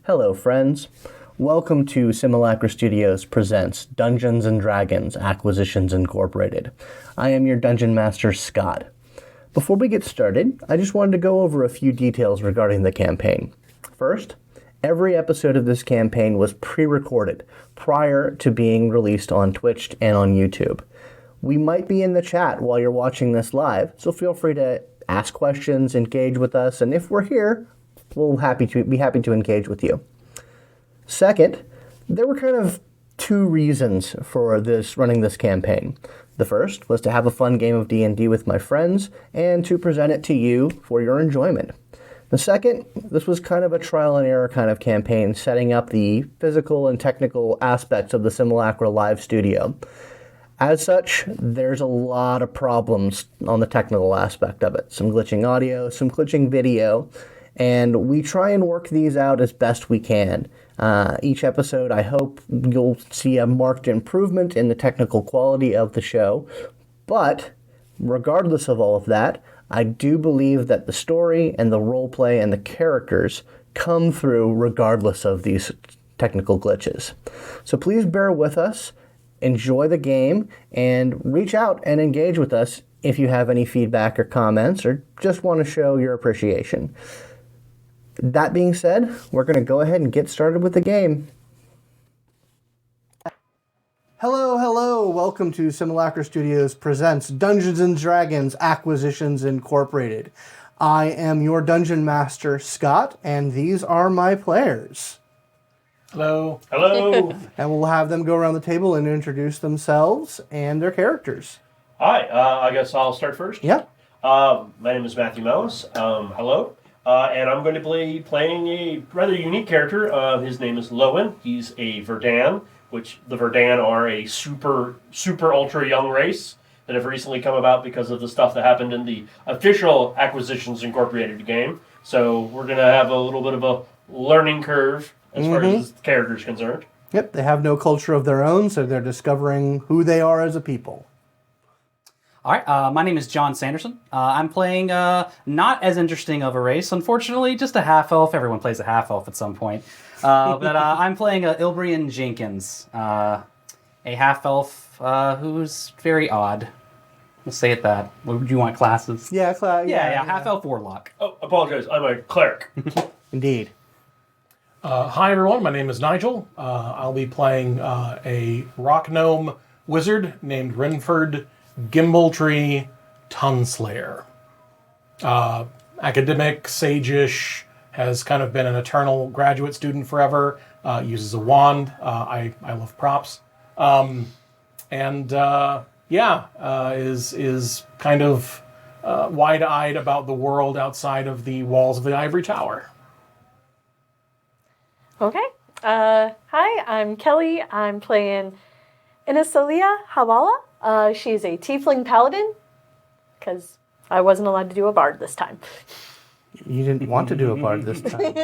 Hello, friends. Welcome to Simulacra Studios presents Dungeons & Dragons Acquisitions Incorporated. I am your Dungeon Master, Scott. Before we get started, I just wanted to go over a few details regarding the campaign. First, every episode of this campaign was pre-recorded prior to being released on Twitch and on YouTube. We might be in the chat while you're watching this live, so feel free to ask questions, engage with us, and if we're here, we'll be happy to engage with you. Second, there were kind of two reasons for running this campaign. The first was to have a fun game of D&D with my friends and to present it to you for your enjoyment. The second, this was kind of a trial and error kind of campaign, setting up the physical and technical aspects of the Simulacra live studio. As such, there's a lot of problems on the technical aspect of it. Some glitching audio, some glitching video, and we try and work these out as best we can. Each episode, I hope you'll see a marked improvement in the technical quality of the show, but regardless of all of that, I do believe that the story and the roleplay and the characters come through regardless of these technical glitches. So please bear with us, enjoy the game, and reach out and engage with us if you have any feedback or comments or just want to show your appreciation. That being said, we're going to go ahead and get started with the game. Hello, welcome to Simulacra Studios presents Dungeons & Dragons Acquisitions Incorporated. I am your Dungeon Master, Scott, and these are my players. Hello. And we'll have them go around the table and introduce themselves and their characters. Hi, I guess I'll start first. Yeah. My name is Matthew Mellis. Hello. And I'm going to be playing a rather unique character. His name is Lowin. He's a Verdan, which the Verdan are a super ultra young race that have recently come about because of the stuff that happened in the official Acquisitions Incorporated game. So we're going to have a little bit of a learning curve as far as this character is concerned. Yep, they have no culture of their own, so they're discovering who they are as a people. All right, my name is John Sanderson. I'm playing not as interesting of a race, unfortunately, just a half-elf. Everyone plays a half-elf at some point. But I'm playing Ilbreyan Jenkins, a half-elf who's very odd. We'll say it that. Would you want classes? Yeah, half-elf warlock. Oh, apologize. I'm a cleric. Indeed. Hi, everyone. My name is Nigel. I'll be playing a rock gnome wizard named Rynford, Gimaldree, Tunslayer. Academic, sage-ish, has kind of been an eternal graduate student forever, uses a wand. I love props. Is kind of wide-eyed about the world outside of the walls of the Ivory Tower. Okay. Hi, I'm Kelly. I'm playing Inisalia, Habbalah. She's a Tiefling Paladin, because I wasn't allowed to do a bard this time. You didn't want to do a bard this time.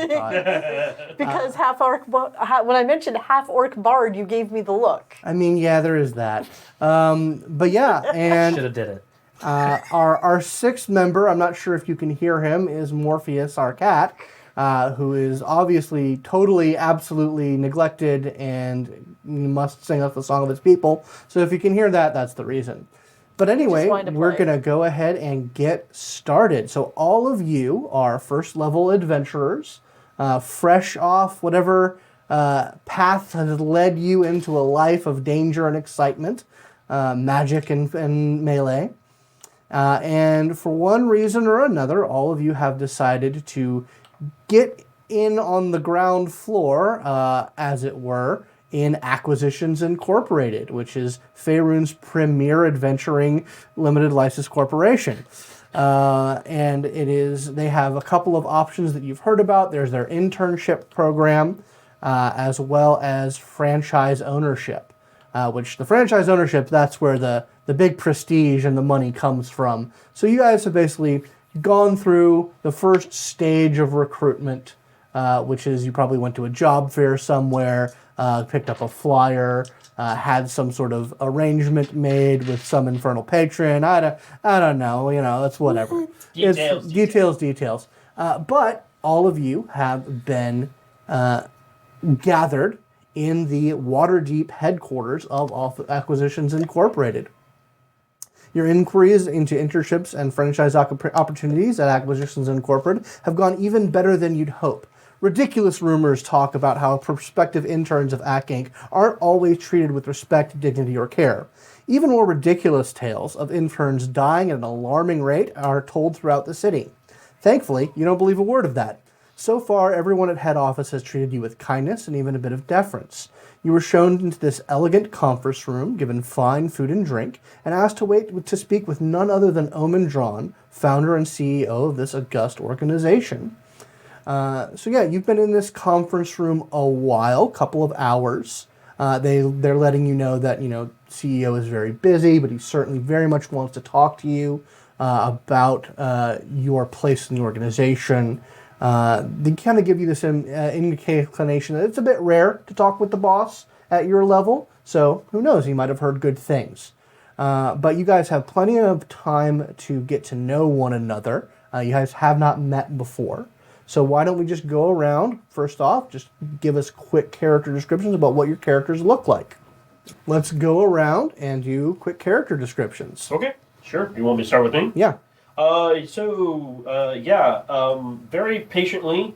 Because when I mentioned half-orc bard, you gave me the look. I mean, yeah, there is that. But yeah, and Should have did it. our sixth member, I'm not sure if you can hear him, is Morpheus, our cat, who is obviously totally, absolutely neglected and must sing us the song of its people. So if you can hear that, that's the reason. But anyway, we're going to go ahead and get started. So all of you are first-level adventurers, fresh off whatever path has led you into a life of danger and excitement, magic and melee. And for one reason or another, all of you have decided to get in on the ground floor, as it were, in Acquisitions Incorporated, which is Faerun's premier adventuring limited license corporation. And they have a couple of options that you've heard about. There's their internship program, as well as franchise ownership, which the franchise ownership, that's where the big prestige and the money comes from. So you guys have basically gone through the first stage of recruitment, which is you probably went to a job fair somewhere, picked up a flyer, had some sort of arrangement made with some infernal patron. I don't know, that's whatever. Details. Details. But all of you have been gathered in the Waterdeep headquarters of Acquisitions Incorporated. Your inquiries into internships and franchise opportunities at Acquisitions Incorporated have gone even better than you'd hope. Ridiculous rumors talk about how prospective interns of AcqInc aren't always treated with respect, dignity, or care. Even more ridiculous tales of interns dying at an alarming rate are told throughout the city. Thankfully, you don't believe a word of that. So far, everyone at head office has treated you with kindness and even a bit of deference. You were shown into this elegant conference room, given fine food and drink, and asked to wait to speak with none other than Omen Drawn, founder and CEO of this august organization. So yeah, you've been in this conference room a while, couple of hours. They're letting you know that, CEO is very busy, but he certainly very much wants to talk to you about your place in the organization. They kind of give you this inclination that it's a bit rare to talk with the boss at your level, so who knows, he might have heard good things. But you guys have plenty of time to get to know one another. You guys have not met before. So why don't we just go around, first off, just give us quick character descriptions about what your characters look like. Let's go around and do quick character descriptions. Okay, sure. You want me to start with me? Yeah. Very patiently,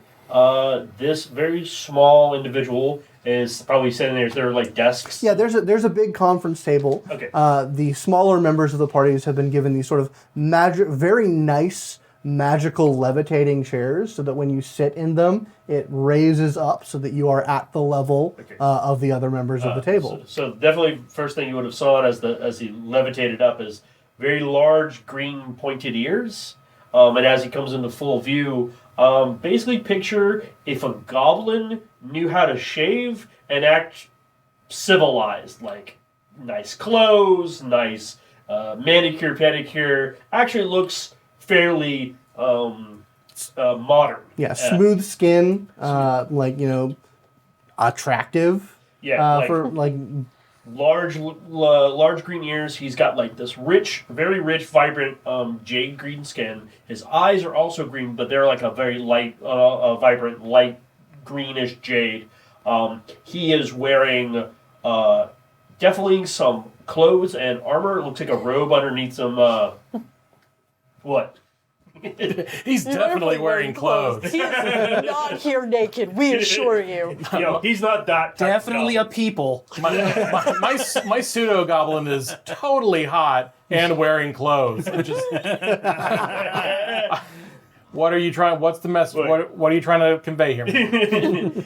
this very small individual is probably sitting there. There are like desks. Yeah, there's a big conference table. Okay. The smaller members of the parties have been given these sort of very nice magical levitating chairs, so that when you sit in them, it raises up so that you are at the level of the other members of the table. So definitely, first thing you would have saw as he levitated up is very large green pointed ears, and as he comes into full view, basically picture if a goblin knew how to shave and act civilized, like nice clothes, nice manicure, pedicure. Actually looks fairly modern. Yeah, smooth skin, attractive. Yeah, for large green ears. He's got like this very rich, vibrant jade green skin. His eyes are also green, but they're like a very light, vibrant, light greenish jade. He is wearing definitely some clothes and armor. It looks like a robe underneath some. What? He's definitely wearing clothes. He's not here naked, we assure you. He's not that. Definitely a people. My pseudo goblin is totally hot and wearing clothes, which is. What are you trying? What's the message? What are you trying to convey here?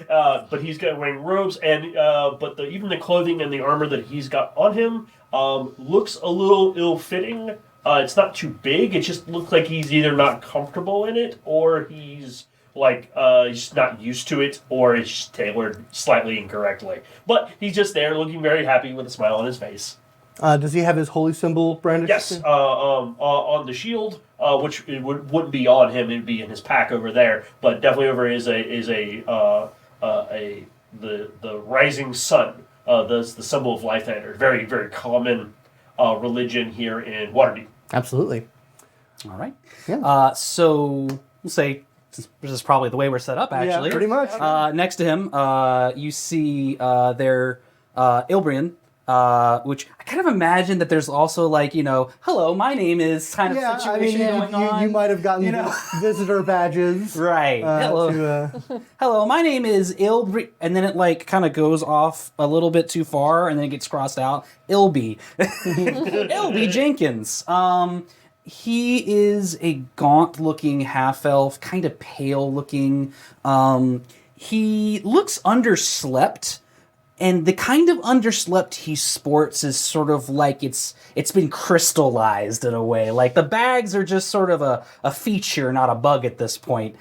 But he's wearing robes, and even the clothing and the armor that he's got on him looks a little ill-fitting. It's not too big. It just looks like he's either not comfortable in it, or he's just not used to it, or it's tailored slightly incorrectly. But he's just there, looking very happy with a smile on his face. Does he have his holy symbol brandished? Yes, on the shield, which it wouldn't be on him; it'd be in his pack over there. But definitely over is the rising sun. The symbol of life there. Very, very common religion here in Waterdeep. Absolutely. All right. Yeah. So we'll say this is probably the way we're set up, actually. Yeah, pretty much. Next to him, you see their Ilbreyan, which I kind of imagine that there's also hello, my name is kind of situation going on. You might have gotten visitor badges. Right. Hello. Hello, my name is Ilbreyan, and then it kind of goes off a little bit too far, and then it gets crossed out. Ilby. Ilby Jenkins. He is a gaunt-looking half-elf, kind of pale-looking. He looks underslept. And the kind of underslept he sports is sort of like it's been crystallized in a way. Like the bags are just sort of a feature, not a bug at this point.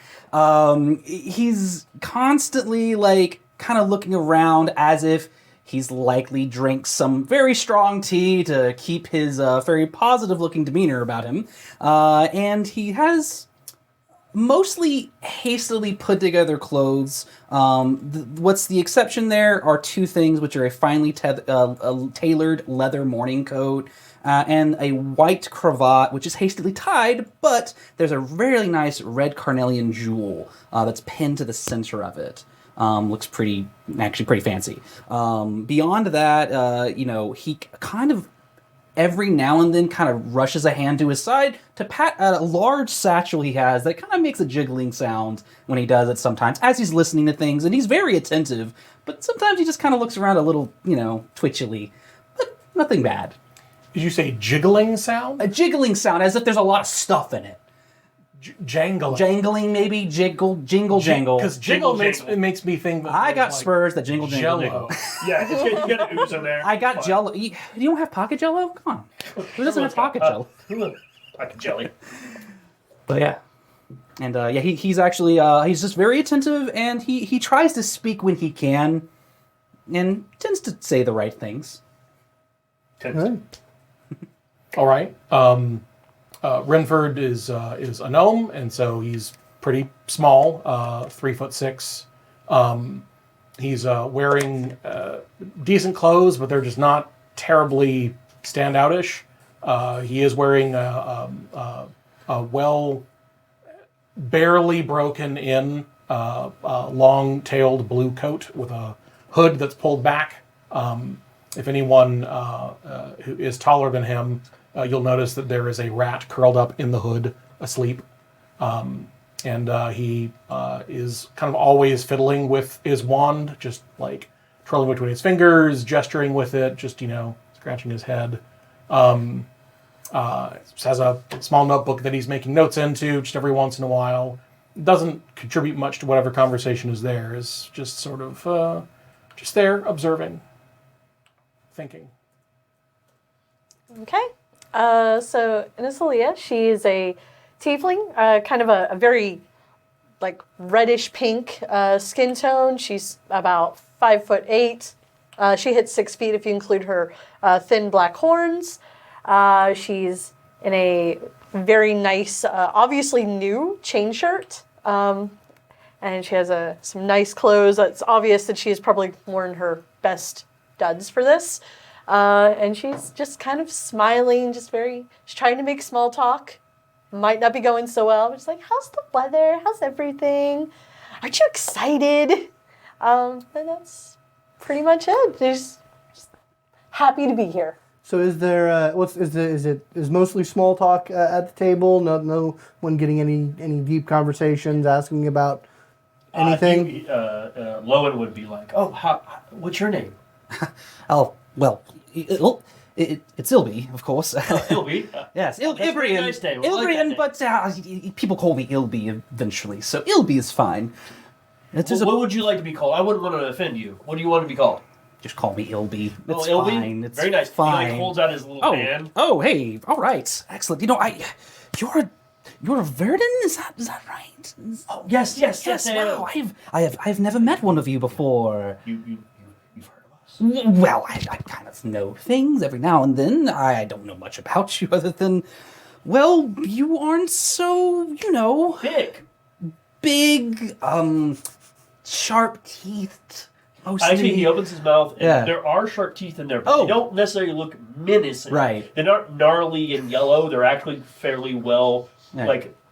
He's constantly kind of looking around as if he's likely drank some very strong tea to keep his very positive looking demeanor about him. And he has mostly hastily put together clothes. What's the exception there are two things, which are a finely tailored leather morning coat and a white cravat, which is hastily tied, but there's a really nice red carnelian jewel that's pinned to the center of it. Looks pretty fancy. Beyond that, he kind of every now and then kind of rushes a hand to his side to pat a large satchel he has that kind of makes a jiggling sound when he does it sometimes as he's listening to things, and he's very attentive, but sometimes he just kind of looks around a little, twitchily, but nothing bad. Did you say jiggling sound? A jiggling sound, as if there's a lot of stuff in it. Jangling. Jangling, maybe, jingle, jangle. Because jingle makes me think that I got like spurs that jingle, Jello. jingle. Yeah, you got an ooze in there. I got Jello. You don't have pocket Jello? Come on. Who doesn't have pocket Jello? Pocket jelly. But yeah. And he's actually, he's just very attentive, and he tries to speak when he can, and tends to say the right things. All right. Rynford is a gnome, and so he's pretty small, 3'6". He's wearing decent clothes, but they're just not terribly standoutish. He is wearing a barely broken in long-tailed blue coat with a hood that's pulled back. If anyone who is taller than him, you'll notice that there is a rat curled up in the hood, asleep. And he is kind of always fiddling with his wand, just like twirling between his fingers, gesturing with it, just, scratching his head. Has a small notebook that he's making notes into just every once in a while. Doesn't contribute much to whatever conversation is there. Is just sort of just there, observing, thinking. Okay. So Inisalia, she is a tiefling, kind of a very reddish pink skin tone. She's about 5'8". She hits 6 feet if you include her thin black horns. She's in a very nice, obviously new chain shirt. And she has some nice clothes. It's obvious that she has probably worn her best duds for this. And she's just kind of smiling, she's trying to make small talk. Might not be going so well. But she's like, how's the weather? How's everything? Aren't you excited? And that's pretty much it. Just happy to be here. So is there is mostly small talk at the table? No one getting any deep conversations, asking about anything? Lowin would be like, "Oh, what's your name?" Oh, well, it's Ilby, of course. Ilby. Yes, That's a pretty Ilbreyan. nice name. I like Ilbreyan, that but people call me Ilby eventually, so Ilby is fine. What would you like to be called? I wouldn't want to offend you. What do you want to be called? Just call me Ilby. It's Ilby? fine. It's very nice. fine. He holds out his little hand. Oh, hey, all right, excellent. You're a Verdan, is that right? Oh, yes. Wow, I've never met one of you before. You've heard of us? Well, I kind of know things every now and then. I don't know much about you other than, well, you aren't so, big, sharp-teethed. Actually, he opens his mouth, and Yeah. there are sharp teeth in there, but they don't necessarily look menacing. Right. They're not gnarly and yellow. They're actually fairly well,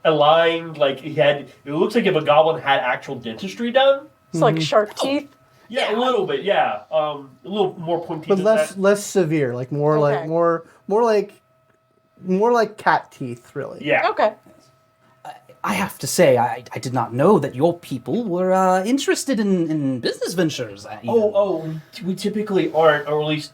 aligned. It looks like if a goblin had actual dentistry done. It's like shark teeth. Yeah, a little bit. Yeah, a little more pointy. But than less severe, more like cat teeth, really. Yeah. Okay. I have to say, I did not know that your people were interested in business ventures. We typically aren't, or at least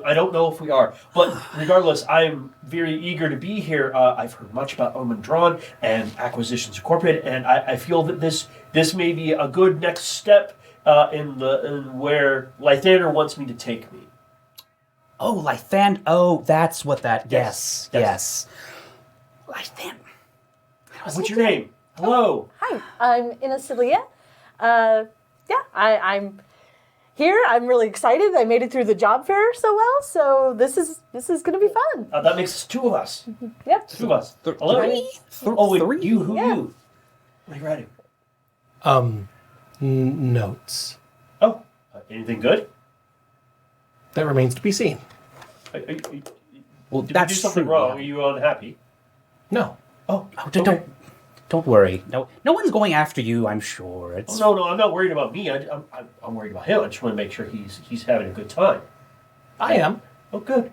I don't know if we are. But regardless, I'm very eager to be here. I've heard much about Lowin and Acquisitions Incorporated, and I feel that this may be a good next step in where Lythander wants me to take me. Oh, Lythander. Oh, that's what that. Yes. Yes. Lythander. What's your name? Hello. Hi, I'm Inisalia. I'm here. I'm really excited. I made it through the job fair so well, so this is going to be fun. That makes two of us. Yep. Two of us. Hello. Three? You? Who Yeah. you? What are you writing? Notes. Oh, anything good? That remains to be seen. Well, Did we that's do something true, wrong? yeah. Are you unhappy? No. Oh, Oh, don't worry. No one's going after you. I'm sure. It's Oh, no, I'm not worried about me. I'm worried about him. I just want to make sure he's having a good time. I am. Oh, good.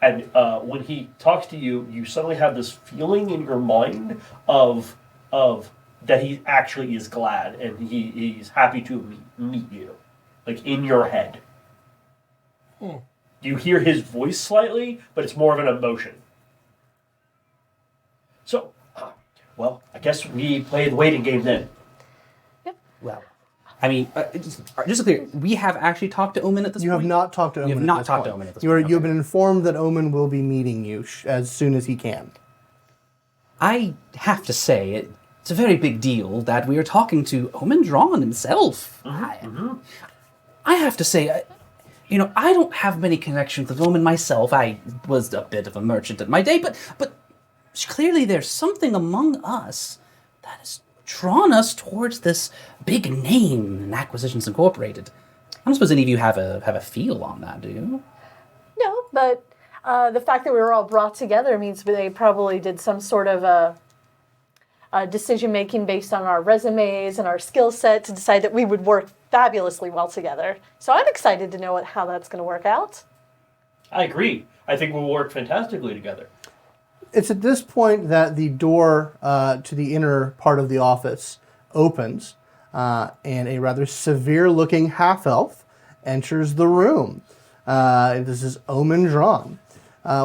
And when he talks to you, you suddenly have this feeling in your mind of that he actually is glad and he's happy to meet you, like in your head. You hear his voice slightly, but it's more of an emotion. So, well, I guess we play the waiting game then. well. I mean, just to be clear, we have actually talked to Omen at this You point. have not talked to Omen. You have at not this talked to point. Omen at this You are, point. You've Okay. been informed that Omen will be meeting you as soon as he can. I have to say, it's a very big deal that we are talking to Omen Drawn himself. I have to say, I don't have many connections with Omen myself. I was a bit of a merchant in my day, but clearly there's something among us that has drawn us towards this big name in Acquisitions Incorporated. I don't suppose any of you have a feel on that, do you? No, but the fact that we were all brought together means they probably did some sort of a decision making based on our resumes and our skill set to decide that we would work fabulously well together. So I'm excited to know how that's going to work out. I agree. I think we'll work fantastically together. It's at this point that the door to the inner part of the office opens, and a rather severe-looking half-elf enters the room. This is Omen Drawn.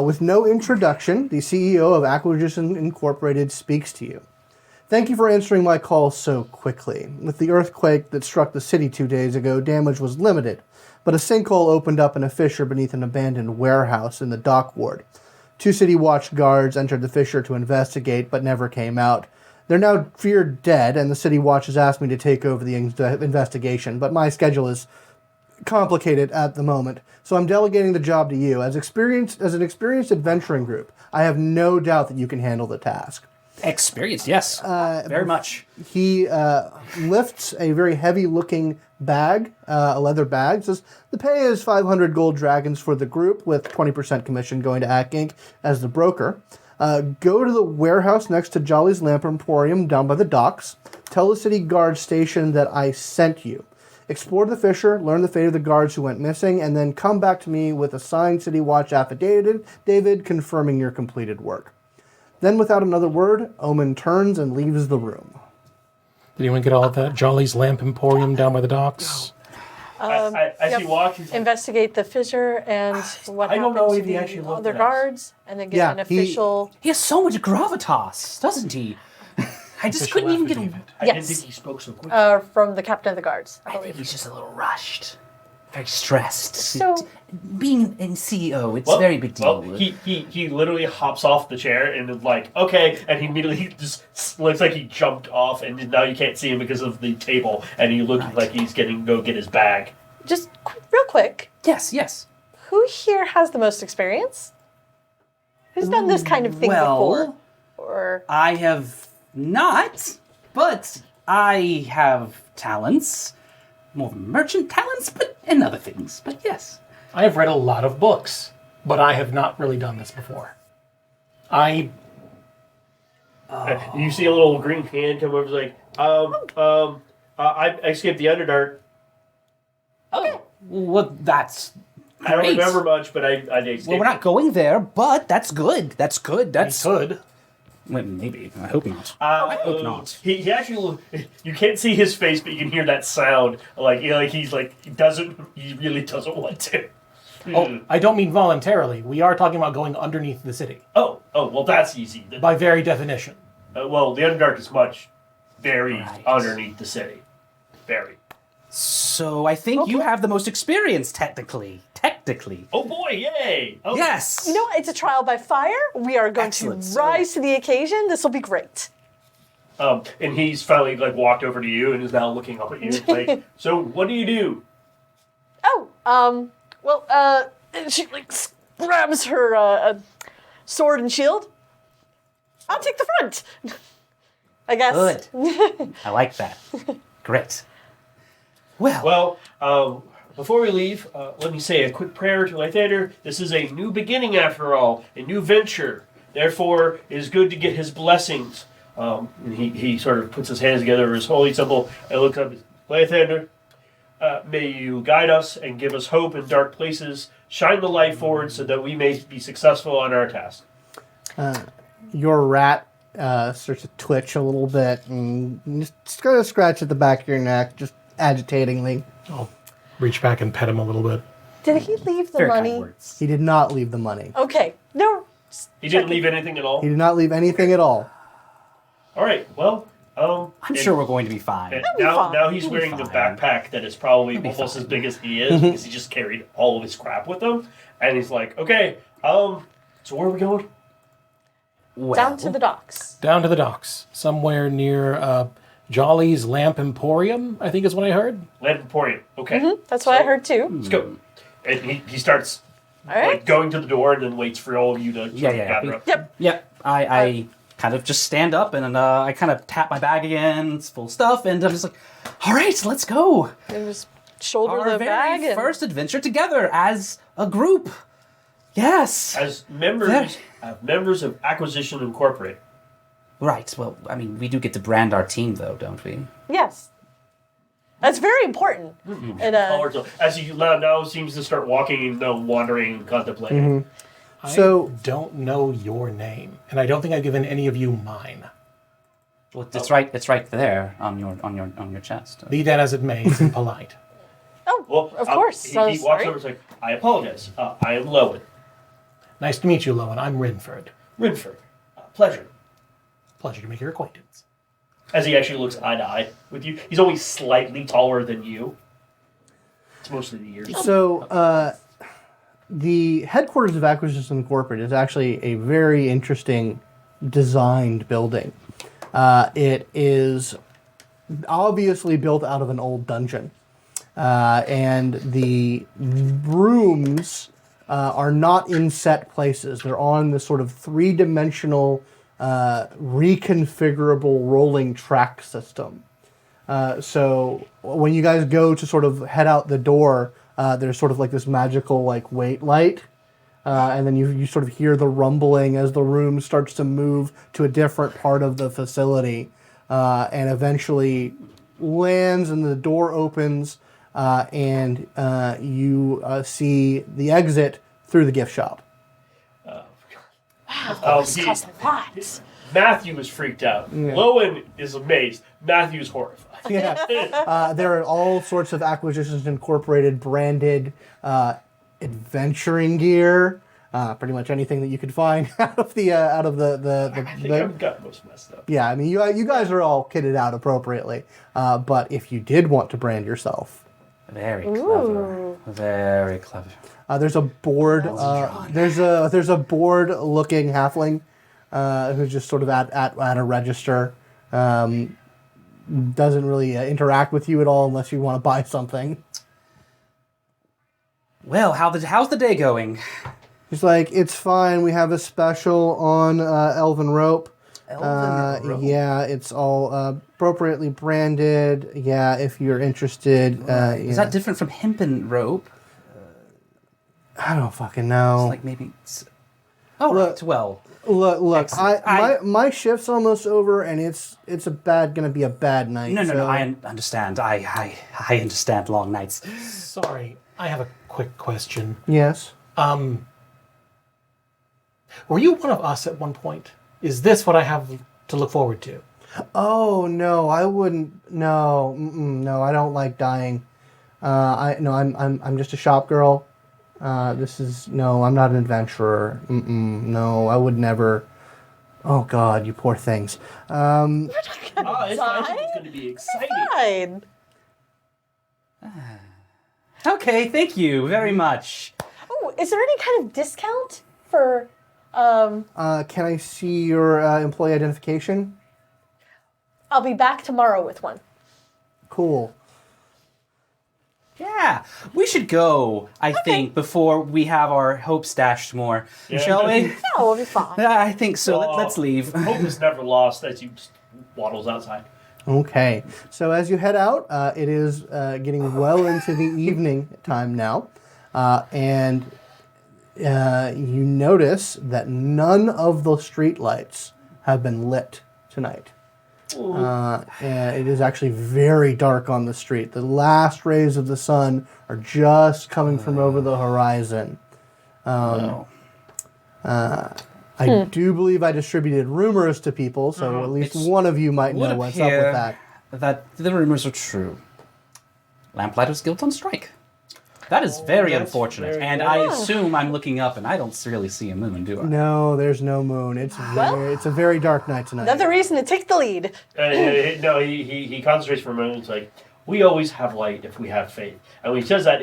With no introduction, the CEO of Acquisitions Incorporated speaks to you. Thank you for answering my call so quickly. With the earthquake that struck the city 2 days ago, damage was limited, but a sinkhole opened up in a fissure beneath an abandoned warehouse in the dock ward. 2 city watch guards entered the fissure to investigate, but never came out. They're now feared dead, and the city watch has asked me to take over the investigation, but my schedule is complicated at the moment, so I'm delegating the job to you. As an experienced adventuring group, I have no doubt that you can handle the task. Experienced, yes. Very much. He lifts a very heavy-looking bag, a leather bag. Says, the pay is 500 gold dragons for the group, with 20% commission going to AcqInc as the broker. Go to the warehouse next to Jolly's Lamp Emporium down by the docks. Tell the city guard station that I sent you. Explore the fissure, learn the fate of the guards who went missing, and then come back to me with a signed City Watch affidavit, David, confirming your completed work. Then, without another word, Omen turns and leaves the room. Did anyone get all of that? Jolly's Lamp Emporium down by the docks? As he walks, he's like, Investigate the fissure and what I don't happened know to if he actually the looked other at us. guards, and then get Yeah, an official. He has so much gravitas, doesn't he? I just couldn't even get him. I didn't Yes. think he spoke so quickly. From the captain of the guards. I think he's just a little rushed. Very stressed. So- Being in CEO, it's a very big deal. Well, he literally hops off the chair and is like, okay, and he immediately just looks like he jumped off, and now you can't see him because of the table, and he looks like he's getting to go get his bag. Just real quick, Yes. who here has the most experience? Who's done this kind of thing before? Or I have not, but I have talents. More merchant talents, but and other things. But yes. I have read a lot of books, but I have not really done this before. You see a little green hand come over, like, I escaped the Underdark. Oh, well, that's great. I don't remember much, but I did escape. Well, we're not going there, but that's good. That's good. I That's could. well, maybe. I hope not. I hope not. He actually, you can't see his face, but you can hear that sound. He really doesn't want to. Oh, I don't mean voluntarily. We are talking about going underneath the city, Oh, well, that's easy. by very definition. Well, the Underdark is very Right. underneath the city. Very. So I think you have the most experience, technically. Oh boy, yay! Oh, Yes. you know, it's a trial by fire. We are going Excellent. to rise to the occasion. This will be great. And he's finally walked over to you and is now looking up at you. Like, so what do you do? She grabs her sword and shield. I'll take the front. I guess. Good. I like that. Great. Well, Well, before we leave, let me say a quick prayer to Lythander. This is a new beginning, after all, a new venture. Therefore, it is good to get his blessings. And he sort of puts his hands together over his holy symbol and looks up. Lythander, may you guide us and give us hope in dark places. Shine the light forward so that we may be successful on our task. Your rat starts to twitch a little bit and just kind of scratch at the back of your neck, just agitatingly. I'll reach back and pet him a little bit. Did he leave the Very kind money? words. He did not leave the money. Okay. No. He didn't leave anything at all? He did not leave anything at all. All right, well... I'm sure we're going to be fine. And be fine. now he's wearing a fine. backpack that is probably be almost fine. as big as he is because he just carried all of his crap with him. And he's like, okay, so where are we going? Well, Down to the docks. Down to the docks, somewhere near Jolly's Lamp Emporium, I think is what I heard. Land Emporium. Okay. That's what I heard too. Let's go. And he starts All right. like going to the door and then waits for all of you to gather up. Yep. Yep. I kind of just stand up and I kind of tap my bag again. It's full of stuff, and I'm just like, all right, let's go. And just shoulder Our the very bag. And first adventure together as a group. Yes. As members of Acquisition Incorporated. Right. Well, I mean, we do get to brand our team, though, don't we? yes. That's very important. And As he now seems to start walking and wandering and contemplating. So- I don't know your name, and I don't think I've given any of you mine. Well, it's right. It's right there on your chest. Be that as it may, it's impolite. oh, Well, of course. He So walks sorry. over and is like, I apologize. I am Lowin. Nice to meet you, Lowin. I'm Rynford. Rynford. Pleasure. Pleasure to make your acquaintance. As he actually looks eye to eye with you. He's only slightly taller than you. It's mostly the ears. So, the headquarters of Acquisitions Incorporated is actually a very interesting designed building. It is obviously built out of an old dungeon. And the rooms are not in set places. They're on this sort of three-dimensional, reconfigurable rolling track system. So when you guys go to sort of head out the door, there's sort of like this magical like wait light. And then you sort of hear the rumbling as the room starts to move to a different part of the facility, and eventually lands and the door opens, and you see the exit through the gift shop. This costs a lot. Matthew is freaked out. Lowin is amazed. Matthew is horrified. Yeah, there are all sorts of Acquisitions Incorporated branded adventuring gear. Pretty much anything that you could find out of the I think I've got most messed up. Yeah, I mean, you guys are all kitted out appropriately. But if you did want to brand yourself, Very clever. Very clever. there's a bored there's a bored looking halfling who's just sort of at a register. Doesn't really interact with you at all unless you want to buy something. Well, how's the day going? He's like, it's fine. We have a special on Elven Rope. Elven Rope? Yeah, it's all appropriately branded. Yeah, if you're interested. Is that different from hempen rope? I don't fucking know. Like maybe. Oh, Look- right. Well, Look, Excellent. my shift's almost over, and it's gonna be a bad night. no. so- I understand. I understand long nights. Sorry, I have a quick question. Yes. Were you one of us at one point? Is this what I have to look forward to? Oh no, I wouldn't. No, no, I don't like dying. I'm just a shop girl. I'm not an adventurer. No, I would never. Oh God, you poor things. It's going to be exciting. Fine. Okay, thank you very much. Oh, is there any kind of discount for? Can I see your employee identification? I'll be back tomorrow with one. Cool. Yeah, we should go, I think, before we have our hopes dashed more. Shall we? No, we'll be fine. Yeah, I think so. Well, Let's leave. Hope is never lost as he just waddles outside. Okay, so as you head out, it is getting well into the evening time now, and you notice that none of the streetlights have been lit tonight. And it is actually very dark on the street. The last rays of the sun are just coming from over the horizon. I do believe I distributed rumors to people, so at least one of you might know what's up with that. That the rumors are true. Lamplighters Guild on strike. That is very that's unfortunate. very And good. I assume I'm looking up and I don't really see a moon, do I? No, there's no moon. It's a very dark night tonight. Another reason to take the lead. No, he concentrates for a moment. It's like, we always have light if we have faith. And when he says that,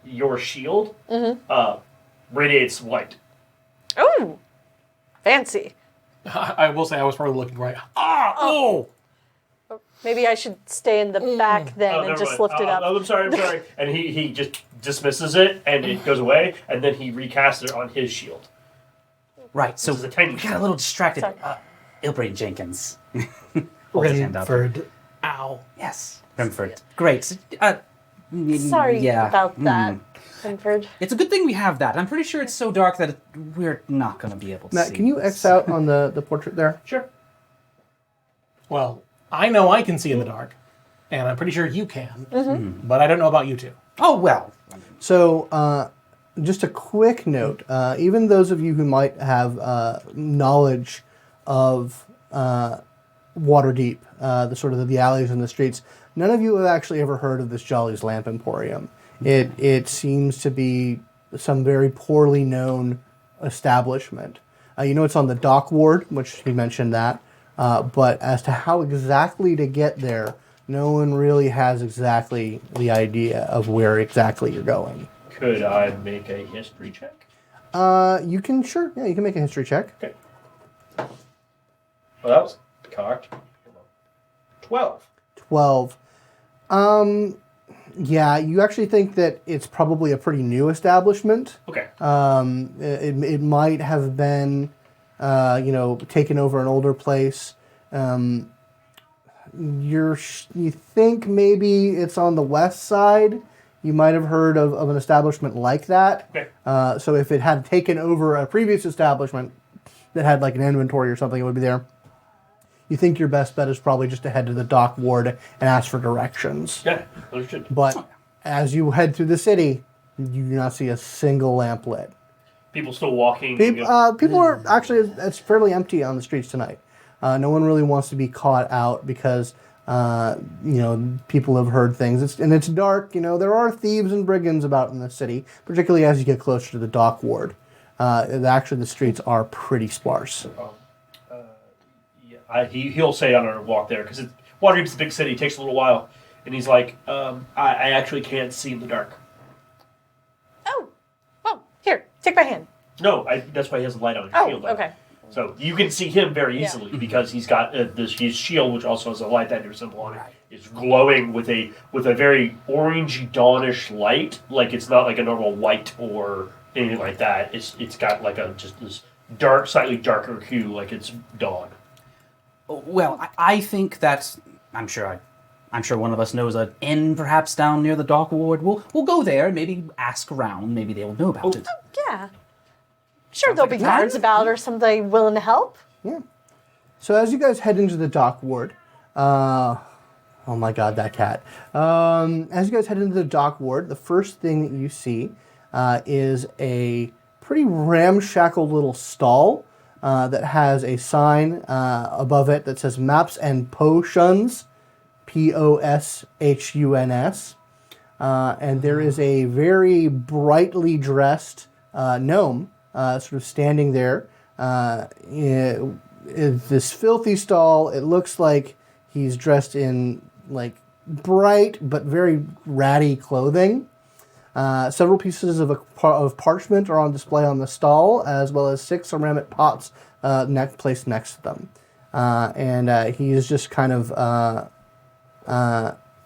your shield radiates light. Oh, fancy. I will say I was probably looking right. Maybe I should stay in the back then and never just mind. lift it up. I'm sorry. And he just dismisses it, and it goes away, and then he recasts it on his shield. Right, so This is a tiny we got a little distracted. Sorry. Ilbreyan Jenkins. Hold his hand out. Rynford. Ow. Yes, Rynford. Great. Sorry yeah. about that, Rynford. It's a good thing we have that. I'm pretty sure it's so dark that we're not going to be able to see. Matt, can you X out on the portrait there? Sure. Well, I know I can see in the dark, and I'm pretty sure you can, but I don't know about you two. Oh, well. So, just a quick note. Even those of you who might have knowledge of Waterdeep, the sort of the alleys and the streets, none of you have actually ever heard of this Jolly's Lamp Emporium. It seems to be some very poorly known establishment. You know, it's on the dock ward, which he mentioned that. But as to how exactly to get there, no one really has exactly the idea of where exactly you're going. Could I make a history check? You can, sure, yeah, you can make a history check. Okay. Well, that was cocked. 12. 12. Yeah, you actually think that it's probably a pretty new establishment. Okay. It might have been, taken over an older place. You think maybe it's on the west side. You might have heard of an establishment like that. Okay. So if it had taken over a previous establishment that had like an inventory or something, it would be there. You think your best bet is probably just to head to the dock ward and ask for directions. Yeah, understood. But as you head through the city, you do not see a single lamp lit. People still walking. People are actually, it's fairly empty on the streets tonight. No one really wants to be caught out because, people have heard things. It's dark. There are thieves and brigands about in the city, particularly as you get closer to the dock ward. Actually, the streets are pretty sparse. He'll say on our walk there, because Waterdeep's a big city, it takes a little while. And he's like, I actually can't see in the dark. Oh, well, here, take my hand. No, that's why he has a light on his Oh, shield. okay. So you can see him very easily because he's got his shield, which also has a light that symbol on it. It's glowing with a very orangey dawnish light. Like it's not like a normal white or anything like that. It's got like just this dark, slightly darker hue, like it's dawn. Well, I think that's... I'm sure one of us knows an inn perhaps down near the dock ward. We'll go there and maybe ask around. Maybe they'll know about it. Yeah. Sure, there'll be guards about or somebody willing to help. Yeah. So as you guys head into the dock ward, oh my god, that cat. As you guys head into the dock ward, the first thing that you see is a pretty ramshackle little stall that has a sign above it that says Maps and Potions, Poshuns. And there is a very brightly dressed gnome sort of standing there. In this filthy stall, it looks like he's dressed in like bright but very ratty clothing. Several pieces of parchment are on display on the stall, as well as 6 ceramic pots placed next to them. And he is just kind of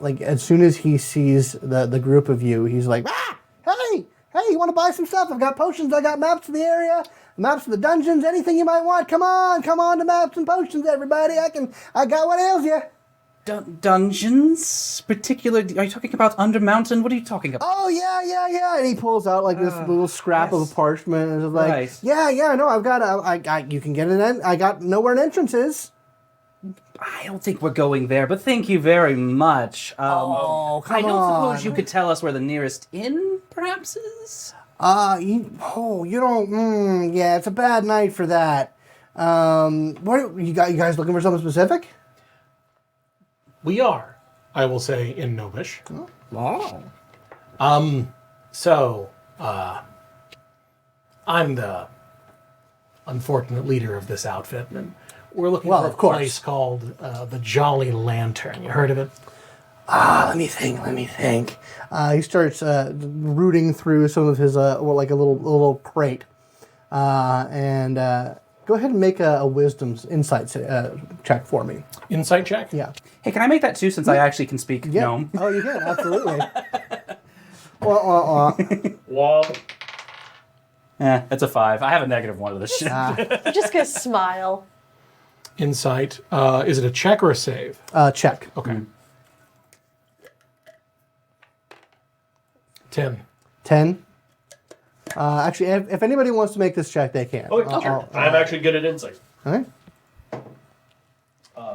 like as soon as he sees the group of you, he's like, hey, you want to buy some stuff? I've got potions, I got maps of the area, maps of the dungeons, anything you might want. Come on to Maps and Potions, everybody. I got what ails you. Dungeons? Are you talking about Undermountain? What are you talking about? Oh, yeah. And he pulls out like this little scrap of parchment and is like, Right. yeah, no, I've got, you can get I got know where an entrance is. I don't think we're going there, but thank you very much. Come I don't on. suppose you could tell us where the nearest inn, perhaps, is? You don't, yeah, it's a bad night for that. You guys looking for something specific? We are, I will say, in Gnomish. Oh. So, I'm the unfortunate leader of this outfit, and we're looking for a of course. place called the Jolly Lantern. You heard of it? Let me think. He starts rooting through some of his, like a little crate. And go ahead and make a wisdom's insight check for me. Insight check? Yeah. Hey, can I make that too, since I actually can speak Gnome? Oh, you can, absolutely. Wall. It's a 5. I have a -1 to this shit. I'm just gonna smile. Insight. Is it a check or a save? Check. Okay. 10. 10. Actually, if anybody wants to make this check, they can. Oh, sure. I'm actually good at insight. All right.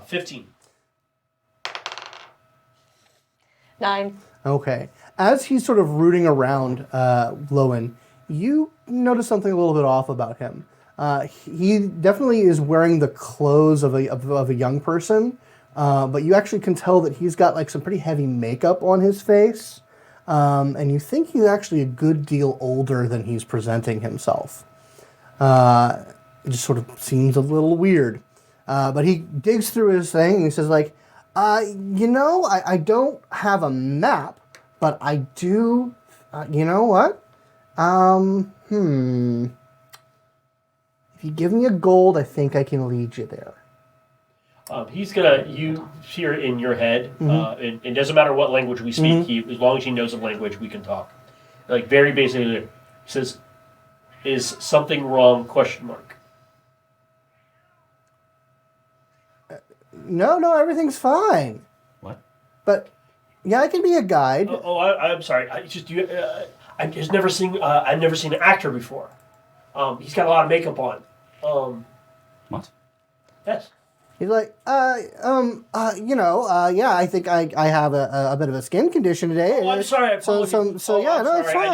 15. 9. Okay. As he's sort of rooting around Lowin, you notice something a little bit off about him. He definitely is wearing the clothes of a young person, but you actually can tell that he's got like some pretty heavy makeup on his face, and you think he's actually a good deal older than he's presenting himself. It just sort of seems a little weird. But he digs through his thing and he says like, I don't have a map, but I do, you know what? If you give me a gold, I think I can lead you there. He's you hear it in your head. It doesn't matter what language we speak. As long as he knows the language, we can talk. Like very basically, he says, "Is something wrong?" ? No, everything's fine. What? But yeah, I can be a guide. I'm sorry. I've never seen an actor before. He's got a lot of makeup on. What? Yes. He's like, yeah, I think I have a bit of a skin condition today. Oh, I'm sorry. It's fine.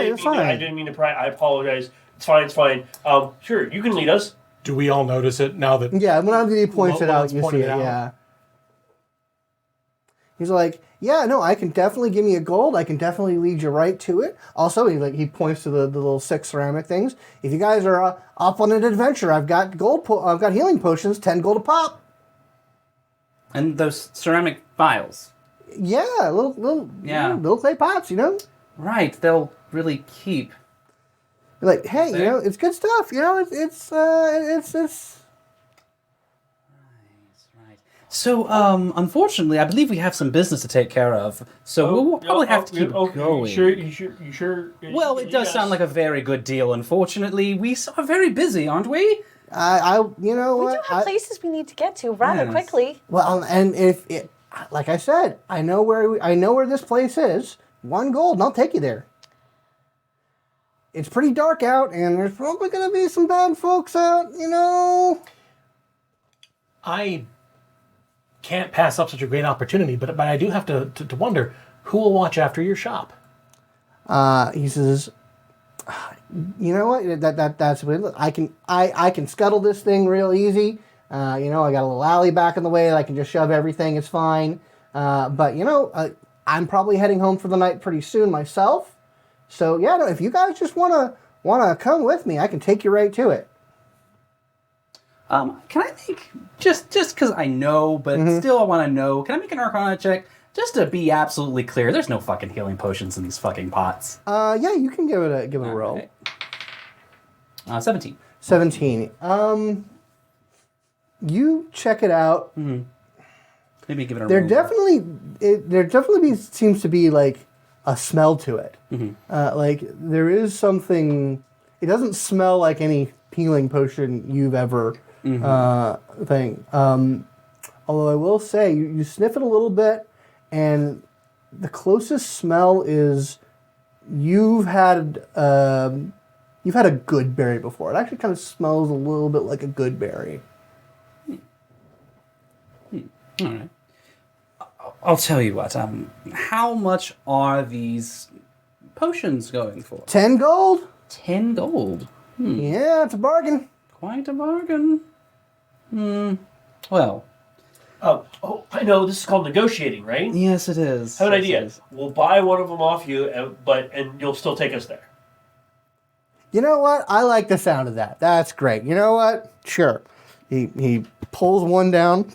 It's fine. I didn't mean to pry. I apologize. It's fine. Sure, you can lead us. Do we all notice it now that... Yeah, when he points it out, you see it, yeah. He's like, yeah, no, I can definitely give me a gold. I can definitely lead you right to it. Also, he points to the little 6 ceramic things. If you guys are up on an adventure, I've got I've got healing potions, 10 gold a pop. And those ceramic vials. Yeah, little clay pots, Right, they'll really keep. You're like, hey, it's good stuff. It's Right. So, unfortunately, I believe we have some business to take care of. So we'll probably have to keep going. You sure? Well, it does sound like a very good deal. Unfortunately, we are very busy, aren't we? you know We what? do have places we need to get to rather quickly. Well, and if it, like I said, I know where this place is. 1 gold, and I'll take you there. It's pretty dark out, and there's probably going to be some bad folks out, I can't pass up such a great opportunity, but I do have to wonder, who will watch after your shop? He says, you know what? That's I can scuttle this thing real easy. I got a little alley back in the way that I can just shove everything. It's fine. But I'm probably heading home for the night pretty soon myself. So yeah, no, if you guys just wanna come with me, I can take you right to it. Can I make just because I know, but still I want to know? Can I make an Arcana check just to be absolutely clear? There's no fucking healing potions in these fucking pots. Yeah, you can give it a roll. Right. 17. 17. You check it out. Maybe give it a There roll. definitely seems to be like a smell to it. Like there is something. It doesn't smell like any healing potion you've ever thing. Although I will say, you sniff it a little bit, and the closest smell is you've had a good berry before. It actually kind of smells a little bit like a good berry. All right. I'll tell you what. How much are these potions going for? 10 gold? 10 gold. Yeah, it's a bargain. Quite a bargain. Well. Oh, I know. This is called negotiating, right? Yes, it is. I have an Yes, idea. it is. We'll buy one of them off you, and you'll still take us there. You know what? I like the sound of that. That's great. You know what? Sure. He pulls one down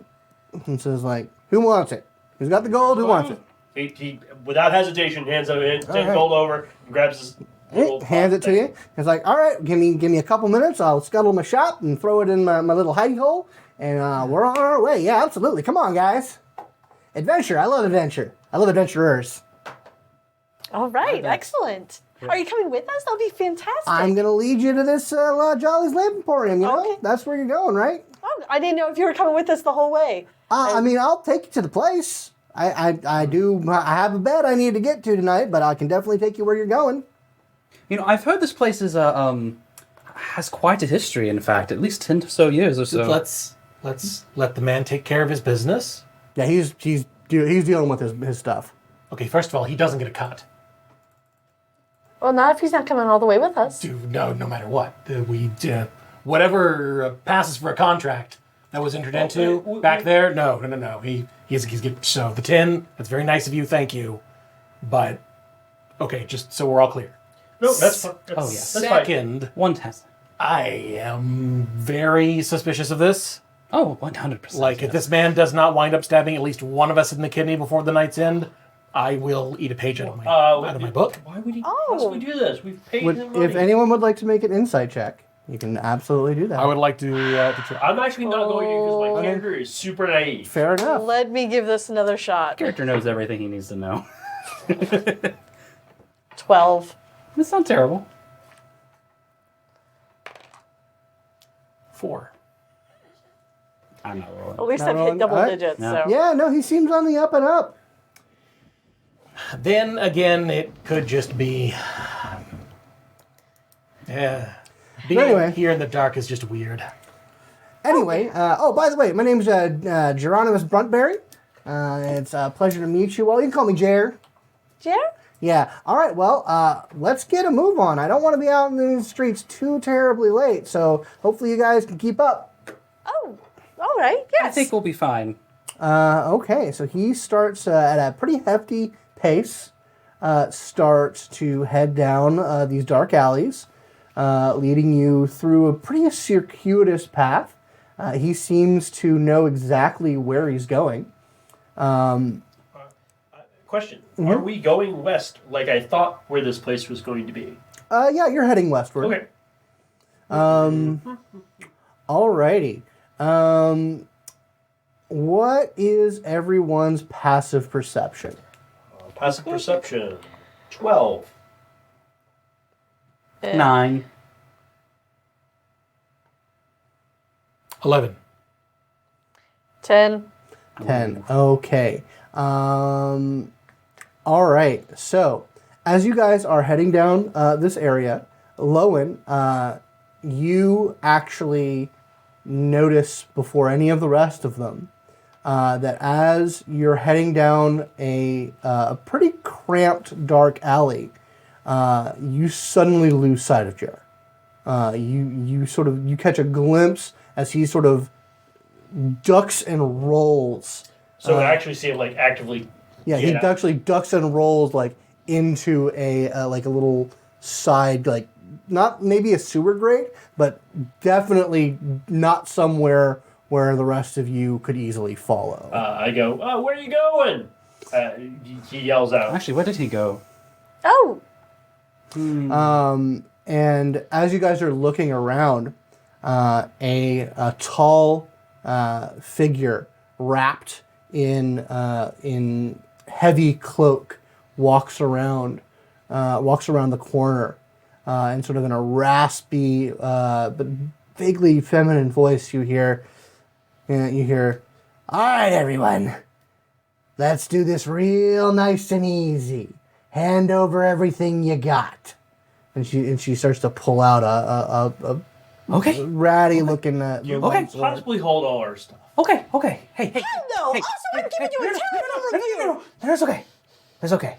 and says, like, who wants it? Who's got the gold? Who wants it? He without hesitation, hands over, takes right. gold over, and grabs his little Hands it to you. He's like, all right, give me a couple minutes. I'll scuttle my shop and throw it in my little hidey hole, and we're on our way. Yeah, absolutely. Come on, guys. Adventure. I love adventure. I love adventurers. All right, excellent. Are you coming with us? That'll be fantastic. I'm going to lead you to this Jolly's Lamp Emporium, you know? Okay. That's where you're going, right? Oh, I didn't know if you were coming with us the whole way. I mean, I'll take you to the place. I have a bed I need to get to tonight, but I can definitely take you where you're going. You know, I've heard this place is has quite a history. In fact, at least 10 or so years or so. Let's let the man take care of his business. Yeah, he's dealing with his stuff. Okay, first of all, he doesn't get a cut. Well, not if he's not coming all the way with us. Dude, no matter what. Whatever passes for a contract that was entered into back there, no. He's so the 10, that's very nice of you, thank you. But, okay, just so we're all clear. No, that's fine. Oh, yeah. That's fine. Second, One test. I am very suspicious of this. Oh, 100%. Like, if this man does not wind up stabbing at least one of us in the kidney before the night's end, I will eat a page out of my book. Why would he possibly do this? We've paid him money. If anyone would like to make an insight check, you can absolutely do that. I would like to try. I'm actually not going to because my character is super naive. Fair enough. Let me give this another shot. Character knows everything he needs to know. 12. It's not terrible. 4. I'm not rolling. At least Not I've hit rolling. double Alright. digits. No. So. Yeah, no, he seems on the up and up. Then again, it could just be. Yeah. Being Anyway. here in the dark is just weird. Anyway, by the way, my name's Geronimus Bruntberry. It's a pleasure to meet you. Well, you can call me Jer. Jer? Yeah. All right. Well, let's get a move on. I don't want to be out in the streets too terribly late, so hopefully you guys can keep up. Oh, all right. Yes. I think we'll be fine. Okay. So he starts at a pretty hefty pace. Starts to head down these dark alleys, leading you through a pretty circuitous path. He seems to know exactly where he's going. Question: Are we going west like I thought where this place was going to be? Yeah, you're heading westward. Okay. Alrighty. What is everyone's passive perception? Passive perception. 12. 9. 11. 10. 10. Okay. All right. So, as you guys are heading down this area, Lowin, you actually notice before any of the rest of them that as you're heading down a pretty cramped, dark alley, you suddenly lose sight of Jer. You catch a glimpse as he sort of ducks and rolls. So I actually see him like actively. Yeah, he get out. actually ducks and rolls like into a like a little side, like not maybe a sewer grate, but definitely not somewhere where the rest of you could easily follow. I go, oh, where are you going? He yells out. Actually, where did he go? Oh, And as you guys are looking around, a tall figure wrapped in heavy cloak walks around the corner, and sort of in a raspy but vaguely feminine voice you hear, All right, everyone. Let's do this real nice and easy. Hand over everything you got. And she starts to pull out a Okay. ratty looking. You Okay. can possibly hold all our stuff. Okay. Hey. No, also I'm giving you a terrible review. That's okay. That's okay.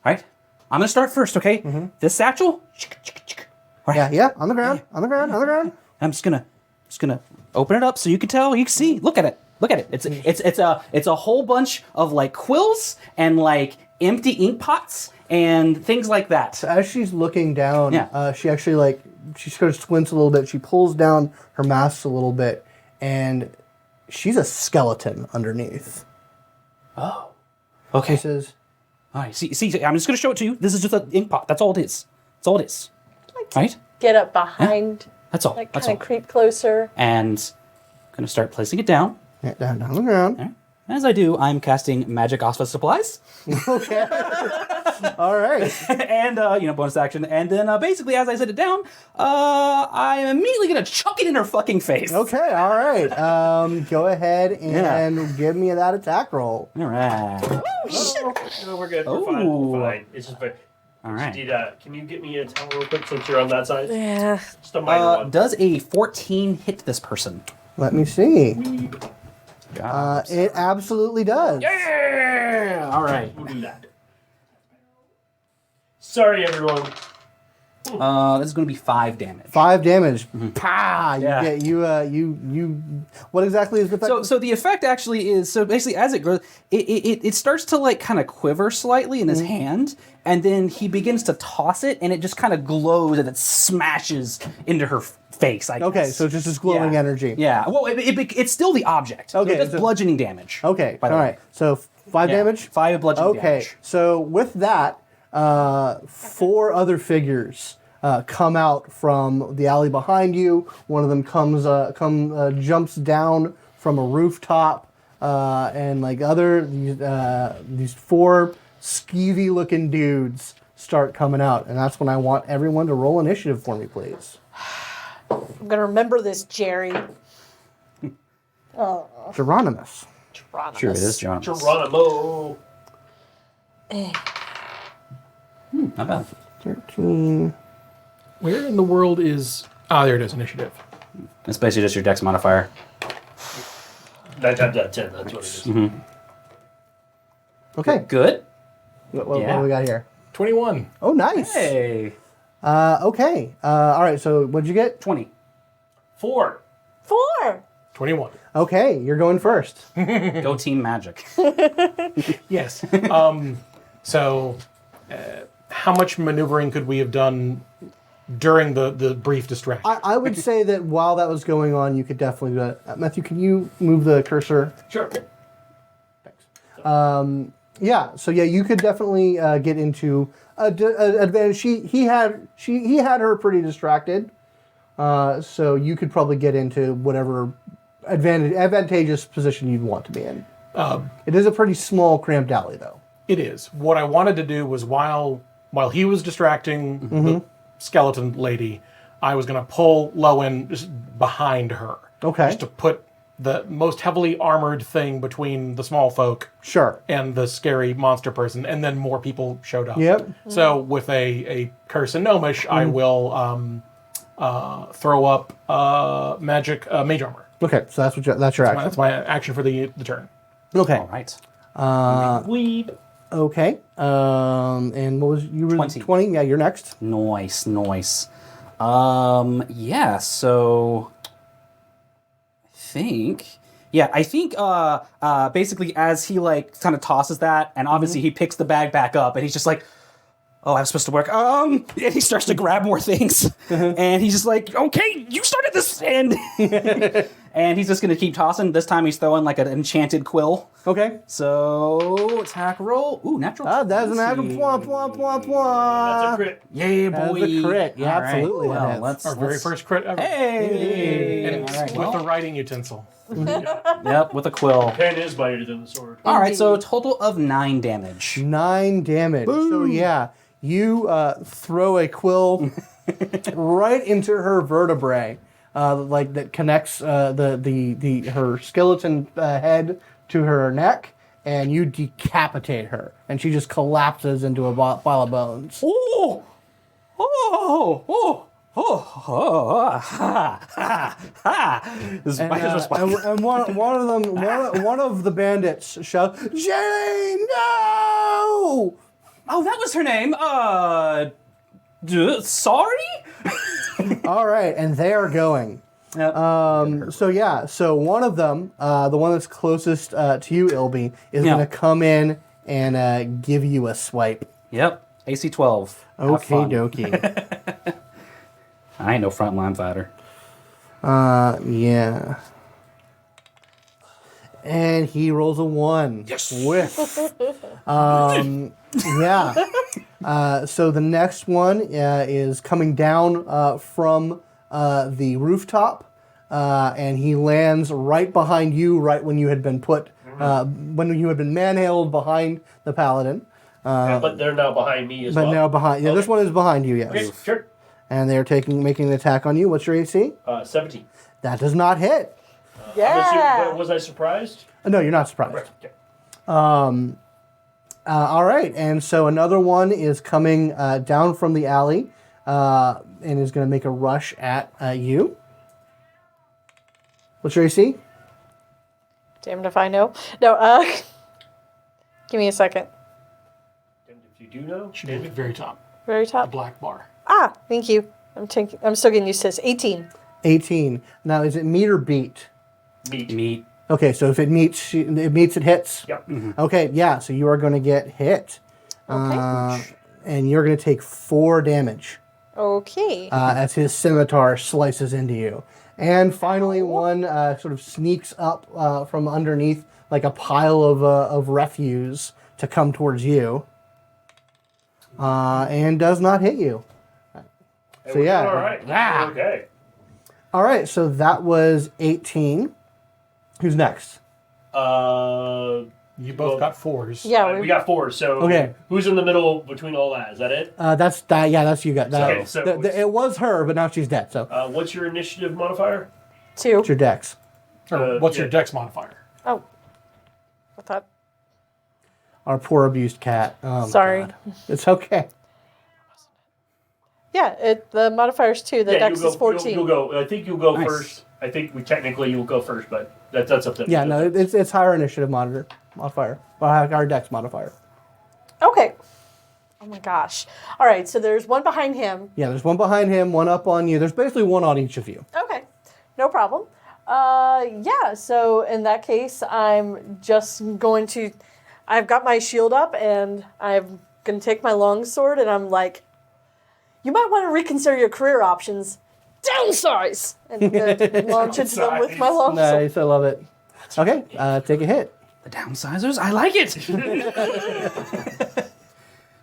All right. I'm gonna start first. Okay. This satchel. All right. Yeah, on the ground, on the ground. I'm just gonna open it up so you can tell. You can see. Look at it. It's a whole bunch of like quills and like empty ink pots and things like that. As she's looking down, Yeah. she actually she sort of squints a little bit. She pulls down her mask a little bit, and she's a skeleton underneath. Okay. She says, All right. See. I'm just gonna show it to you. This is just an ink pot. That's all it is. That's all it is. Right. Get up behind, That's all. like That's kind all. of creep closer. And gonna start placing it down. yeah, down on the ground. All right. As I do, I'm casting Magic Auspice Supplies. All right. And, bonus action. And then, basically, as I set it down, I'm immediately going to chuck it in her fucking face. Okay, all right. Go ahead and give me that attack roll. All right. No, we're good. We're fine. Oh. We're fine. It's just very. All right. Can you get me a towel real quick since you're on that side? Yeah. Just a minor one. Does a 14 hit this person? Let me see. God. It absolutely does. Yeah! All right. We'll do that. Sorry, everyone. This is going to be 5 damage. 5 damage. Pah! Yeah. You. What exactly is the effect? So the effect actually is, so basically as it grows, it starts to like kind of quiver slightly in his hand, and then he begins to toss it, and it just kind of glows and it smashes into her face, I guess. Okay, so just this glowing energy. Yeah, well, it's still the object. Okay, So it does so- bludgeoning damage. Okay, by the all way. right. So 5 Yeah, damage? 5 bludgeoning Okay, damage. so with that, 4 other figures come out from the alley behind you. One of them jumps down from a rooftop, and like these 4 skeevy-looking dudes start coming out, and that's when I want everyone to roll initiative for me, please. I'm gonna remember this, Jerry. Geronimus. Sure, it is John. Geronimo. Not bad. 13. Where in the world is... Ah, there it is, initiative. It's basically just your dex modifier. 9 times out of 10, that's what it is. Okay, Good. what Yeah. do we got here? 21. Oh, nice. Hey. Okay. All right. So what'd you get? 20. 4. 4. 21. Okay, you're going first. Go Team Magic. Yes. So, how much maneuvering could we have done during the brief distraction? I would say that while that was going on, you could definitely do that. Matthew, can you move the cursor? Sure. Yeah. So yeah, you could definitely get into advantage. He had her pretty distracted. So you could probably get into whatever advantageous position you'd want to be in. It is a pretty small, cramped alley, though. It is. What I wanted to do was while he was distracting the skeleton lady, I was going to pull Lowin just behind her. Okay. Just to put the most heavily armored thing between the small folk Sure. and the scary monster person, and then more people showed up. Yep. So with a curse and gnomish, I will throw up mage armor. Okay. So that's your action. That's my action for the turn. Okay. All right. Weeb. Okay. And what was you were 20. 20? Yeah, you're next. Nice. Yeah, so I think basically as he like kind of tosses that, and obviously he picks the bag back up, and he's just like, oh, I was supposed to work. And he starts to grab more things, and he's just like, okay, you started this, and and he's just gonna keep tossing. This time he's throwing like an enchanted quill. Okay. So attack roll. Ooh, natural. That's an 20. natural. That's a crit. Yeah, That's boy. a crit. Yeah, All right. absolutely. Well, that is. let's Our very first crit ever. Hey. And All right, with well. the writing utensil. Yep, with a quill. Pen is mightier than the sword. All right, so a total of 9 damage. 9 damage. So yeah, you throw a quill right into her vertebrae. like that connects her skeleton head to her neck, and you decapitate her, and she just collapses into a pile of bones. Oh! Oh! Oh! Oh! Oh! Ha! Ha! Ha! This is my response. And one of the bandits shouts, "Jane, no!" Oh, that was her name. Sorry? All right, and they are going. So one of them, the one that's closest to you, Ilby, is going to come in and give you a swipe. Yep. AC 12. Okay, dokie. I ain't no frontline fighter. Yeah. And he rolls a 1. Yes. Whiff. Yeah. So the next one is coming down from the rooftop, and he lands right behind you, right when you had been when you had been manhandled behind the Paladin. But they're now behind me as well. But now behind, yeah, this one is behind you, yes. Okay, sure. And they're making an attack on you. What's your AC? 17. That does not hit. Yeah. Was I surprised? No, you're not surprised. Right. Okay. All right, and so another one is coming down from the alley and is going to make a rush at you. What's your AC? Damned if I know. No, give me a second. And if you do know, Should be at the very top. Very The top. black bar. Ah, thank you. I'm still getting used to this. 18. 18. Now, is it meet or beat? meat. Okay, so if it meets, it hits? Yep. Okay, yeah, so you are going to get hit. Okay. And you're going to take 4 damage Okay. as his scimitar slices into you. And finally, one sort of sneaks up from underneath like a pile of refuse to come towards you. And does not hit you. Hey, So we're yeah. doing all right. Ah. Okay. All right, so that was 18. Who's next? You both got 4s. yeah, We got 4. So Okay. who's in the middle between all that? Is that it? That's that. Yeah, that's you got. That, Okay, so it was her, but now she's dead. So What's your initiative modifier? 2. it's your dex. Or what's yeah. your dex modifier? Oh. I thought. Our poor abused cat. Oh, my Sorry. God. It's okay. Yeah, the modifier's 2. The dex is 14. You'll go. I think you'll go Nice. first. I think you'll go first, but that's up to Yeah, no, it's higher initiative modifier. Our dex modifier. Okay. Oh my gosh. All right, so there's one behind him. Yeah, there's one behind him, one up on you. There's basically one on each of you. Okay, no problem. Yeah, so in that case, I'm just going to. I've got my shield up, and I'm going to take my longsword, and I'm like, you might want to reconsider your career options. Downsize! And launch into them with my longsword. Nice, I love it. Okay, take a hit. The downsizers? I like it!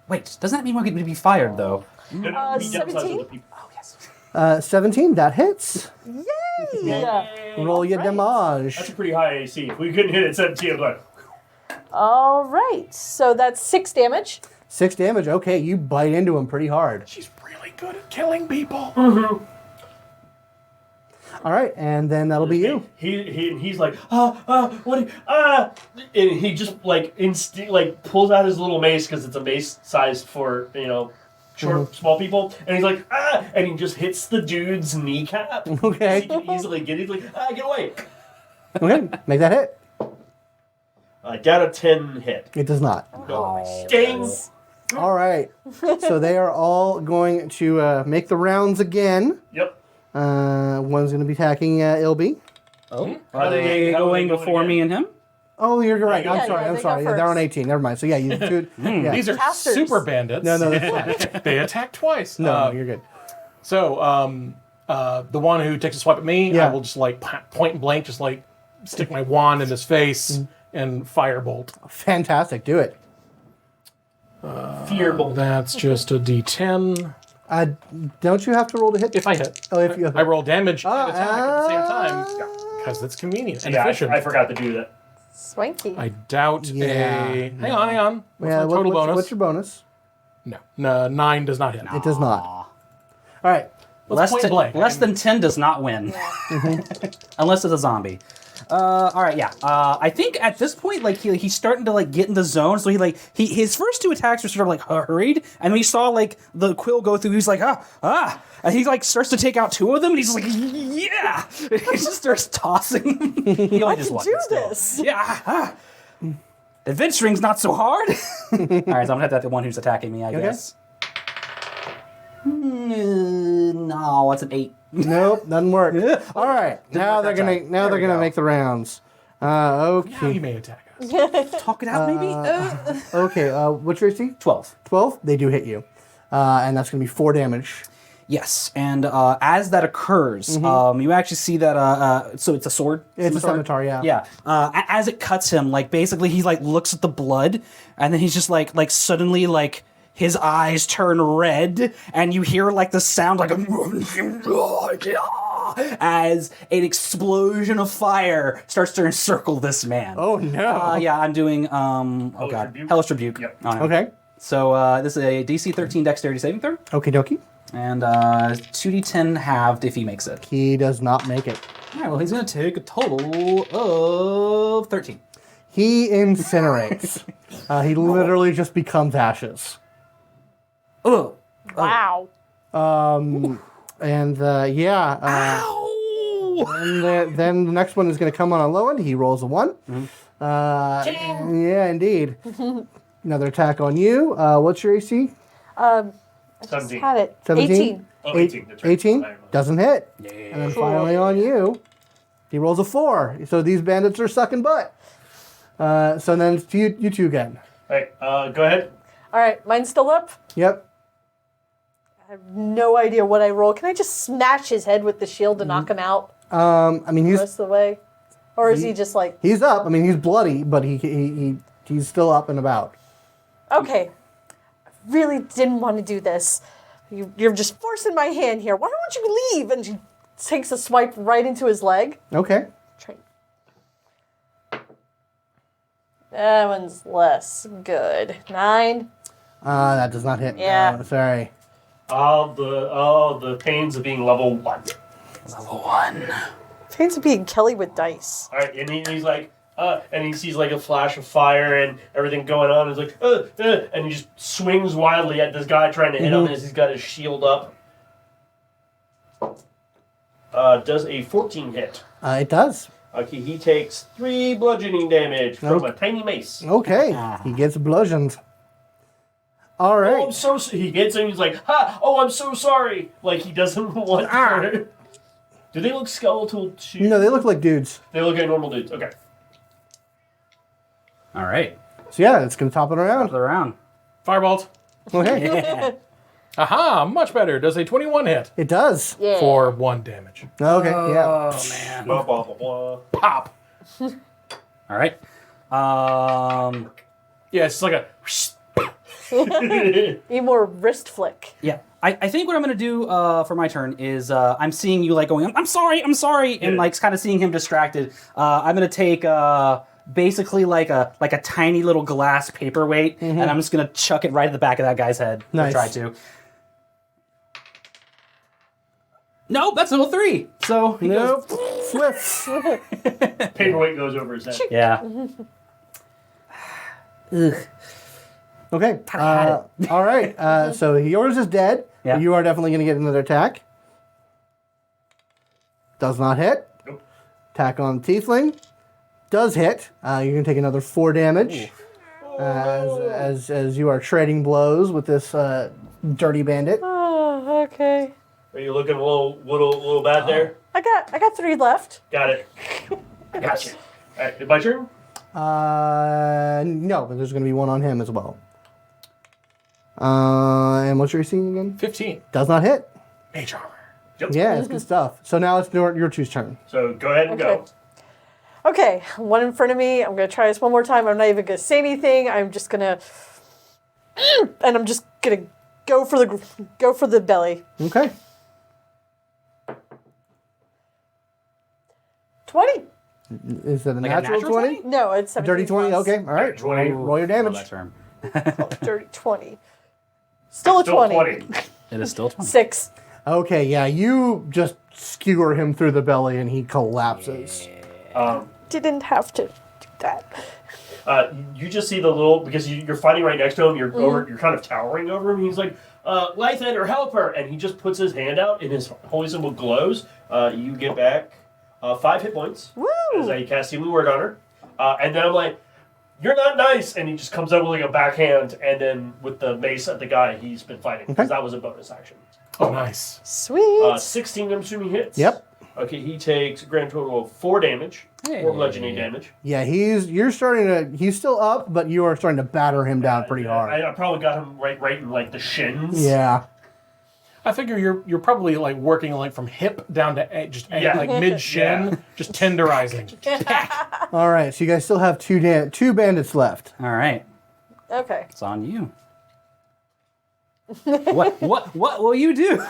Wait, doesn't that mean we're going to be fired, though? No, we downsize 17? other people. Oh, yes. 17, that hits. Yay! Roll your Right. damage. That's a pretty high AC. If we couldn't hit it 17, I'm like, All right, so that's 6 damage. 6 damage. Okay, you bite into him pretty hard. She's really good at killing people. All right, and then that'll be you. He's like, what? And he just like pulls out his little mace because it's a mace sized for short, small people, and he's like, and he just hits the dude's kneecap. Okay. He can easily get it. He's like, get away. Okay, make that hit. I got a 10 hit. It does not. Dang. All right, so they are all going to make the rounds again. Yep. One's going to be attacking Ilby. Oh, How are they they going going before again? me and him? Oh, you're right. Yeah, I'm they sorry. go Yeah, they're on first. 18. Never mind. So yeah, you two. Yeah. These are Casters. super bandits. No, that's fine. They attack twice. No, you're good. So, the one who takes a swipe at me, Yeah. I will just like point blank, just like stick my wand in his face and firebolt. Fantastic. Do it. Fearbolt. That's just a D10. Don't you have to roll to hit? If I hit, Oh, if you. I roll damage and attack at the same time because it's convenient and efficient. I forgot to do that. Swanky. I doubt Yeah. a. Hang on. What's Yeah, my total bonus? What's your bonus? No, 9 does not hit. It does not. All right. point blank. Less than 10 does not win. Unless it's a zombie. All right, yeah. I think at this point, like he's starting to like get in the zone. So his first 2 attacks were sort of like hurried, and when he saw like the quill go through, he's like and he like starts to take out 2 of them, and he's like, yeah. He just starts tossing them. He only I just can won, do but still. this. Yeah. Adventuring's not so hard. All right, so I'm gonna have to have the one who's attacking me, I guess. No, it's an 8. Nope, doesn't work. All right, now they're work gonna that time. gonna make the rounds. Okay. Now you may attack us. Talk it out, maybe. Okay. What's your AC? 12. 12. They do hit you, and that's gonna be 4 damage. Yes, and as that occurs, you actually see that. So it's a sword. It's a scimitar, yeah. Yeah. As it cuts him, like basically he like looks at the blood, and then he's just like suddenly like his eyes turn red, and you hear like the sound like as an explosion of fire starts to encircle this man. Oh no. Yeah, I'm doing oh god, Rebuke? Hellish Rebuke. Yep. on him. Okay. So this is a DC 13 Dexterity saving throw, Okie dokie. and 2d10 halved if he makes it. He does not make it. All right, well, he's going to take a total of 13. He incinerates. He literally just becomes ashes. Oh. Wow. And yeah. Ow! And then the next one is going to come on Lowin. He rolls a 1. Yeah, indeed. Another attack on you. What's your AC? I just 17. had it. 17? 18. Oh, 18. That's right. 18? Doesn't hit. Yeah. And then finally on you, he rolls a 4. So these bandits are sucking butt. So then it's to you 2 again. All right, go ahead. All right, mine's still up. Yep. I have no idea what I roll. Can I just smash his head with the shield to knock him out I mean, the rest of the way? Or is he just like, he's up. I mean, he's bloody, but he's still up and about. okay, I really didn't want to do this. You're just forcing my hand here. Why don't you leave? And she takes a swipe right into his leg. Okay. That one's less good. 9. That does not hit. Yeah. No, sorry. All the pains of being level 1. Level 1. Pains of being Kelly with dice. All right, and he's like, and he sees like a flash of fire and everything going on. He's like, and he just swings wildly at this guy trying to hit him as he's got his shield up. Does a 14 hit? It does. Okay, he takes 3 bludgeoning damage from a tiny mace. Okay. He gets bludgeoned. All right. Oh, I'm so he gets him. He's like, "Ha! Oh, I'm so sorry." Like he doesn't want. To. Do they look skeletal too? No, they look like dudes. They look like normal dudes. Okay. All right. So yeah, it's gonna top it around. The round. Firebolt. Okay. Yeah. Aha, much better. Does a 21 hit It does. Yeah. for 1 damage. Okay. Yeah. Oh, man. Blah blah blah blah. Pop. All right. Yeah, it's just like a... Need more wrist flick. Yeah. I think what I'm going to do for my turn is I'm seeing you like going, I'm sorry, and like kind of seeing him distracted. I'm going to take basically like a tiny little glass paperweight, and I'm just going to chuck it right at the back of that guy's head. Nice. Or try to. Nope, that's level 3. So he goes, Nope. Swift. Paperweight goes over his head. yeah. Ugh. Okay. All right. So yours is dead. Yeah. You are definitely going to get another attack. Does not hit. Nope. Attack on Tiefling. Does hit. You're going to take another 4 damage. As you are trading blows with this dirty bandit. Oh, okay. Are you looking a little bad there? I got 3 left. Got it. I got you. All right, my turn. No, but there's going to be one on him as well. And what's your AC again? 15. Does not hit. Mage armor. Yep. Yeah, it's good stuff. So now it's your two's turn. So go ahead and go. Okay, one in front of me. I'm gonna try this one more time. I'm not even gonna say anything. I'm just gonna, and I'm just gonna go for the belly. Okay. 20. Is that a Like a natural natural 20? No, it's 17. Dirty 20? plus. Okay. All right. 20. Roll your Love damage. that term. Dirty 20. Still a Still 20. 20. It is still 20. 6. Okay, yeah, you just skewer him through the belly and he collapses. Didn't have to do that. You just see the little, because you're fighting right next to him, you're kind of towering over him. He's like, Lythander, help her! And he just puts his hand out, and his holy symbol glows. You get back 5 hit points. Woo! As I cast Healing Word on her. And then I'm like, you're not nice! And he just comes out with like a backhand, and then with the mace at the guy he's been fighting, because that was a bonus action. Oh, nice. Sweet. 16, I'm assuming, hits. Yep. Okay, he takes a grand total of 4 damage. 4 bludgeoning damage. Yeah, he's still up, but you are starting to batter him down pretty hard. I probably got him right in like the shins. Yeah. I figure you're probably like working like from hip down to like mid shin, just tenderizing. All right, so you guys still have two bandits left. All right. Okay. It's on you. What will you do?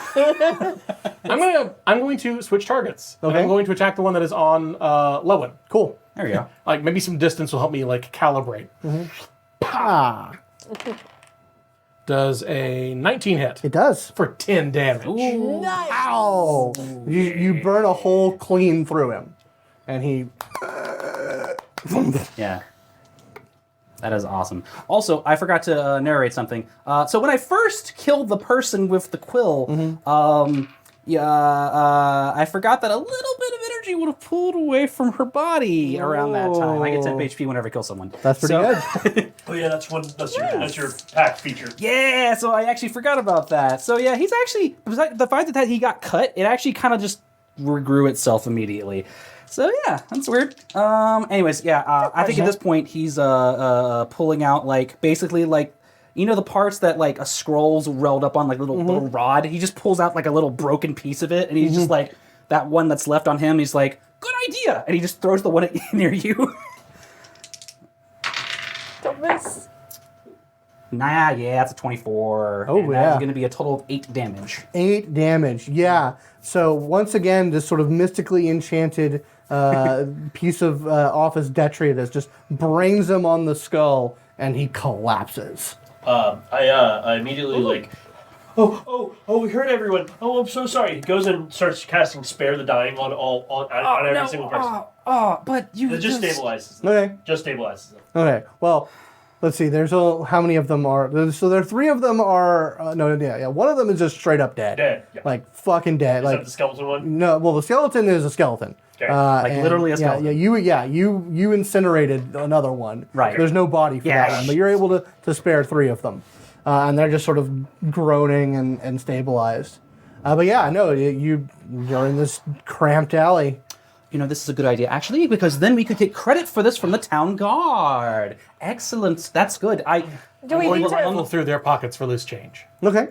I'm going to switch targets. Okay. I'm going to attack the one that is on Lowin. Cool. There we go. Like maybe some distance will help me like calibrate. Ah, Does a 19 hit it does. for 10 damage. Nice. Ow! You burn a hole clean through him, and he. Yeah. That is awesome. Also, I forgot to narrate something. So when I first killed the person with the quill, I forgot that a little bit of energy would have pulled away from her body around that time. I get 10 HP whenever I kill someone. That's pretty good. Oh yeah, that's your pack feature. Yeah, so I actually forgot about that. So yeah, he's actually, the fact that he got cut, it actually kind of just regrew itself immediately. So yeah, that's weird. Anyways, yeah, I think at this point he's pulling out like basically like, you know, the parts that like a scroll's rolled up on like little rod. He just pulls out like a little broken piece of it, and he's just like that one that's left on him. He's like, good idea, and he just throws the one near you. Don't miss. Nah, yeah, that's a 24. Oh, and yeah. That's going to be a total of 8 damage. 8 damage. Yeah. So once again, this sort of mystically enchanted piece of office detritus just brains him on the skull, and he collapses. I immediately like, we hurt everyone. Oh, I'm so sorry. He goes and starts casting Spare the Dying on every single person. But you It just stabilizes them. Okay. Just stabilizes them. Okay. Well, let's see. There's how many of them are? So there are 3 of them are. One of them is just straight up dead. Dead. Yeah. Like fucking dead. Is Like that the skeleton one? no. Well, the skeleton is a skeleton. Okay. Like literally a skeleton. You incinerated another one. Right. There's no body for that one, but you're able to spare 3 of them, and they're just sort of groaning and stabilized. But yeah, no, you're in this cramped alley. You know, this is a good idea, actually, because then we could get credit for this from the town guard. Excellent. That's good. Do we need to? Rifle through their pockets for loose change. Okay.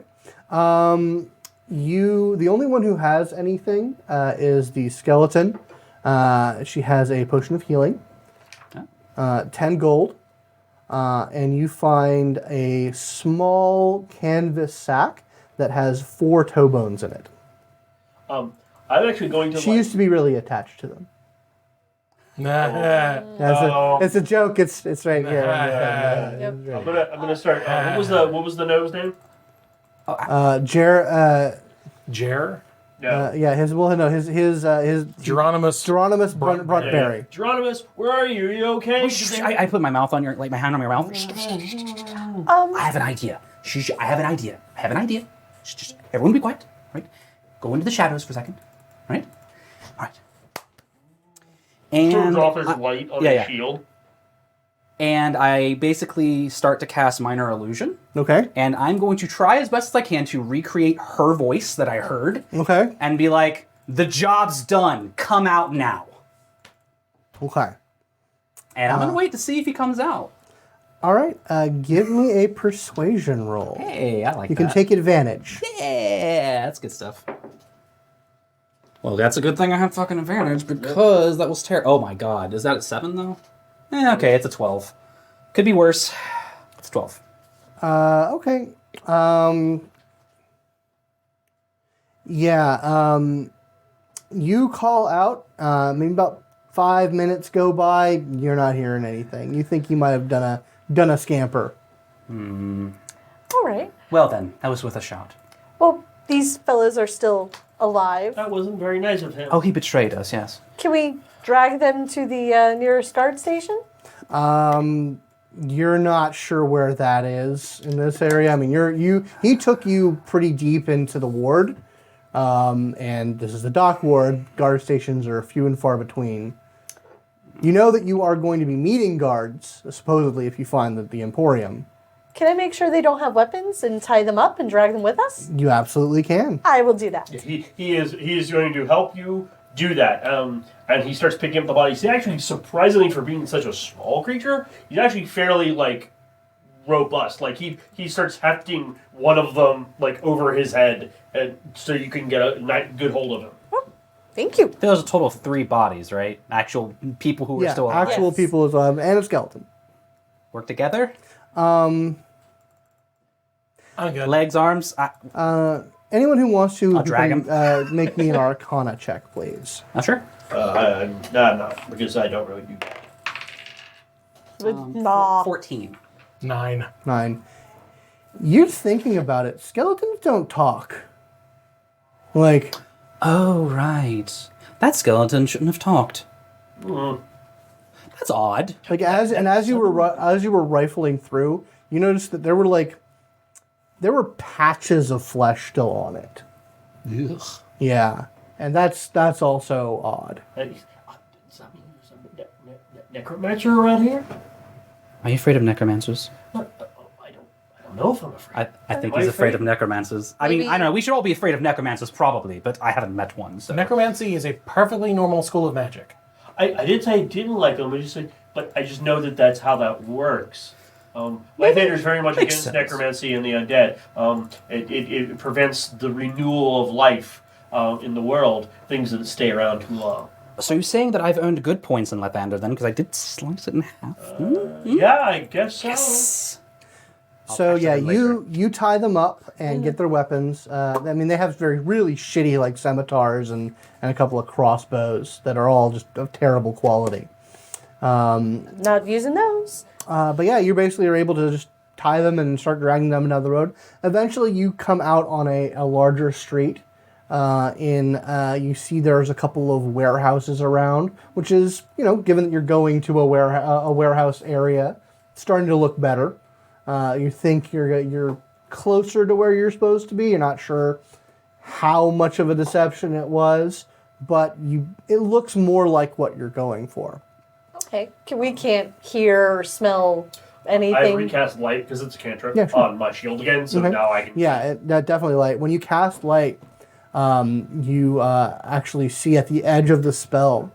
The only one who has anything is the skeleton. She has a potion of healing, 10 gold, and you find a small canvas sack that has 4 toe bones in it. I'm actually going to. She used to be really attached to them. It's a joke. It's right here. Yep. I'm gonna start. What was the nose name? Jer? His Geronimus Bruntberry. Geronimus, where are you? Are you okay? I put my mouth on my hand on your mouth. I have an idea. I have an idea. Shh. Everyone be quiet. Right? Go into the shadows for a second. Right? All right. And Turns off his light on his shield. And I basically start to cast Minor Illusion. Okay. And I'm going to try as best as I can to recreate her voice that I heard. Okay. And be like, the job's done. Come out now. Okay. And I'm going to wait to see if he comes out. All right. Give me a persuasion roll. Hey, I like that. You can take advantage. Yeah, that's good stuff. Well, that's a good thing I have fucking advantage because that was terrible. Oh my god. Is that a 7 though? Okay, it's a 12. Could be worse. It's 12. Okay. You call out, maybe about 5 minutes go by, you're not hearing anything. You think you might have done a scamper. All right. Well then, that was with a shout. Well, these fellows are still alive. That wasn't very nice of him. Oh, he betrayed us, yes. Can we drag them to the nearest guard station? You're not sure where that is in this area. I mean, he took you pretty deep into the ward, and this is the dock ward. Guard stations are few and far between. You know that you are going to be meeting guards, supposedly, if you find the Emporium. Can I make sure they don't have weapons and tie them up and drag them with us? You absolutely can. I will do that. He is going to help you do that. And he starts picking up the bodies. He's actually, surprisingly for being such a small creature, he's actually fairly, like, robust. Like, he starts hefting one of them, like, over his head, and so you can get a good hold of him. Thank you. There was a total of 3 bodies, right? Actual people who were still alive. Actual Yes. people as well, and a skeleton. Work together? I'm good. Legs, arms? Anyone who wants to I'll drag him. make me an Arcana check, please. Not sure. I'm not, because I don't really do that. Nah. 14. 9. 9. You're thinking about it. Skeletons don't talk. Like, Oh, right. That skeleton shouldn't have talked. That's odd. as you were rifling through, you noticed that there were patches of flesh still on it. Ugh. Yeah, and that's also odd. Hey, does that mean there's a necromancer around here? Are you afraid of necromancers? I don't know if I'm afraid. I think Am I he's afraid afraid? of necromancers. I mean, Maybe- I don't know. We should all be afraid of necromancers, probably, but I haven't met one. So. Necromancy is a perfectly normal school of magic. I did say I didn't like them. But I just know that that's how that works. Lighthander's very much Makes against sense. necromancy and the undead. It prevents the renewal of life in the world, things that stay around too long. So you're saying that I've earned good points in Lathander then, because I did slice it in half? Yeah, I guess so. Yes. So patch yeah, them later. you tie them up and get their weapons. I mean, they have really shitty like scimitars and a couple of crossbows that are all just of terrible quality. Not using those. But yeah, you basically are able to just tie them and start dragging them down the road. Eventually, you come out on a larger street. You see there's a couple of warehouses around, which is, given that you're going to a warehouse area, starting to look better. You think you're closer to where you're supposed to be. You're not sure how much of a deception it was, but it looks more like what you're going for. Okay. We can't hear or smell I anything. recast light because it's a cantrip Yeah, sure. on my shield again, so Okay. now I can. Yeah, that definitely light. When you cast light, you actually see at the edge of the spell,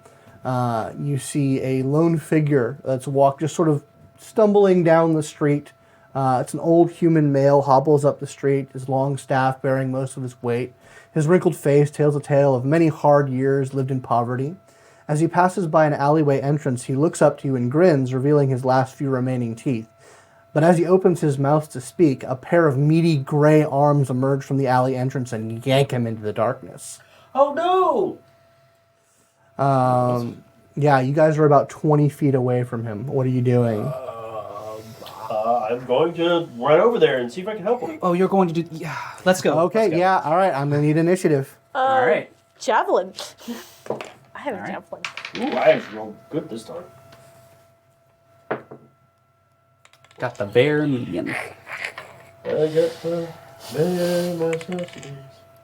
you see a lone figure that's just sort of stumbling down the street. It's an old human male, hobbles up the street, his long staff bearing most of his weight. His wrinkled face tells a tale of many hard years lived in poverty. As he passes by an alleyway entrance, he looks up to you and grins, revealing his last few remaining teeth. But as he opens his mouth to speak, a pair of meaty gray arms emerge from the alley entrance and yank him into the darkness. Oh no! Yeah, you guys are about 20 feet away from him. What are you doing? I'm going to run over there and see if I can help him. Oh, you're going to do... Yeah, let's go. Okay, Let's go. yeah, all right, I'm going to need initiative. All right. Javelin. I have a Alright. javelin. Ooh, I actually rolled good this time. Got the bare median. I got the man necessities.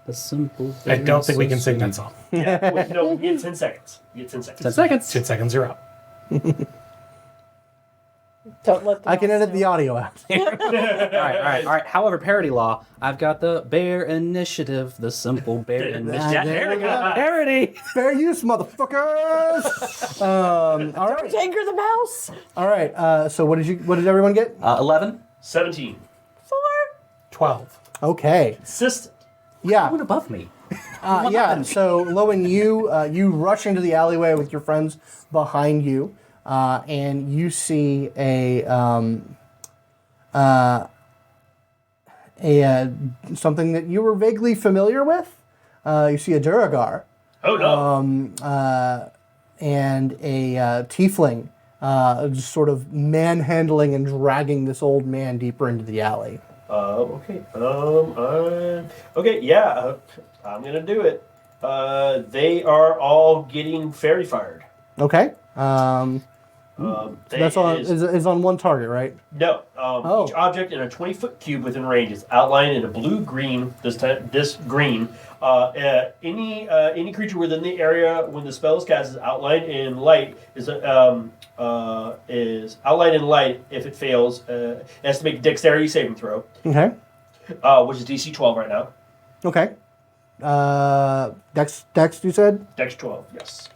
The simple... I don't think we can sing that song. Yeah, wait, no, we get 10 seconds. We get 10 seconds. 10 seconds. 10 seconds, you're up. Don't let them I can all edit know. the audio out. All right. However, parody law, I've got the bare initiative, the simple bare initiative. there we go. Parody. Fair use, motherfuckers! All right, Tanker the mouse. all right. So what did everyone get? 11. 17. 4. 12. Okay, Consistent. yeah. One above me. Yeah, so Lowin, you rush into the alleyway with your friends behind you, and you see a something that you were vaguely familiar with. You see a Duragar Oh no. and a Tiefling, just sort of manhandling and dragging this old man deeper into the alley. Okay. I Okay, yeah, I'm gonna do it. They are all getting fairy fired. Okay. They- That's on it is on one target, right? No. Oh. Each object in a 20-foot cube within range is outlined in a blue-green. This green. Any creature within the area when the spell is cast is outlined in light. Is outlined in light. If it fails, it has to make a dexterity saving throw, Okay. which is DC 12 right now. Okay. Dex, you said? Dex 12, yes.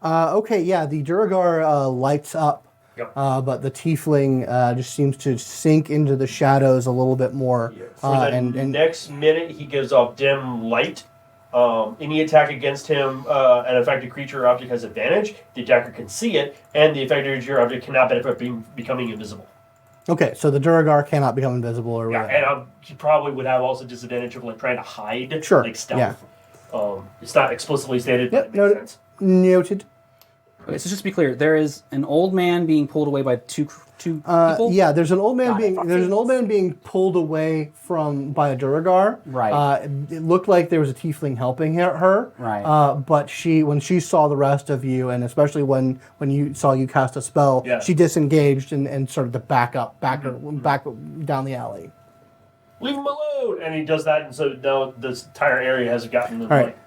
Okay, yeah, the Duragar lights up, Yep. but the Tiefling just seems to sink into the shadows a little bit more. For the next minute, he gives off dim light. Any attack against him, an affected creature or object has advantage. The attacker can see it, and the affected creature or object cannot benefit from becoming invisible. Okay, so the Duragar cannot become invisible or Yeah, whatever. and he probably would have also disadvantage of like trying to hide, Sure, like stealth. yeah. It's not explicitly stated, Yep, but it makes sense. Noted. Okay, so just to be clear, there is an old man being pulled away by two people. Yeah, there's an old man Got it. being pulled away by a Duragar. Right. It looked like there was a Tiefling helping her. Right. But when she saw the rest of you, and especially when you saw you cast a spell, Yeah. she disengaged and started to back down the alley. Leave him alone, and he does that, and so now this entire area has gotten All right. like.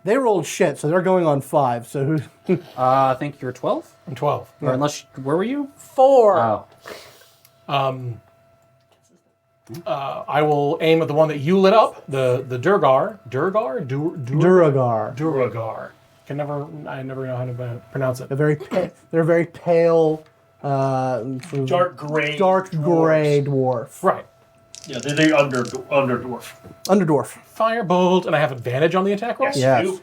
They rolled shit, so they're going on 5. So who? I think you're 12. I'm 12. Or unless, where were you? 4. Oh. I will aim at the one that you lit up, the Duragar. Duragar? Duragar. I never know how to pronounce it. They're very pale, Dark gray. dwarf. Right. Yeah, they're the under dwarf. Underdwarf. Firebolt, and I have advantage on the attack roll? Yes. Yes. You.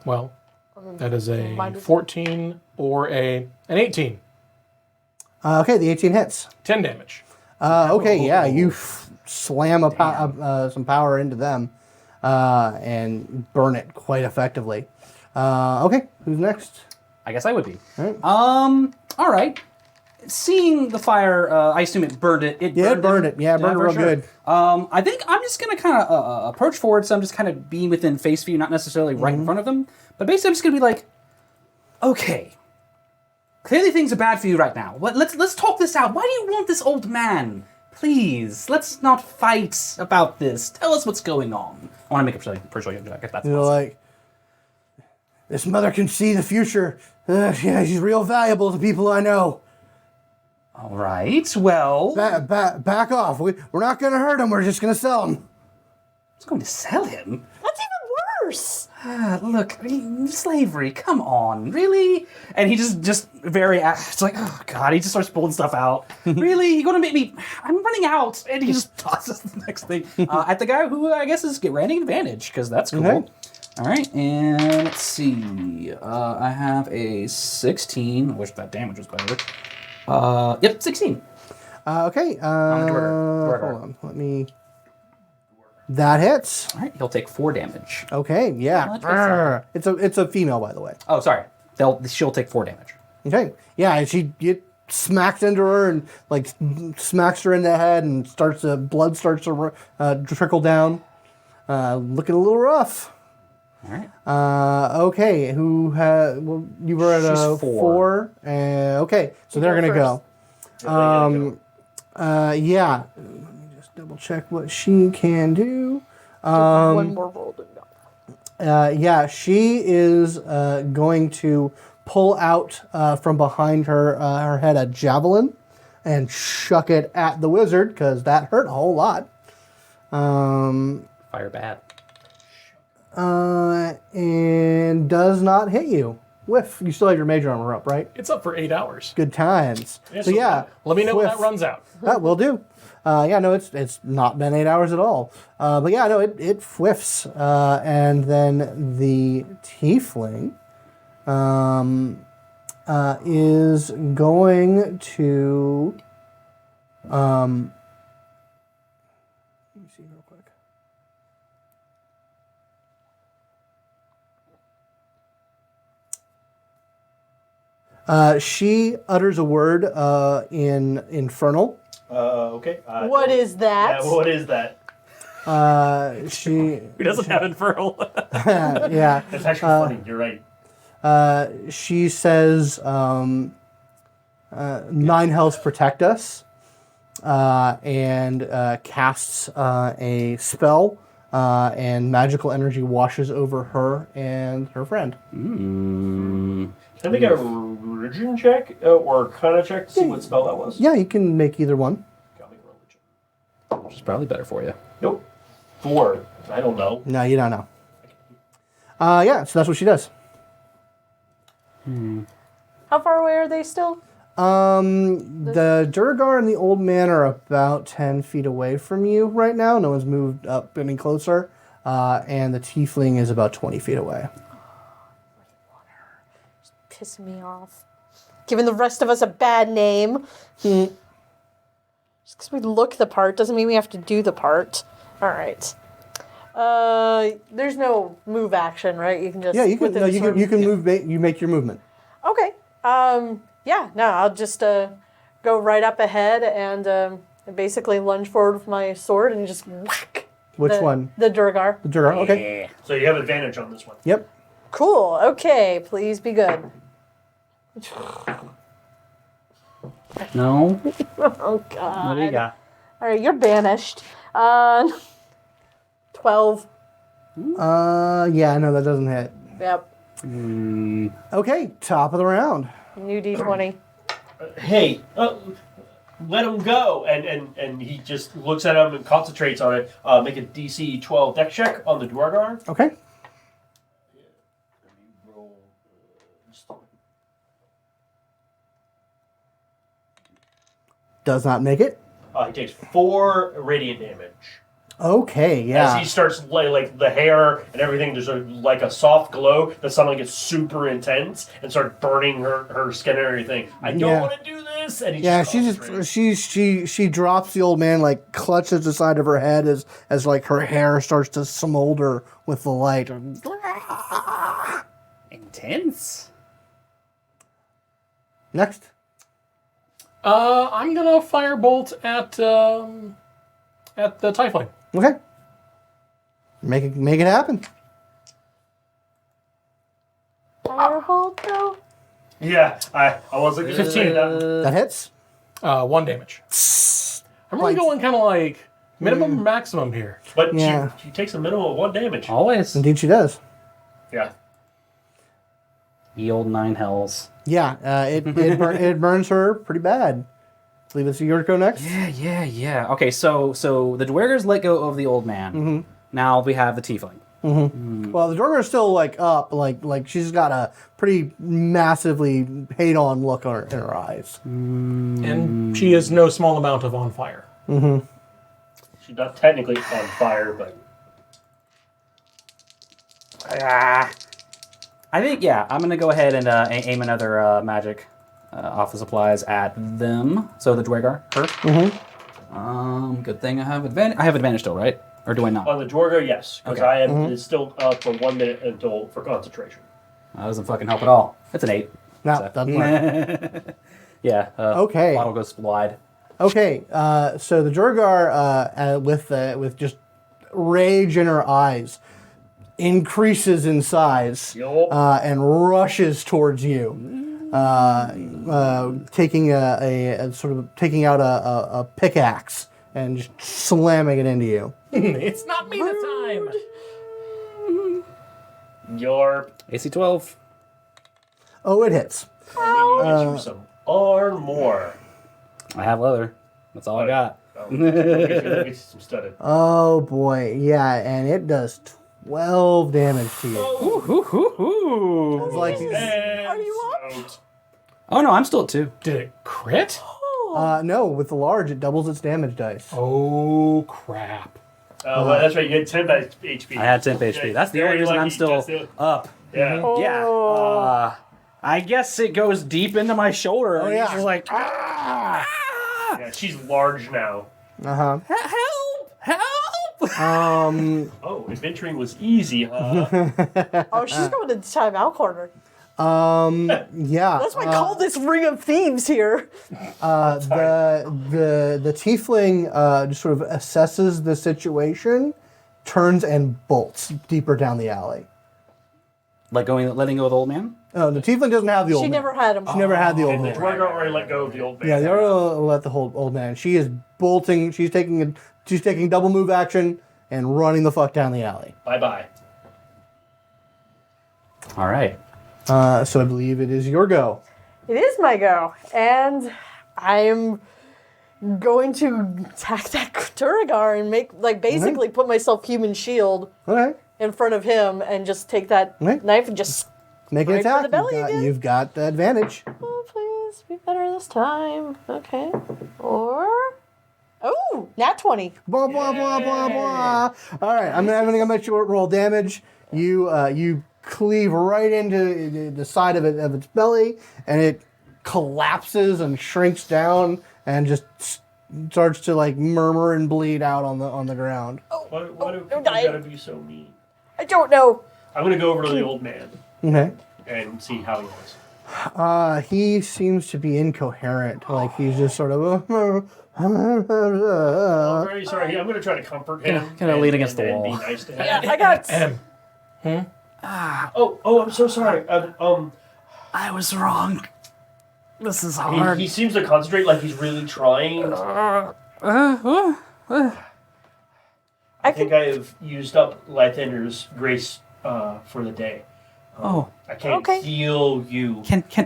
Well, that is a Mine is- 14 or an 18. Okay, the 18 hits. 10 damage. Okay, yeah, you slam some power into them and burn it quite effectively. Okay, who's next? I guess I would be. All right. All right. Seeing the fire, I assume it burned it. Yeah, it burned it. Yeah, it burned it for real good. I think I'm just going to kind of approach forward, so I'm just kind of being within face view, not necessarily right in front of them. But basically, I'm just going to be like, okay, clearly things are bad for you right now. Let's talk this out. Why do you want this old man? Please, let's not fight about this. Tell us what's going on. I want to make a persuasion check if that's You're possible. like, this mother can see the future. Yeah, she's real valuable to people I know. All right, well, Back off. We're not going to hurt him. We're just going to sell him. I was going to sell him. That's even worse. Look, slavery, come on, really? And he just very, it's like, oh God, he just starts pulling stuff out. Really? You're going to make me, I'm running out. And he just tosses the next thing at the guy who I guess is granting advantage, because that's cool. Okay. All right, and let's see. I have a 16. I wish that damage was better. Yep, 16. Okay. Dwarf. Hold on. Let me. That hits. All right, he'll take 4 damage. Okay. Yeah. Well, It's a female, by the way. Oh, sorry. She'll take 4 damage. Okay. Yeah, and she smacks into her and like smacks her in the head and blood starts to trickle down. Looking a little rough. All right. Okay. Well, you were at She's a 4. 4. Okay, so they're gonna go. Yeah. Let me just double check what she can do. One more roll to go. Yeah, she is going to pull out from behind her head a javelin and chuck it at the wizard because that hurt a whole lot. Fire bad. And does not hit you. Whiff. You still have your major armor up, right? It's up for 8 hours. Good times. So yeah, Let me know when whiff. that runs out. That will do. Yeah, no, it's not been 8 hours at all. But yeah, no, it whiffs. And then the tiefling is going to. Let me see real quick. She utters a word in Infernal. Okay. What is that? Yeah, what is that? She Who doesn't have Infernal? yeah. That's actually funny. You're right. She says, 9 hells protect us, and casts a spell, and magical energy washes over her and her friend. Can I make a religion check or Arcana check to see what spell that was? Yeah, you can make either one. Got me religion. Which is probably better for you. Nope. 4. I don't know. No, you don't know. Yeah, so that's what she does. How far away are they still? The Durgar and the old man are about 10 feet away from you right now. No one's moved up any closer. And the Tiefling is about 20 feet away. Pissing me off. Giving the rest of us a bad name. Just because we look the part doesn't mean we have to do the part. All right. There's no move action, right? You can just Yeah, you can. within No, the sword- you can move. You make your movement. Okay. Yeah. No, I'll just go right up ahead and basically lunge forward with my sword and just whack. Which one? The Durgar. The Durgar. Okay. So you have advantage on this one. Yep. Cool. Okay. Please be good. No. Oh God. What do you got? All right, you're banished. 12. Yeah. No, that doesn't hit. Yep. Okay. Top of the round. New D20. Hey, let him go. And he just looks at him and concentrates on it. Make a DC 12 dex check on the Dwargar. Okay. Does not make it. He takes 4 radiant damage. Okay. Yeah. As he starts, like the hair and everything, there's like a soft glow that suddenly gets super intense and start burning her skin and everything. I don't Yeah. want to do this. And he Yeah, just she drops the old man, like clutches the side of her head as like her hair starts to smolder with the light. Intense. Next. I'm gonna firebolt at the Tiefling. Okay. Make it happen. Firebolt, though? Yeah, I wasn't going to say 15. that. That hits. 1 damage. I'm really going kind of like minimum maximum here. But Yeah. she takes a minimum of 1 damage. Always. Indeed, she does. Yeah. Ye old 9 hells. Yeah. It burns her pretty bad. I believe it's your go next. Yeah. Okay, so the Dwergers let go of the old man. Mm-hmm. Now we have the Tiefling. Well, the Durgar is still like up, like she's got a pretty massively hate-on look in her eyes. And she is no small amount of on fire. She's not technically on fire, but... I think, yeah, I'm going to go ahead and aim another magic off the supplies at them. So the Dwergar, her. Good thing I have advantage. I have advantage still, right? Or do I not? On the Dwargar, yes, because Okay. I am it's still up for 1 minute for concentration. That doesn't fucking help at all. It's an 8. No, So- doesn't work. Yeah. Okay. Bottle goes wide. Okay, so the Durgar, with just rage in her eyes, increases in size Yup. and rushes towards you, taking out a pickaxe and just slamming it into you. It's not me this time. Your AC 12. Oh, it hits. get you some armor. I have leather. That's all I got. Get you some studded. Oh boy, yeah, and it does 12 damage to you. It's like Are you up? Oh no, I'm still at 2. Did it crit? no, with the large, it doubles its damage dice. Oh crap. Oh, well, that's right. You had 10 HP. I had 10 HP. That's the only Very reason I'm lucky. still That's it. up. Yeah. Yeah. I guess it goes deep into my shoulder. Oh, yeah. It's just like, ah! Yeah, she's large now. Uh-huh. Help! Oh, adventuring was easy, huh? Oh, she's going to the timeout corner. Yeah. That's why I call this Ring of Thieves here. The tiefling just sort of assesses the situation, turns and bolts deeper down the alley. Letting go of the old man? Oh, the tiefling doesn't have the old She man. never had him. She never had the old And the man. dwarf already let go of the old man. Yeah, they already let the whole old man. She is bolting. She's taking double move action and running the fuck down the alley. Bye-bye. All right. So I believe it is your go. It is my go, and I am going to attack that Turagar and basically put myself human shield Okay, in front of him and just take that Right. knife and just. make an Right for attack. the belly again. You've got the advantage. Oh, please be better this time. Okay. Or. Oh, nat 20. Blah blah blah blah blah. All right, I'm gonna make you roll damage. You cleave right into the side of its belly, and it collapses and shrinks down, and just starts to like murmur and bleed out on the ground. Why do people dying. gotta be so mean? I don't know. I'm gonna go over to the old man Okay. and see how he is. He seems to be incoherent. Like he's just sort of. I'm very sorry. I'm gonna try to comfort him. Gonna lean against the and wall. Be nice to him. Yeah, I got. Oh, I'm so sorry. I was wrong. This is He seems to concentrate like he's really trying. I think I have used up Lythander's grace for the day. Oh, I can't Okay. heal you.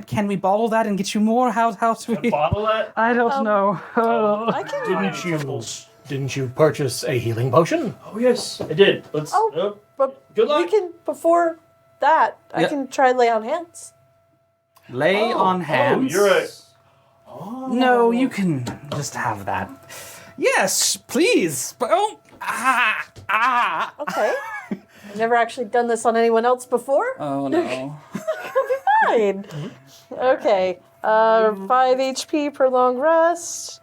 can we bottle that and get you more? How sweet? Bottle that? I don't know. I can. Didn't you purchase a healing potion? Oh yes, I did. Let's. Oh, but Good we luck. can, before that, I Yeah. can try lay on hands. Lay on hands. you're right. No, you can just have that. Yes, please. But Okay. I've never actually done this on anyone else before. Oh no. Fine. Okay. 5 HP per long rest.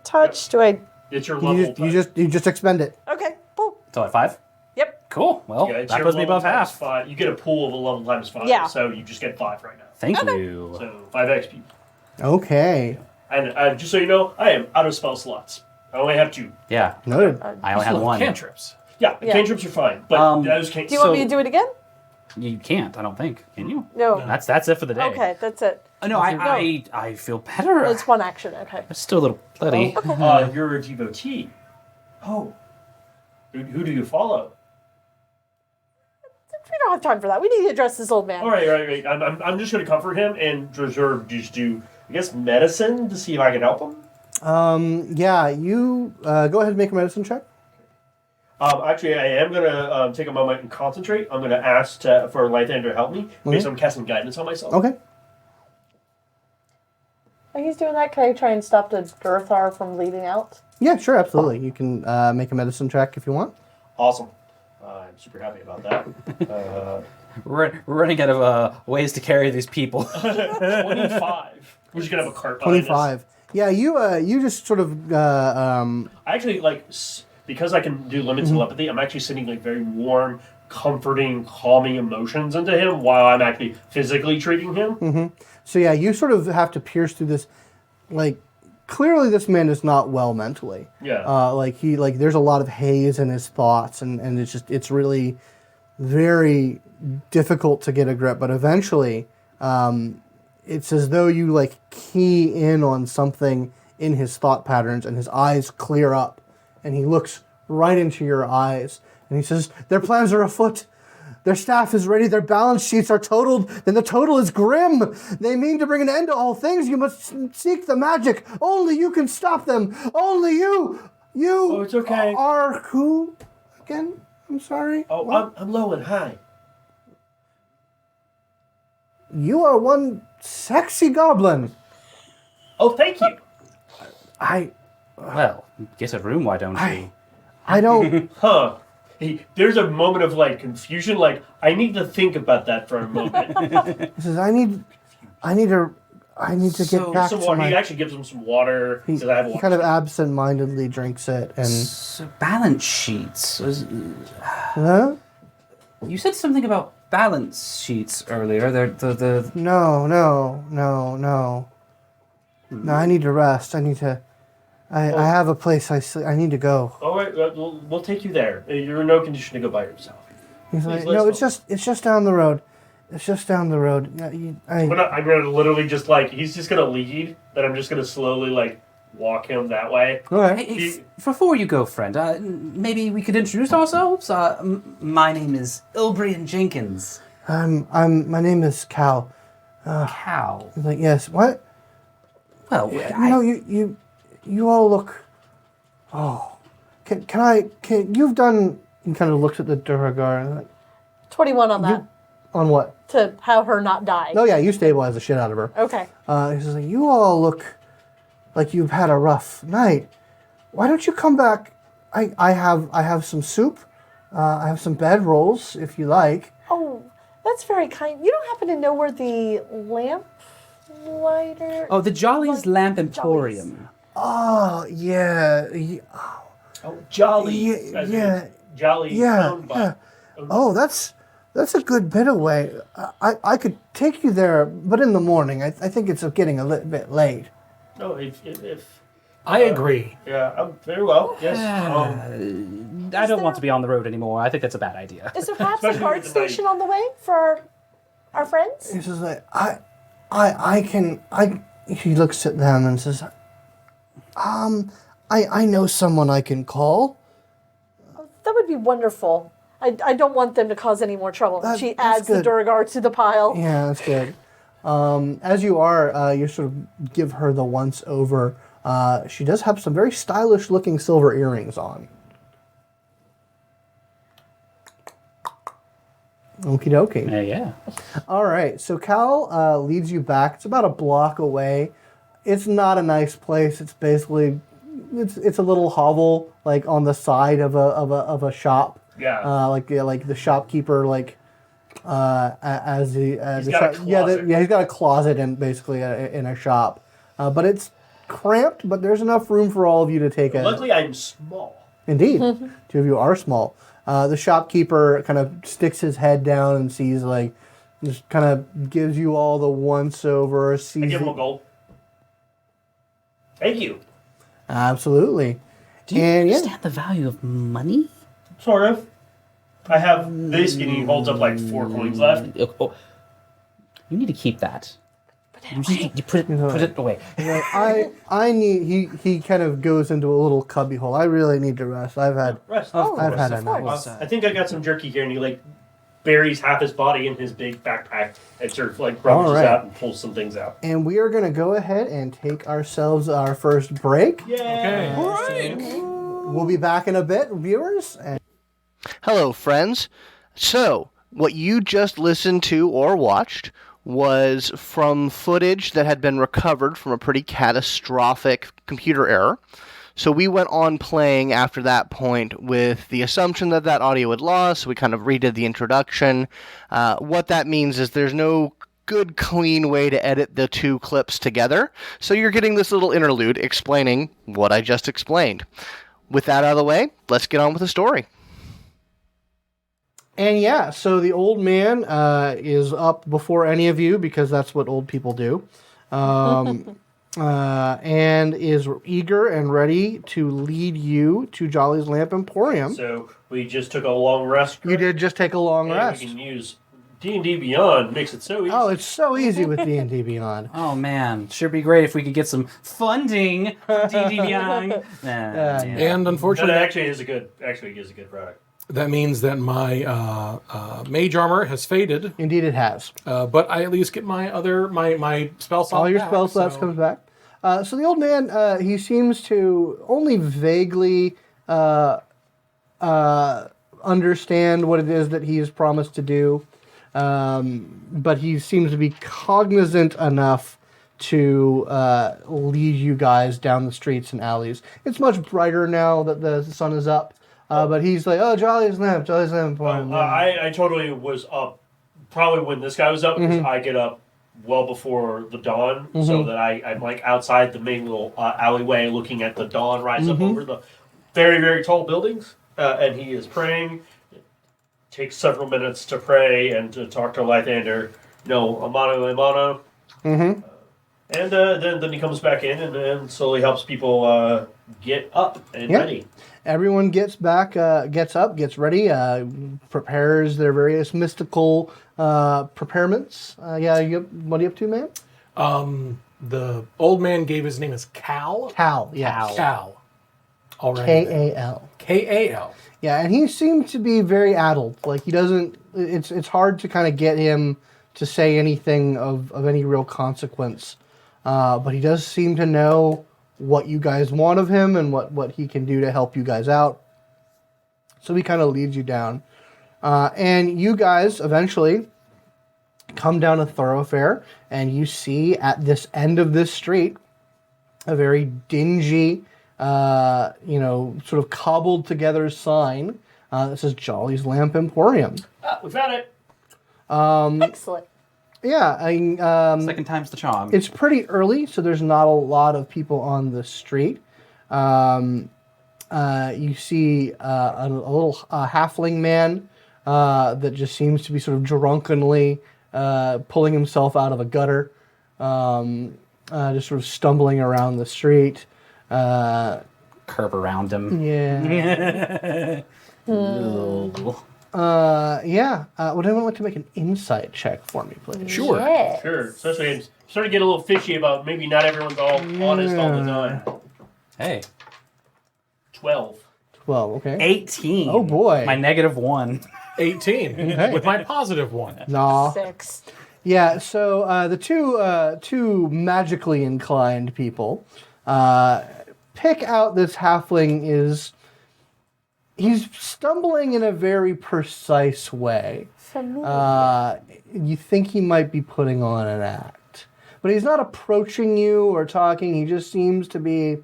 Touch. Do I? It's your level. You just expend it. Okay. Cool. So at 5? Yep. Cool. Well, Yeah, it's that your puts me level above times half. 5. You get a pool of a level times 5. Yeah. So you just get 5 right now. Thank you. So 5 XP. Okay. And just so you know, I am out of spell slots. I only have 2. Yeah. Noted. I only have one. Cantrips. Yeah, Yeah. cantrips are fine, but those can't. Do you want me to do it again? You can't, I don't think. Can you? No. That's it for the day. Okay, that's it. No, I feel better. It's one action. Okay. It's still a little bloody. You're a devotee. Oh. Who do you follow? We don't have time for that. We need to address this old man. All right. I'm just going to comfort him and just do, I guess, medicine to see if I can help him. Yeah, you go ahead and make a medicine check. Actually, I am going to take a moment and concentrate. I'm going to ask for Lythander to help me based on casting guidance on myself. Okay. While he's doing that, can I try and stop the Girthar from bleeding out? Yeah, sure, absolutely. You can make a medicine check if you want. Awesome. I'm super happy about that. We're running out of ways to carry these people. 25. We're just going to have a cart behind us. 25. Yeah, you just sort of I actually because I can do limited telepathy. I'm actually sending like very warm, comforting, calming emotions into him while I'm actually physically treating him. So yeah, you sort of have to pierce through this. Like clearly, this man is not well mentally. Yeah. There's a lot of haze in his thoughts, and it's really very difficult to get a grip. But eventually, it's as though you like key in on something in his thought patterns, and his eyes clear up. And he looks right into your eyes, and he says, "Their plans are afoot. Their staff is ready. Their balance sheets are totaled. Then the total is grim. They mean to bring an end to all things. You must seek the magic. Only you can stop them. Only you. You Oh, it's okay. are who again? I'm sorry. Oh, What? I'm Lowin. Hi. You are one sexy goblin. Oh, thank you. Well, get a room, why don't you? I don't. Huh. There's a moment of like confusion. Like I need to think about that for a moment. He says, I need to get back Some to water. He my. actually gives him some water. He, Says, I have he water. kind of absent-mindedly drinks it, and So balance sheets. huh? You said something about balance sheets earlier. The No. No, I need to rest. I have a place I need to go. All right, we'll take you there. You're in no condition to go by yourself. He's Please, like, let's no, go. it's just down the road. It's just down the road. Yeah, I'm gonna literally just like he's just gonna lead, then I'm just gonna slowly like walk him that way. okay. Hey, before you go, friend, maybe we could introduce ourselves. My name is Ilbreyan Jenkins. My name is Cal. Cal. He's like, yes. What? Well, No, you all look. Oh, can you've done? He kind of looks at the Duragar. Like, 21 on that. on what? To have her not die. Oh yeah, you stabilize the shit out of her. Okay. He says, you all look like you've had a rough night. Why don't you come back? I have some soup. I have some bed rolls if you like. Oh, that's very kind. You don't happen to know where the lamp lighter... Oh, the Jolly's Lamp Jolly's. Emporium. Oh yeah, Oh, Jolly. yeah. Jolly. Yeah, owned by- yeah. Oh, that's a good bit away. I could take you there, but in the morning. I think it's getting a little bit late. No, if I agree. yeah, very well. Yes. I don't want to be on the road anymore. I think that's a bad idea. Is there perhaps a Especially guard with the night. station on the way for our friends? He says like I can. He looks at them and says, I know someone I can call. That would be wonderful. I don't want them to cause any more trouble. She that's adds the good. Duragar to the pile. Yeah, that's good. As you are, you sort of give her the once over. She does have some very stylish looking silver earrings on. Okie dokie. Yeah. All right, so Cal leads you back. It's about a block away. It's not a nice place. It's basically, it's a little hovel like on the side of a shop. Yeah. Like the shopkeeper as the He's got a closet. he's got a closet in basically in a shop, but it's cramped. But there's enough room for all of you to take a. Luckily, I'm small. Indeed, two of you are small. The shopkeeper kind of sticks his head down and sees just kind of gives you all the once over. I Sees give him a gold. Thank you. Absolutely. Do you And, yeah. understand the value of money? Sort of. I have this, and he holds up like 4 coins left. Oh, you need to keep that. You put it away. I need. He kind of goes into a little cubby hole. I really need to rest. I've had Rest. I've had a night. I think I got some jerky here, and he like buries half his body in his big backpack and sort of like rummages All right. out and pulls some things out. And we are going to go ahead and take ourselves our first break. Yay! We'll be back in a bit, viewers. And Hello, friends. So, what you just listened to or watched was from footage that had been recovered from a pretty catastrophic computer error. So we went on playing after that point with the assumption that that audio had lost. We kind of redid the introduction. What that means is there's no good, clean way to edit the two clips together. So you're getting this little interlude explaining what I just explained. With that out of the way, let's get on with the story. And yeah, so the old man is up before any of you because that's what old people do. And is eager and ready to lead you to Jolly's Lamp Emporium. So we just took a long rest. You did just take a long and rest. We can use D&D Beyond. Makes it so easy. Oh, it's so easy with D&D Beyond. Oh man, sure be great if we could get some funding from D&D Beyond. And No, unfortunately, that actually is a good product. that means that my mage armor has faded, Indeed, it has. but I at least get my spell slot All your back, spell slots so- comes back. So the old man, he seems to only vaguely understand what it is that he has promised to do, but he seems to be cognizant enough to lead you guys down the streets and alleys. It's much brighter now that the sun is up, but he's like, oh, Jolly's Lamp. I totally was up probably when this guy was up because I get up well before the dawn so that I'm like outside the main little alleyway looking at the dawn rise up over the very, very tall buildings and he is praying. takes several minutes to pray and to talk to Lythander. Amano. Mm-hmm. And then he comes back in and slowly helps people get up and ready. Everyone gets up, gets ready, prepares their various mystical preparements. What are you up to, man? The old man gave his name as Cal. Cal, yes. Cal. All right. K-A-L. K-A-L. Yeah, and he seemed to be very addled. Like, he doesn't... It's hard to kind of get him to say anything of any real consequence. But he does seem to know what you guys want of him and what he can do to help you guys out. So he kind of leads you down. And you guys eventually come down a thoroughfare, and you see at this end of this street a very dingy, sort of cobbled together sign that says Jolly's Lamp Emporium. We found it. Excellent. Yeah, Second time's the charm. it's pretty early, so there's not a lot of people on the street. You see a little halfling man that just seems to be sort of drunkenly pulling himself out of a gutter, just sort of stumbling around the street. Curve around him. Yeah. Ugh. Would anyone like to make an insight check for me, please? Sure. Yes. Sure. Especially, I'm starting to get a little fishy about maybe not everyone's all honest all the time. Hey. 12. 12, okay. 18. Oh, boy. My -1. 18. Okay. With my positive one. Nah. 6. Yeah, so the two magically inclined people pick out this halfling he's stumbling in a very precise way. You think he might be putting on an act. But he's not approaching you or talking, he just seems to be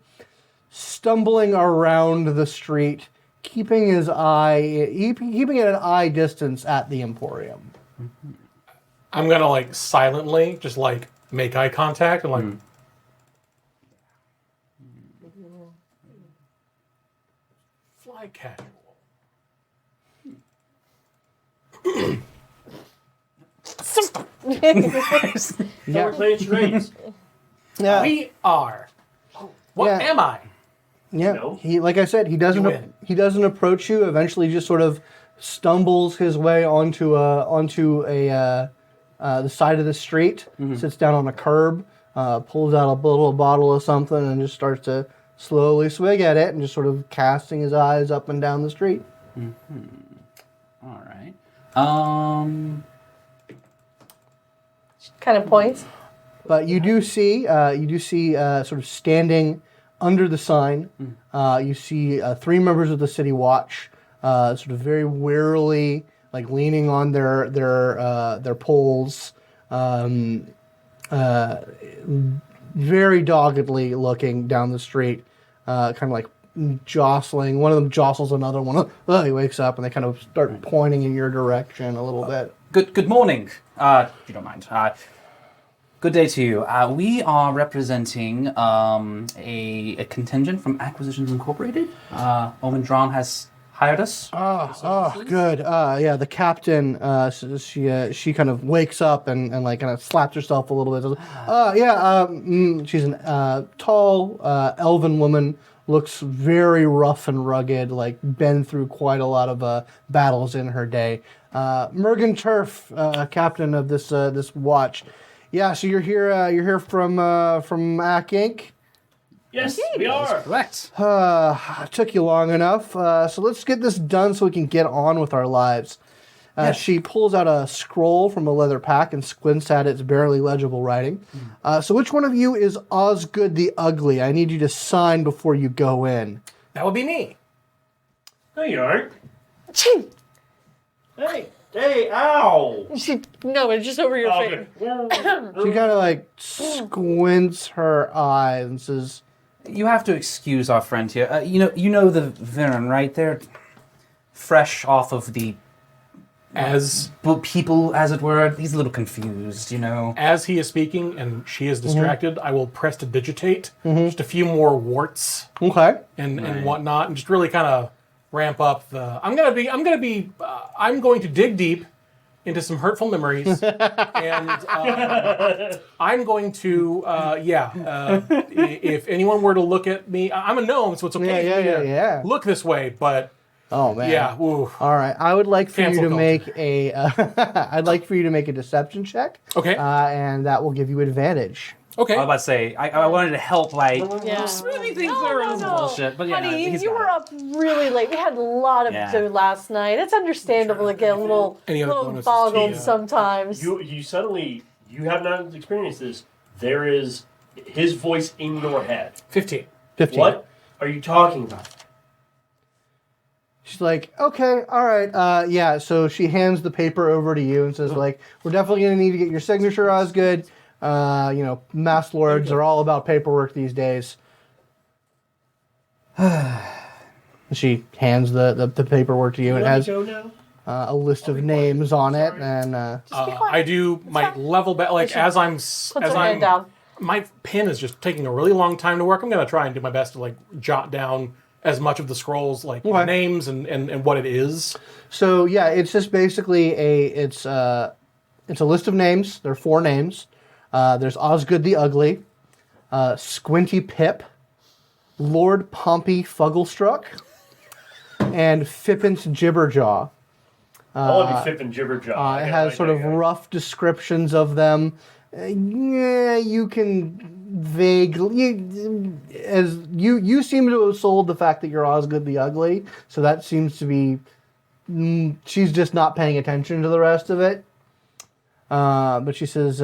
stumbling around the street, keeping it at an eye distance at the Emporium. I'm going to, silently just, make eye contact and, fly casual. We're playing charades. Yeah. We are. What Yeah. am I? Yeah, No. he like I said, he doesn't You win. he doesn't approach you. Eventually, just sort of stumbles his way onto the side of the street, sits down on a curb, pulls out a little bottle of something, and just starts to slowly swig at it, and just sort of casting his eyes up and down the street. All right. Kind of points. But you do see sort of standing under the sign. You see 3 members of the city watch, sort of very warily, leaning on their poles, very doggedly looking down the street, kind of jostling. One of them jostles another one. He wakes up and they kind of start pointing in your direction a little bit. Good morning. If you don't mind. Good day to you. We are representing a contingent from Acquisitions Incorporated. Owen Dron has hired us. Good. Yeah, the captain. She kind of wakes up and kind of slaps herself a little bit. She's an tall, elven woman. Looks very rough and rugged. Been through quite a lot of battles in her day. Mergen Turf, captain of this watch. Yeah, so you're here from AcqInc. Yes, we are. Correct. Took you long enough. So let's get this done so we can get on with our lives. She pulls out a scroll from a leather pack and squints at its barely legible writing. So which one of you is Osgood the Ugly? I need you to sign before you go in. That would be me. No, you aren't. Hey, ow! No, it's just over your Oh, face. okay. She kind of squints her eyes and says, You have to excuse our friend here. You know the Verdan, right? They're fresh off of the people, as it were. He's a little confused, As he is speaking and she is distracted, I will press to digitate just a few more warts okay. and whatnot, and just really kind of ramp up the. I'm going to dig deep into some hurtful memories, and I'm going to, if anyone were to look at me, I'm a gnome, so it's okay for me to look this way, but oh man, yeah, ooh. All right, I would like for Cancel you to culture. make a, I'd like for you to make a deception check. Okay. And that will give you advantage. Okay. I was about to say, I wanted to help by Yeah. smoothing things over this bullshit, but yeah, Honey, no, he's you got were it. up really late. We had a lot of to do last night. It's understandable to get a little Any other bonuses boggled to, sometimes. You suddenly, you have not experienced this. There is his voice in your head. 15. 15. What are you talking about? She's like, okay, all right, yeah. So she hands the paper over to you and says, like, we're definitely going to need to get your signature, Osgood. Mass lords are all about paperwork these days. She hands the paperwork to you and it has Go now? a list of names on it. And I do my level bet, like as I'm Puts her hand down. my pen is just taking a really long time to work. I'm going to try and do my best to like jot down as much of the scrolls, like names and what it is. so yeah, it's just basically it's a list of names. There are 4 names. There's Osgood the Ugly, Squinty Pip, Lord Pompey Fugglestruck, and Fippence Jibberjaw. I want to be Fippin' Jibberjaw. It has sort of rough descriptions of them. You can vaguely, as you seem to have sold the fact that you're Osgood the Ugly, so that seems to be, she's just not paying attention to the rest of it. But she says,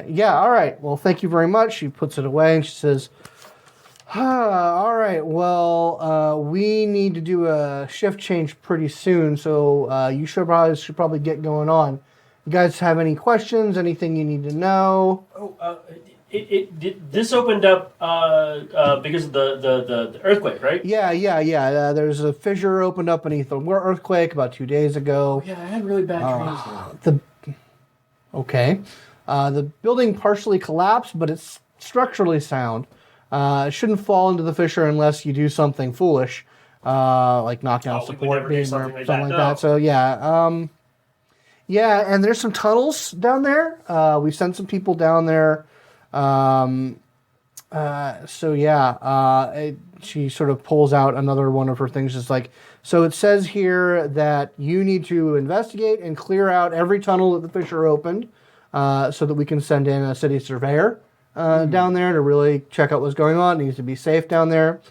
yeah, all right, well, thank you very much. She puts it away and she says, all right, well, we need to do a shift change pretty soon, so you should probably get going on. You guys have any questions, anything you need to know? This opened up because of the earthquake, right? Yeah. There's a fissure opened up beneath the earthquake about 2 days ago. Yeah, I had really bad dreams. The building partially collapsed, but it's structurally sound. It shouldn't fall into the fissure unless you do something foolish, like knock down We would support never do beam or something like something like that, that. So yeah, yeah, and there's some tunnels down there. We sent some people down there. She sort of pulls out another one of her things. It's like, so it says here that you need to investigate and clear out every tunnel that the fissure opened, so that we can send in a city surveyor down there to really check out what's going on. It needs to be safe down there.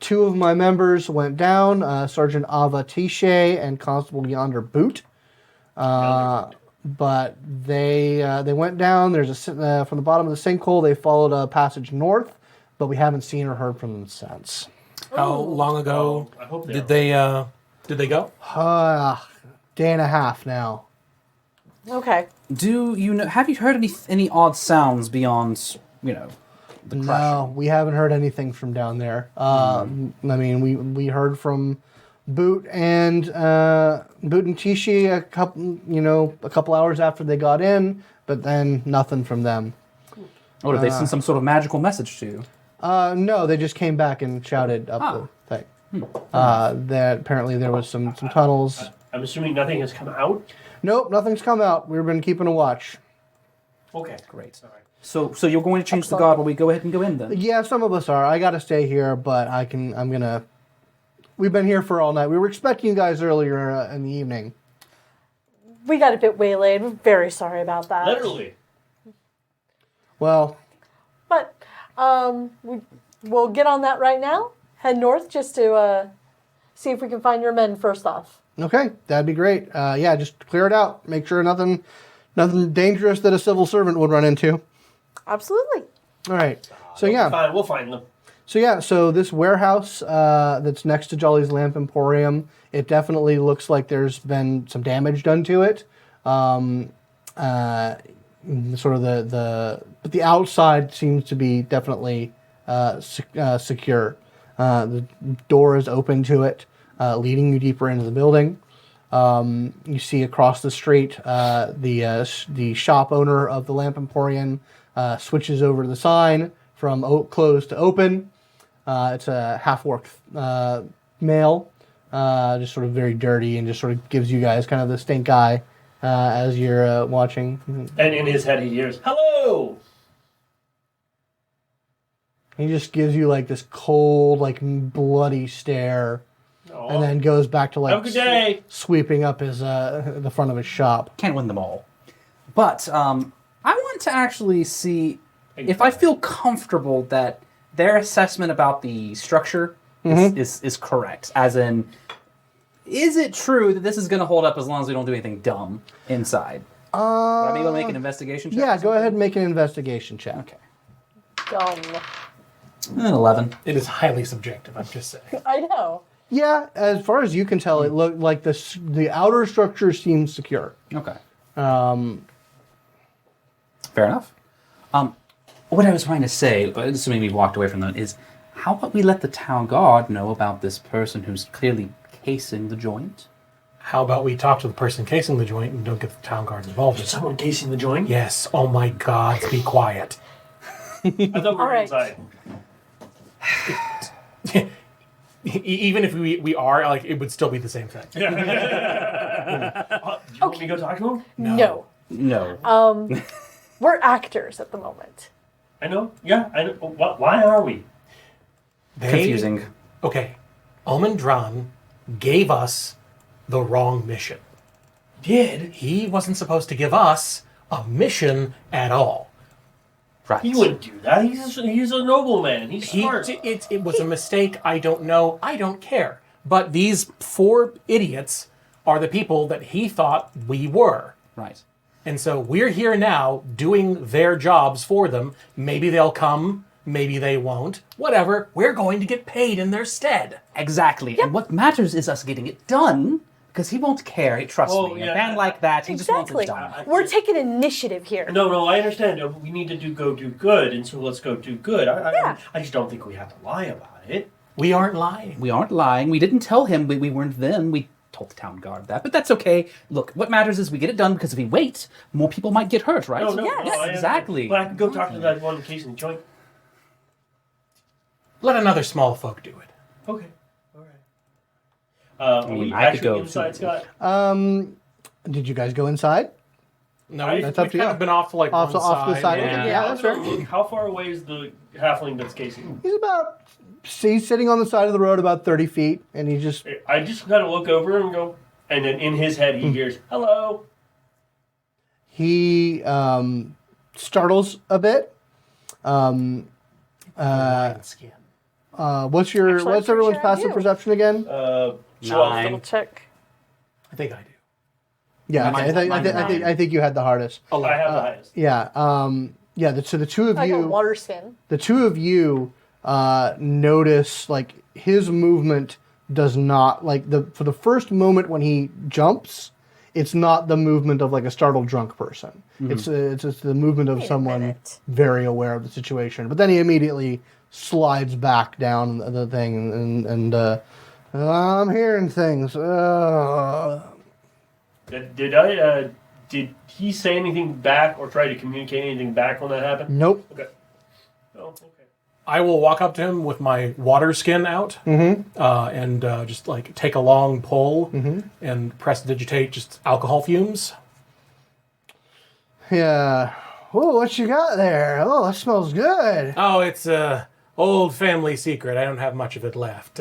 2 of my members went down, Sergeant Ava Tiche and Constable Yonder Boot. But they went down. There's from the bottom of the sinkhole. They followed a passage north, but we haven't seen or heard from them since. How long ago I hope did they go? Day and a half now. Okay. Do you know? Have you heard any odd sounds beyond the crash? No, we haven't heard anything from down there. I mean, we heard from Boot and Tishi a couple hours after they got in, but then nothing from them. Or did they send some sort of magical message to you? No, they just came back and shouted up the thing. That apparently there was some tunnels. I'm assuming nothing has come out. Nope, nothing's come out. We've been keeping a watch. Okay, Great. All right. So you're going to change the guard while we go ahead and go in then? Yeah, some of us are. I got to stay here, but I'm gonna. We've been here for all night. We were expecting you guys earlier in the evening. We got a bit waylaid. We're very sorry about that. Literally. Well, But we'll get on that right now. Head north just to see if we can find your men first off. okay, that'd be great. Yeah, just clear it out. Make sure nothing dangerous that a civil servant would run into. Absolutely. All right. So yeah. Fine, we'll find them. So this warehouse that's next to Jolly's Lamp Emporium, it definitely looks like there's been some damage done to it. Sort of but the outside seems to be definitely secure. The door is open to it, leading you deeper into the building. You see across the street the shop owner of the Lamp Emporium switches over the sign from closed to open. It's a half-orc male just sort of very dirty, and just sort of gives you guys kind of the stink eye as you're watching. And in his head he hears, "Hello!" He just gives you like this cold, like bloody stare, Aw. and then goes back to like Have a good day. sweeping up his the front of his shop. Can't win them all. But I want to actually see if I feel comfortable that their assessment about the structure is correct. As in, is it true that this is going to hold up as long as we don't do anything dumb inside? Would I be able to make an investigation check? Yeah, go ahead and make an investigation check. Okay. Dumb. An 11. It is highly subjective, I'm just saying. I know. Yeah, as far as you can tell, it looked like the outer structure seems secure. Okay. Um, Fair enough. What I was trying to say, assuming we walked away from that, is how about we let the town guard know about this person who's clearly casing the joint? How about we talk to the person casing the joint and don't get the town guard involved? Is someone casing the joint? Yes. Oh my God, be quiet. I thought we were All right. inside. Even if we are, like, it would still be the same thing. Do you want me to go talk to him? No. No. We're actors at the moment. I know. Yeah, I know. Why are we? Confusing. Okay. Omendran gave us the wrong mission. Did? He wasn't supposed to give us a mission at all. Right. He wouldn't do that. He's a nobleman. He's smart. It was a mistake. I don't know. I don't care. But these 4 idiots are the people that he thought we were. Right. And so we're here now doing their jobs for them. Maybe they'll come. Maybe they won't. Whatever. We're going to get paid in their stead. Exactly. And what matters is us getting it done, because he won't care. Trust Oh, me. yeah. A man like that, he just Exactly. wants it done. We're taking initiative here. No, I understand. We need to go do good, and so let's go do good. Yeah. I just don't think we have to lie about it. We aren't lying. We aren't lying. We didn't tell him we weren't them. We told the town guard that, but that's okay. Look, what matters is we get it done, because if we wait, more people might get hurt, right? No, Yes. I exactly. But I can go talk to that one casing the joint. Let another small folk do it. Okay. All right. Are we I could actually go inside, too. Scott? did you guys go inside? No, That's up we've to kind you. of been off to like Off one to the side. Yeah. Yeah, that's fair. How far away is the halfling that's casing? He's sitting on the side of the road about 30 feet, and he just I just kind of look over and go, and then in his head he hears, "Hello." he startles a bit. Lion skin. What's Actually, I'm everyone's pretty sure I passive do. perception again? 12. 9. Check. I think I do. Yeah, mine's- okay. mine's nine. I think you had the hardest. I have the highest. Yeah. So the two of I got you, water skin. notice like his movement does not for the first moment when he jumps, it's not the movement of like a startled drunk person. It's the movement of Wait a someone minute. very aware of the situation. But then he immediately slides back down the thing and I'm hearing things. Did he say anything back or try to communicate anything back when that happened? Nope. Okay. Oh, okay. I will walk up to him with my water skin out and just like take a long pull and prestidigitate just alcohol fumes. Yeah. Oh, what you got there? Oh, that smells good. Oh, it's a old family secret. I don't have much of it left.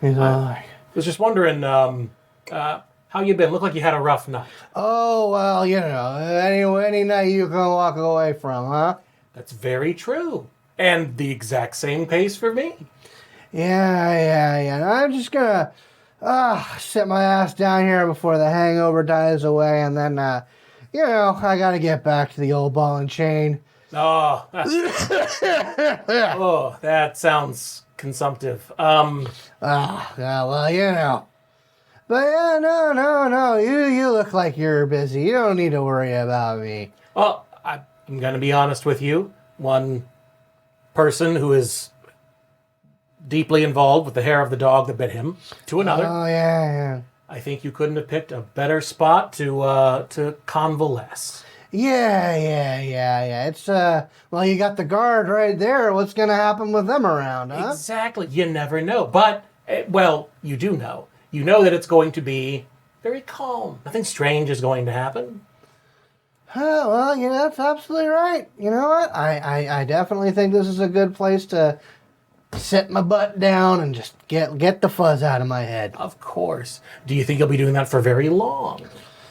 He's all like, Was just wondering how you been. Looked like you had a rough night. oh, well, any night you can walk away from, huh? That's very true. And the exact same pace for me. Yeah. I'm just gonna sit my ass down here before the hangover dies away, and then, I gotta get back to the old ball and chain. Oh, oh, that sounds consumptive. Yeah, well, But yeah, no, you look like you're busy. You don't need to worry about me. Well, I'm going to be honest with you. One person who is deeply involved with the hair of the dog that bit him to another. Oh, yeah. I think you couldn't have picked a better spot to convalesce. Yeah. It's, well, you got the guard right there. What's going to happen with them around, huh? Exactly. You never know. But, well, you do know. You know that it's going to be very calm. Nothing strange is going to happen. Oh, well, that's absolutely right. You know what? I definitely think this is a good place to sit my butt down and just get the fuzz out of my head. Of course. Do you think you'll be doing that for very long?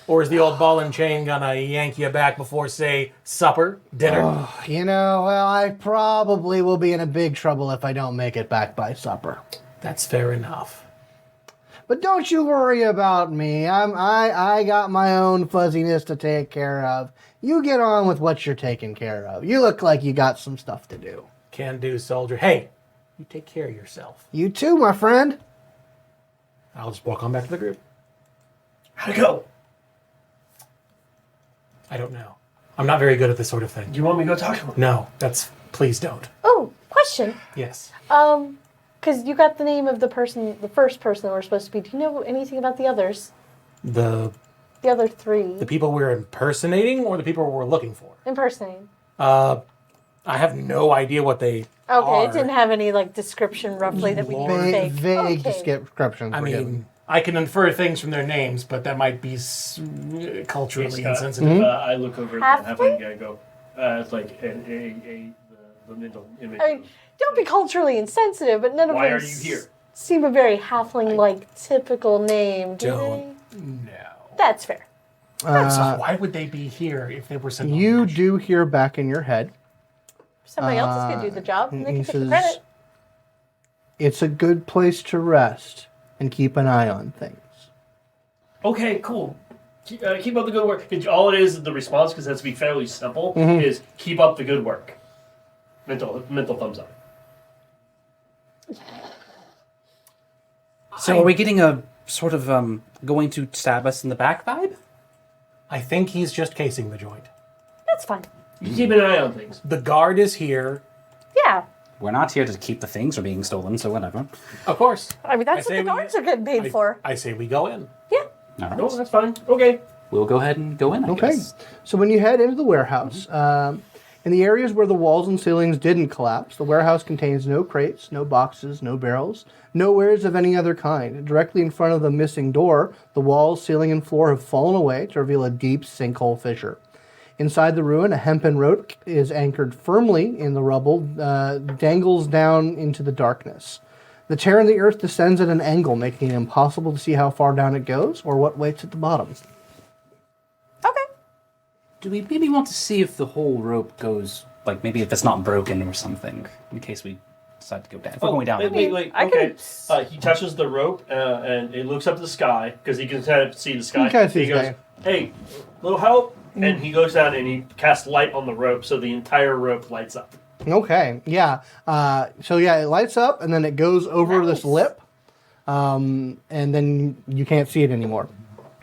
Or is the old ball and chain gonna yank you back before, say, supper, dinner? Oh, well, I probably will be in a big trouble if I don't make it back by supper. That's fair enough. But don't you worry about me. I got my own fuzziness to take care of. You get on with what you're taking care of. You look like you got some stuff to do. Can do, soldier. Hey, you take care of yourself. You too, my friend. I'll just walk on back to the group. How'd it go? I don't know. I'm not very good at this sort of thing. Do you want me to go talk to him? No, please don't. Oh, question. Yes. Because you got the name of the first person that we're supposed to be. Do you know anything about the others? The The other three. The people we're impersonating or the people we're looking for? Impersonating. I have no idea what they are. Okay, it didn't have any description roughly that we need to fake. Vague Okay. descriptions. I were mean, given. I can infer things from their names, but that might be culturally Yes, insensitive. I look over at the Halfling? halfling guy and go, it's like the mental image. I mean, don't be culturally insensitive, but none of Why them are you here? seem a very halfling-like typical name, do Don't they? know. That's fair. So why would they be here if they were sent on a You mission? do hear back in your head, Somebody else is going to do the job, and they he can take the says- credit. it's a good place to rest and keep an eye on things. Okay, cool. Keep up the good work. All it is, the response, because it has to be fairly simple, is keep up the good work. Mental thumbs up. So are we getting a sort of going to stab us in the back vibe? I think he's just casing the joint. That's fine. You keep an eye on things. The guard is here. Yeah. We're not here to keep the things from being stolen, so whatever. Of course. I mean, that's I what say the we- guards are getting paid for. I say we go in. Yeah. All right. No, that's fine. Okay. We'll go ahead and go in, I Okay. guess. So when you head into the warehouse, in the areas where the walls and ceilings didn't collapse, the warehouse contains no crates, no boxes, no barrels, no wares of any other kind. Directly in front of the missing door, the walls, ceiling, and floor have fallen away to reveal a deep sinkhole fissure. Inside the ruin, a hempen rope is anchored firmly in the rubble, dangles down into the darkness. The tear in the earth descends at an angle, making it impossible to see how far down it goes or what waits at the bottom. Okay. Do we maybe want to see if the whole rope goes, maybe if it's not broken or something, in case we decide to go down. If we're going down. Wait, I okay. can- He touches the rope and it looks up to the sky because he can kind of see the sky. You can see he the goes, sky. "Hey, little help!" And he goes down and he casts light on the rope, so the entire rope lights up. Okay, yeah. It lights up and then it goes over this lip, and then you can't see it anymore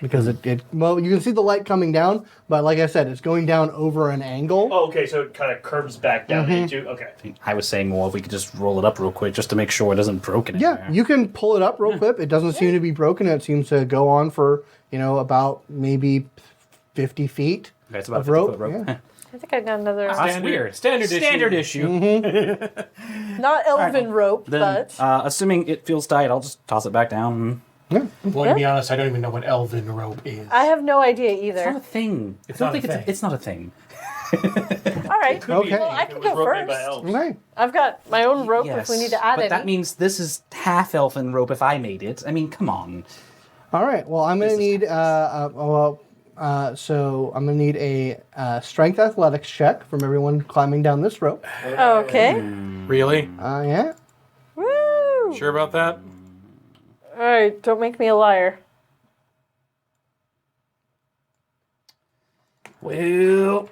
because you can see the light coming down, but like I said, it's going down over an angle. Oh, okay, so it kind of curves back down into. Okay. I was saying, well, if we could just roll it up real quick just to make sure it isn't broken Yeah, anywhere. you can pull it up real quick. It doesn't seem to be broken. It seems to go on for about maybe 50 feet Okay, it's about of 50 rope. foot rope. Yeah. I think I got another, That's weird. Standard issue. Standard issue. not elven rope, Then, but assuming it feels tight, I'll just toss it back down. Yeah. Well, to be honest, I don't even know what elven rope is. I have no idea It's not a either. thing. It's I not don't a think thing. it's not a thing. All right. Could be Okay. Well, I if it can was go rope made by first. elves. Okay. I've got my own rope if we need to add but any. that means this is half elfin rope if I made it. I mean, come on. All right. Well, I'm going to need so I'm going to need a strength athletics check from everyone climbing down this rope. Okay. Really? Yeah. Woo! Sure about that? All right, don't make me a liar. Well,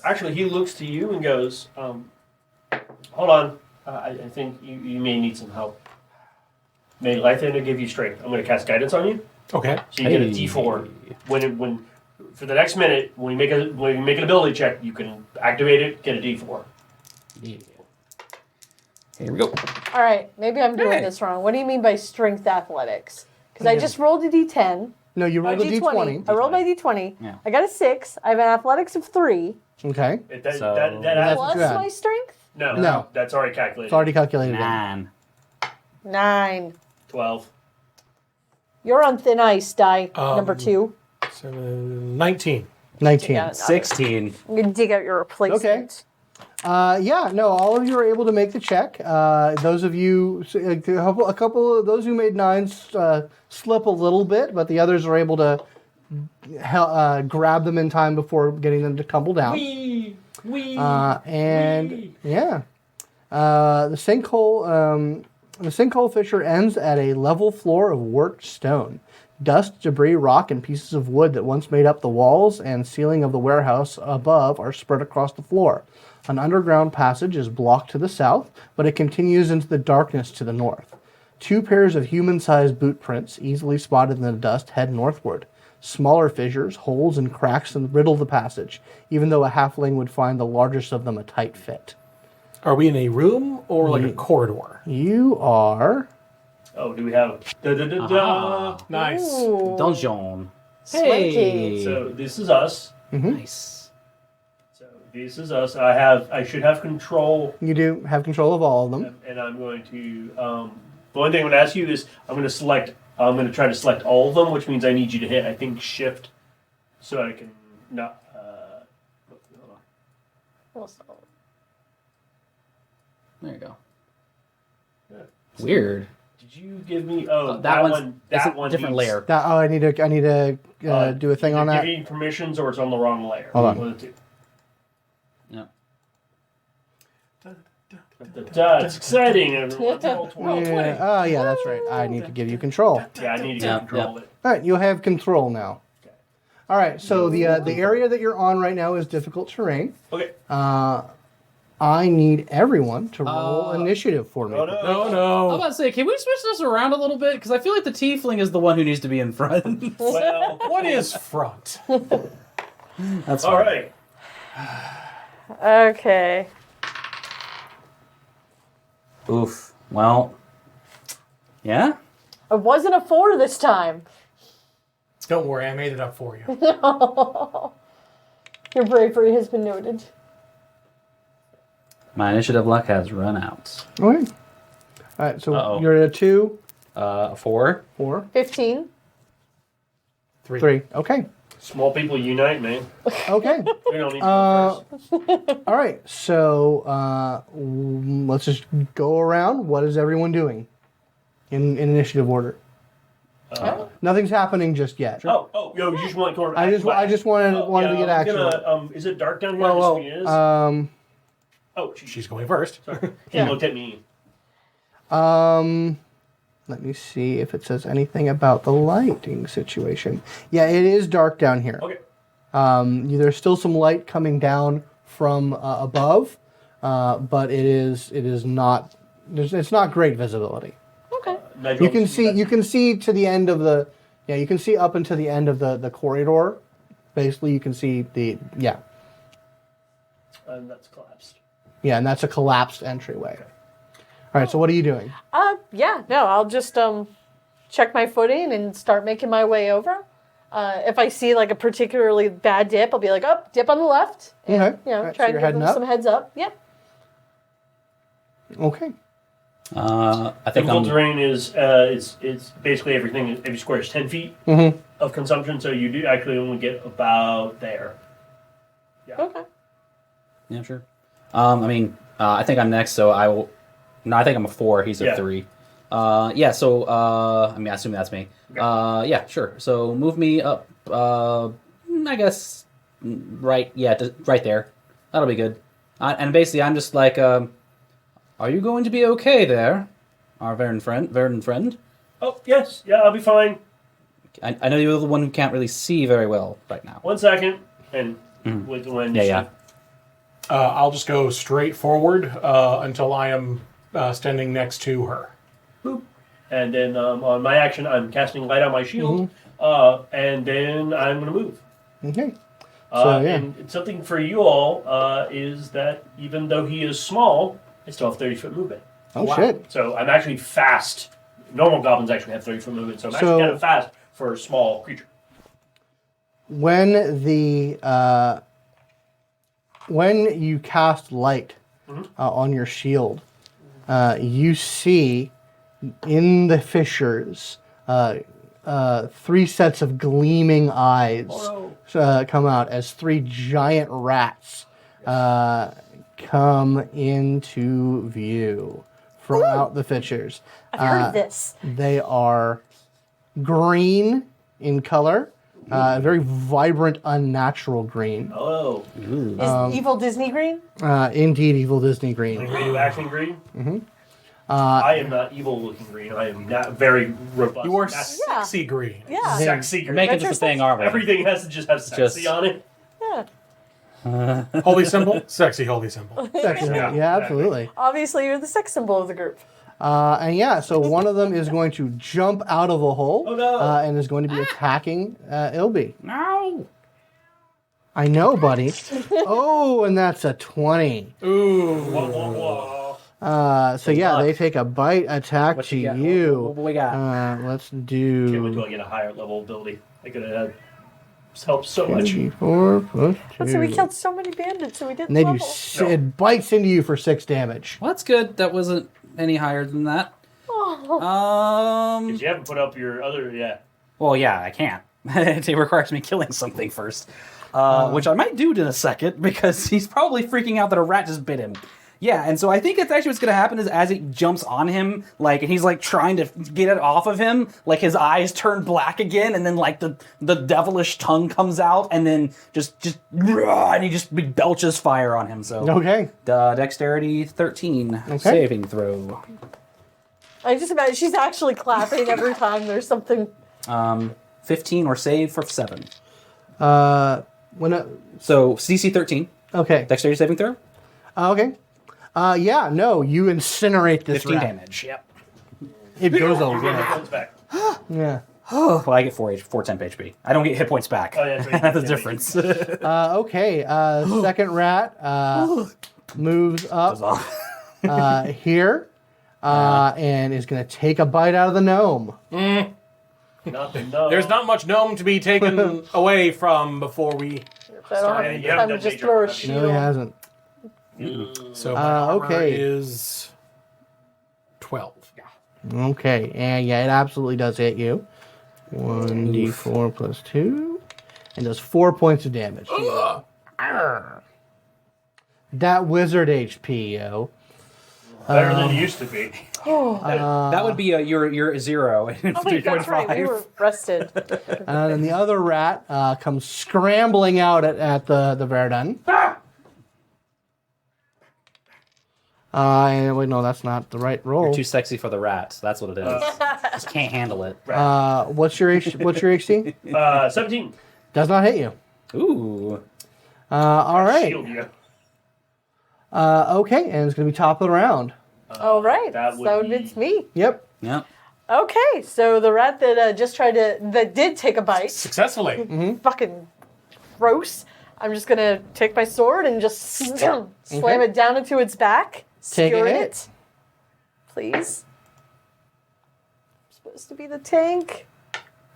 Actually, he looks to you and goes, "Hold on, I think you may need some help. May Lythander give you strength. I'm going to cast guidance on you, Okay. so you get a Hey. D4. When for the next minute, when you make an ability check, you can activate it, get a D4. yeah. Here we go. All right, maybe I'm doing Hey. this wrong. What do you mean by strength athletics? Because I just rolled a D10. No, you rolled a D20. d20. I rolled my D20. Yeah. I got a 6. I have an athletics of 3. Okay. That So- adds, Plus too bad. my strength? no, No. that's already calculated. It's already calculated. in. 9. 9. 12. You're on thin ice, die number 2. 19. 19. Yeah, 16. I'm going to dig out your replacement. Yeah, no, all of you are able to make the check. Those of you, a couple of those who made 9s slip a little bit, but the others are able to grab them in time before getting them to tumble down. The sinkhole fissure ends at a level floor of worked stone. Dust, debris, rock, and pieces of wood that once made up the walls and ceiling of the warehouse above are spread across the floor. An underground passage is blocked to the south, but it continues into the darkness to the north. 2 pairs of human-sized boot prints, easily spotted in the dust, head northward. Smaller fissures, holes, and cracks riddle the passage, even though a halfling would find the largest of them a tight fit. Are we in a room or like a corridor? You are... Oh, do we have... Nice. Ooh. Dungeon. Swanky. Hey. So this is us. Nice. So this is us. I should have control, You do have control of all of them. and I'm going to... the only thing I'm going to ask you is I'm going to try to select all of them, which means I need you to hit, I think, shift, so I can not... There you go. Yeah. Weird. Did you give me... That one's it's a one different needs- layer. I need to do a thing on either that. Giving permissions or it's on the wrong layer. Hold on. One of the two. Yeah. It's exciting, everyone. Roll 20. Yeah. Oh, yeah, that's right. I need to give you control. Yeah, I need to Yeah, get control of it. All right, you'll have control now. All right, so the area that you're on right now is difficult terrain. Okay. I need everyone to roll initiative for me. Oh, no. No, I'm no. about to say, can we switch this around a little bit? Because I feel like the tiefling is the one who needs to be in front. Well, What is front? That's all fine. right. Okay. Oof. Well. Yeah? It wasn't a 4 this time. Don't worry, I made it up for you. Your bravery has been noted. My initiative luck has run out. Okay. All right, so Uh-oh. you're at a 2, 4. 4, 15. 3. Okay. Small people unite, man. Okay. We don't need to go first. All right, so let's just go around. What is everyone doing in initiative order? Nothing's happening just yet. Oh, you just want to... I just wanted to get action. Is it dark down here? Well, It is. Oh, She's going first. sorry. He looked at me. Let me see if it says anything about the lighting situation. Yeah, it is dark down here. Okay. There's still some light coming down from above, but it's not great visibility. Okay. Nigel, You can see to the end of the, you can see up into the end of the corridor. Basically, you can see And that's collapsed. yeah, and that's a collapsed entryway. All right, so what are you doing? I'll just check my footing and start making my way over. If I see like a particularly bad dip, I'll be like, oh, dip on the left. And, Okay. All right, try so and you're give them heading up? some heads up. Yep. Okay. I think Typical I'm... terrain is it's basically everything. Every square is 10 feet of consumption, so you do actually only get about there. Yeah. Okay. Yeah, sure. I think I'm next, so I will... No, I think I'm a 4. He's a Yeah. 3. I assume that's me. Okay. Yeah, sure. So move me up, I guess, right there. That'll be good. And basically, I'm just like, are you going to be okay there, our Verdan friend? Oh, yes. Yeah, I'll be fine. I know you're the one who can't really see very well right now. 1 second. And with when Yeah. I'll just go straight forward until I am standing next to her. Boop. And then on my action, I'm casting light on my shield. And then I'm going to move. Okay. So, yeah. And something for you all is that even though he is small, I still have 30-foot movement. Oh, wow. shit. So I'm actually fast. Normal goblins actually have 30-foot movement, so I'm actually kind of fast for a small creature. When you cast light on your shield, you see in the fissures, 3 sets of gleaming eyes come out as 3 giant rats come into view from out the fissures. I've heard of this. They are green in color, very vibrant, unnatural green. Oh. Is evil Disney green? Indeed, evil Disney green. Acting green? Mm-hmm. I am not evil looking green. I am not very robust. You are Not sexy green. Yeah. sexy green. Making this a thing, aren't we? Everything has to just have sexy on it. Yeah. Holy symbol, sexy holy symbol. Sexy. Yeah, absolutely. Obviously, you're the sex symbol of the group. So one of them is going to jump out of a hole and is going to be attacking Ilby. No. I know, buddy. Oh, and that's a 20. Ooh. Whoa, whoa, whoa. So yeah, they take a bite attack to you got? you. What we got? Let's Can't wait do till I get a higher level ability. I could have helped so much. 4 plus 2. So we killed so many bandits, so we didn't And they do level. it bites into you for 6 damage. Well, that's good. That wasn't any higher than that. Because you haven't put up your other, Well, yeah, I can't. It requires me killing something first, which I might do in a second because he's probably freaking out that a rat just bit him. Yeah, and so I think it's actually what's gonna happen is as it jumps on him, and he's trying to get it off of him, his eyes turn black again, and then the devilish tongue comes out, and then and he just belches fire on him. So Okay. Dexterity 13 saving throw. I just imagine she's actually clapping every time there's something. 15 or save for 7. So So CC 13. okay. Dexterity saving throw. Okay. You incinerate this 15 rat. damage. Yep. It goes Your away. hit points back. Yeah. Well, I get 4 temp HP. I don't get hit points back. Oh, yeah, that's right. That's the difference. Second rat moves up here and is going to take a bite out of the gnome. There's not much gnome to be taken away from before we. I don't have time to just throw a shield. No, he hasn't. So my armor okay. is 12. Okay, and yeah, it absolutely does hit you. 1d4 plus 2, and does 4 points of damage. That wizard HP, yo. Better than it used to be. That would be your 0 and Oh, wait, that's right. We were rested. And the other rat comes scrambling out at the Verdan. And wait, no, that's not the right roll. You're too sexy for the rat. That's what it is. Just can't handle it. What's your HC? 17. Does not hit you. Ooh. All right. Shield you. Okay, and it's going to be top of the round. All right. That would So be- it's me. Yep. Yep. Okay, so the rat that that did take a bite, Successfully. fucking gross. I'm just gonna take my sword and just slam it down into its back. Take a skewer hit. it. Please. I'm supposed to be the tank.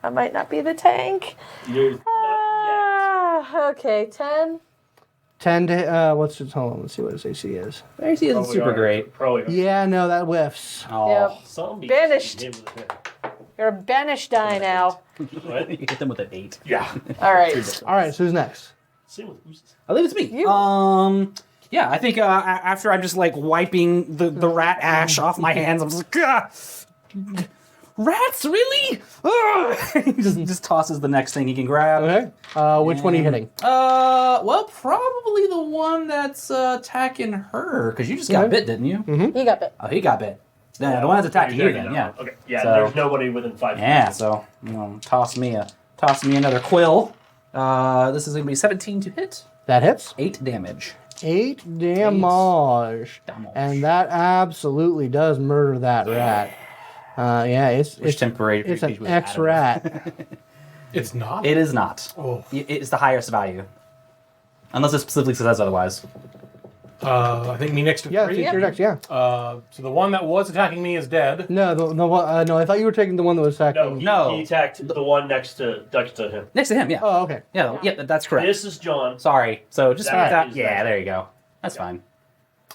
I might not be the tank. You're not Okay, 10. 10 to, hold on, let's see what his AC is. AC isn't yet. super great. Probably. Yeah, no, that whiffs. Oh. Yep. Zombie. Banished. Hit with a hit. You're a banished die now. What? You hit them with an 8. Yeah. All right. All right, so who's next? Same with oozes. I think it's me. You. Yeah, I think after I'm just wiping the rat ash off my hands, I'm just like, rats, really? He just tosses the next thing he can grab. Okay. Which one are you hitting? Well, probably the one that's attacking her, because you just got bit, didn't you? You got bit. Oh, he got bit. Yeah, the one that's attacking you again. Yeah. Okay. Yeah. So- There's nobody within 5 feet. Yeah. So toss me another quill. This is gonna be 17 to hit. That hits. 8 damage. 8 damage. And that absolutely does murder that rat. It's temporary. It's an X-rat. It's not. It is not. Oh. It's the highest value. Unless it specifically says otherwise. I think me next to Yeah, 3. it's your next, yeah. So the one that was attacking me is dead. No, no, I thought you were taking the one that was No, attacking. he attacked the one next to him. Next to him, yeah. Oh, okay. Yeah, that's correct. This is John. Sorry. So just That that. is Yeah, that. there you go. That's fine.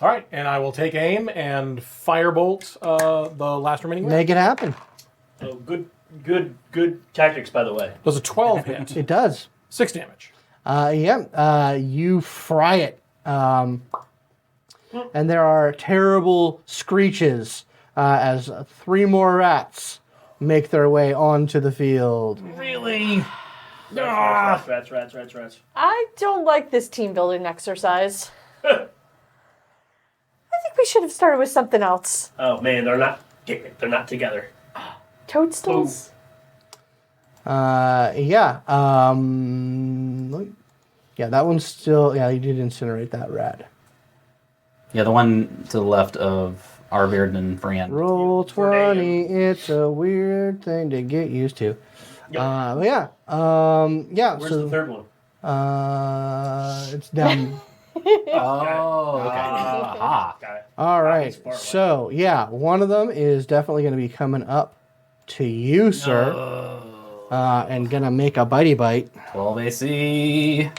All right, and I will take aim and firebolt the last remaining rat. Make it happen. Oh, good tactics, by the way. Does a 12 hit? It does. 6 damage. You fry it. And there are terrible screeches as 3 more rats make their way onto the field. Really? Rats. I don't like this team building exercise. I think we should have started with something else. Oh man, they're not together. Toadstools? Yeah, that one's still... Yeah, you did incinerate that rat. Yeah, the one to the left of our Verdan friend. Roll 20, it's a weird thing to get used to. Yeah. Where's so, the third one? It's down. Oh, okay. Aha. Got it. All right, He's far away. so, yeah, one of them is definitely going to be coming up to you, sir. And going to make a bitey bite. 12 AC.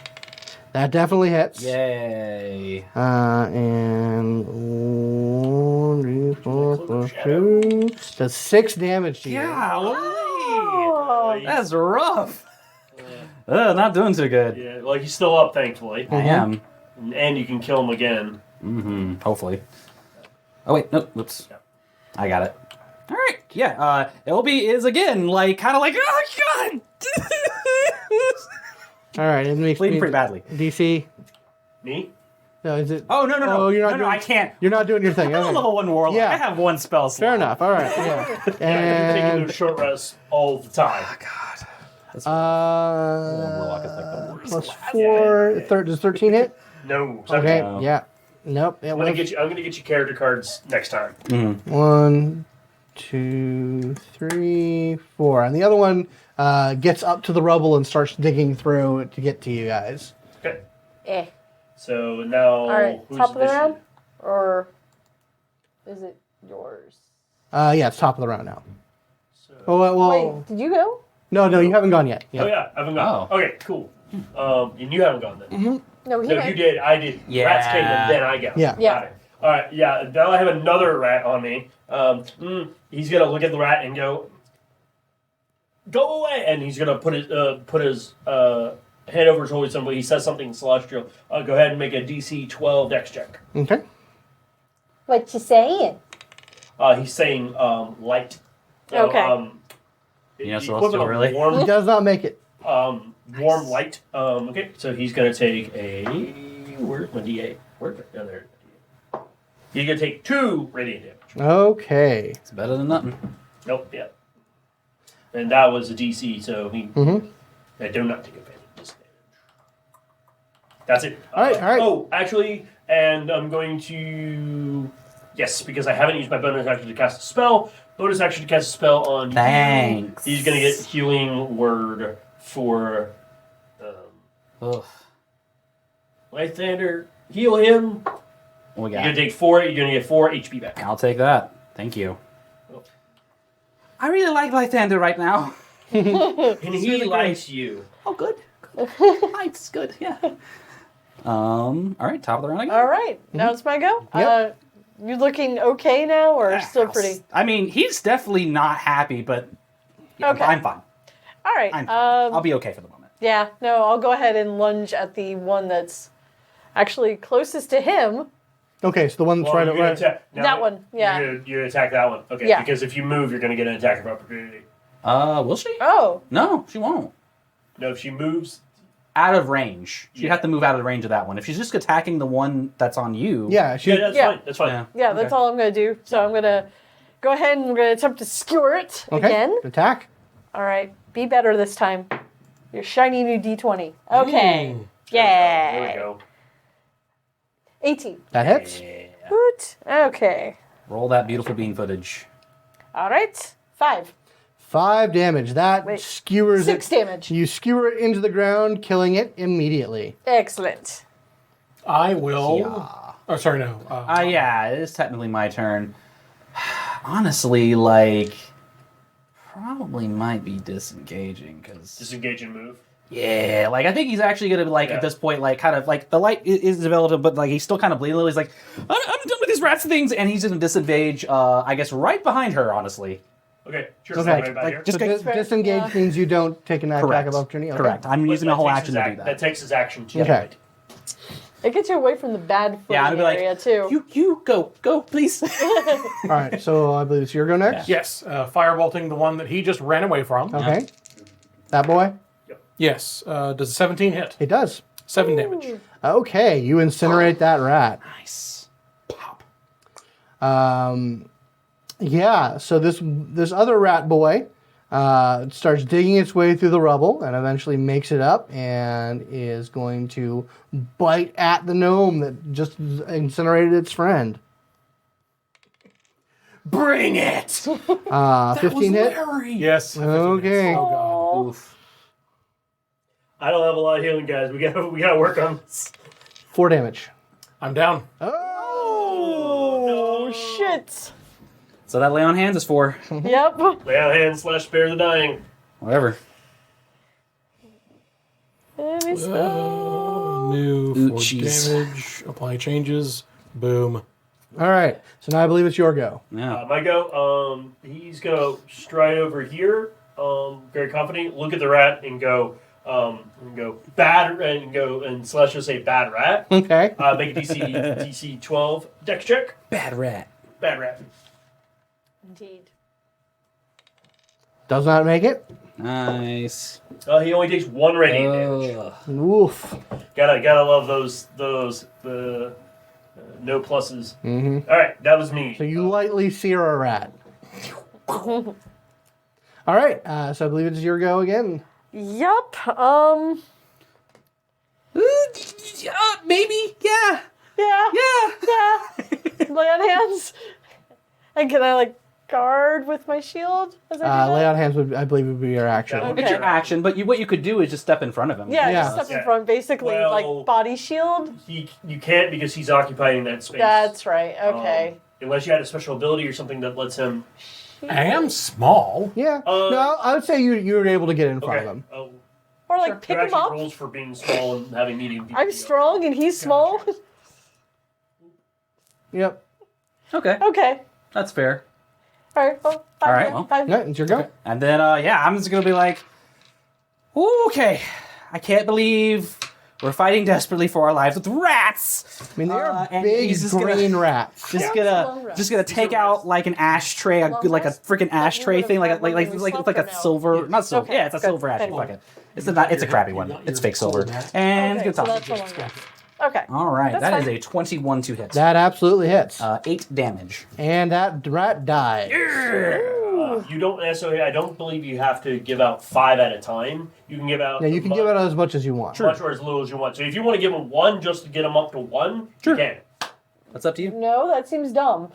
That definitely hits. Yay. And 1, 4, plus 2. Does 6 damage to you. Oh, That's rough. Not doing too good. Yeah, well, he's still up, thankfully, I am. and you can kill him again. Mm-hmm. Hopefully. Oh, wait. No. Whoops. I got it. All right. Yeah. LB is again, kind of like, oh, God. All right, it makes Bleeding me... pretty badly. DC? Me? No, is it... Oh, no. Oh, you're not no, doing... I can't. You're not doing your thing. I'm a Okay. level 1 warlock. Yeah. I have 1 spell slot. Fair enough. All right. Yeah. You're taking And those short rests all the time. Warlock is like the worst. plus 4. Does 13 hit? No. Okay. No. Yeah. Nope. It I'm gonna was get you character cards next time. 1, 2, 3, 4, and the other one gets up to the rubble and starts digging through to get to you guys. Okay. eh. So now, All right, who's top of the initiative? round? Or is it yours? Yeah, it's top of the round now. So, Oh well. Wait, did you go? No, you haven't gone yet. Oh yeah, I haven't gone. Oh. Okay, cool. And you haven't gone then. No, he No, went. you did. I did. Yeah. Rats came and then I got. Yeah. Yeah. Got it. All right. Yeah. Now I have another rat on me. He's gonna look at the rat and go away, and he's gonna put his head over his shoulder. Somebody. He says something celestial. Go ahead and make a DC 12 Dex check. Okay. What you saying? He's saying light. So, Okay. the Celestial, equivalent of really? He warm. does not make it. Warm light. Okay, so he's gonna take a. Where's my D8? Where's it? Oh, there. He's gonna take 2 radiant damage. Okay. It's better than nothing. Nope. Yeah. And that was a DC, so he. I do not take advantage of disadvantage. That's it. All right. Oh, actually, and I'm going to. Yes, because I haven't used my bonus action to cast a spell. Bonus action to cast a spell on you. Thanks. He's gonna get healing word for. Ugh. Lythander, heal him. What we You're got? gonna take 4. You're gonna get 4 HP back. I'll take that. Thank you. I really like Lythander right now. And he likes you. Oh, good. Light's good. Yeah. All right. Top of the round again. All right, now it's my go. Yep. You looking okay now, or still pretty? I mean, he's definitely not happy, but yeah, Okay. I'm fine. All right. I'll be okay for the moment. Yeah, no, I'll go ahead and lunge at the one that's actually closest to him. Okay, so the one that's Well, right you're gonna right. attack- now, That one, yeah. You're gonna attack that one. Okay. Yeah. Because if you move, you're gonna get an attack of opportunity. Will she? Oh, No, she won't. No, if she moves, Out of range. She'd Yeah. have to move out of the range of that one. If she's just attacking the one that's on you. Yeah, she. yeah, that's Yeah. fine. That's fine. Yeah. yeah, that's Okay. all I'm going to do. So I'm going to go ahead and we're going to attempt to skewer it Okay. again. Attack. All right, be better this time. Your shiny new D20. Okay. Yeah. There we go. 18. That hits. Woot. Okay. Roll that beautiful bean footage. All right. 5. 5 damage. That Wait. skewers 6 it. damage. You skewer it into the ground, killing it immediately. Excellent. I will. Oh, sorry, no. Yeah, it is technically my turn. Honestly, probably might be disengaging because Disengage and move. Yeah, like I think he's actually gonna like Yeah. at this point, like kind of like the light is developed, but like he's still kind of bleeding. He's like, I'm done with these rats things, and he's gonna disengage. I guess right behind her, honestly. Okay, sure. Okay. Right about Like, here. just So get- disengage means you don't take an attack correct. of opportunity. Okay. Correct. I'm using the whole action to do That that. takes his action to Okay. do it. It gets you away from the bad Yeah, footing I'd be area like, too. you go, please. All right. So I believe it's your go next. Yes, firebolting the one that he just ran away from. Okay. That boy. Yes. Does a 17 hit? It does. 7 damage. Okay. You incinerate that rat. Nice. Pop. Yeah. So this other rat boy starts digging its way through the rubble and eventually makes it up and is going to bite at the gnome that just incinerated its friend. Bring it! 15 hit. Yes. 15 Okay. hits. Oh, God. Oof. I don't have a lot of healing, guys. We gotta work on this. 4 damage. I'm down. Oh shit! So that lay on hands is for Yep. Lay on hands / spare the dying. whatever. Let me spell. New Ooh, 4 jeez. damage. Apply changes. Boom. All right. So now I believe it's your go. Yeah. My go. He's gonna stride over here. Very confident. Look at the rat and go. Bad and slash just say bad rat. Okay. Make a DC 12 dex check. Bad rat. Bad rat. Indeed. Does not make it. Nice. He only takes 1 radiant damage. Ugh. Oof. Gotta love those no pluses. Mm-hmm. All right, that was me. So you lightly sear a rat. All right. So I believe it's your go again. Yep. Maybe. Yeah. Yeah. Yeah. Lay on hands. And can I like guard with my shield? As I do that? Lay on hands would, I believe, would be your action. Yeah. It's your action, but what you could do is just step in front of him. Yeah, Yeah. just step in Yeah. front, basically Well- like body shield. You can't because he's occupying that space. That's right. Okay. Unless you had a special ability or something that lets him. I am small. Yeah. No, I would say you were able to get in front of Okay. him. Oh, Or like there pick him actually up. rules for being small and having medium. I'm strong and he's small. Yep. Okay. Okay. That's fair. All right. Well, five. All right, yeah, well. five. Yeah, it's your go. And then, I'm just gonna be like, "Ooh, okay, I can't believe we're fighting desperately for our lives with rats. I mean, they are and big he's just green gonna, rats. Just Yeah. gonna take out like an ashtray, like a freaking ashtray thing, like a silver, not silver. Okay, Yeah, it's a good. silver ashtray. Anyway. Fuck it. It's a crappy one. It's fake silver. And Okay, it's so gonna that's toss what it. I'm gonna- Okay. All right, That's that is fine. a 21 to hit. That absolutely hits. 8 damage. And that rat died. You don't necessarily. I don't believe you have to give out 5 at a time. You can give out. Yeah, you can give it as much as you want. as much or as little as you want. So if you want to give him 1 just to get him up to 1, Sure. you can. That's up to you. No, that seems dumb.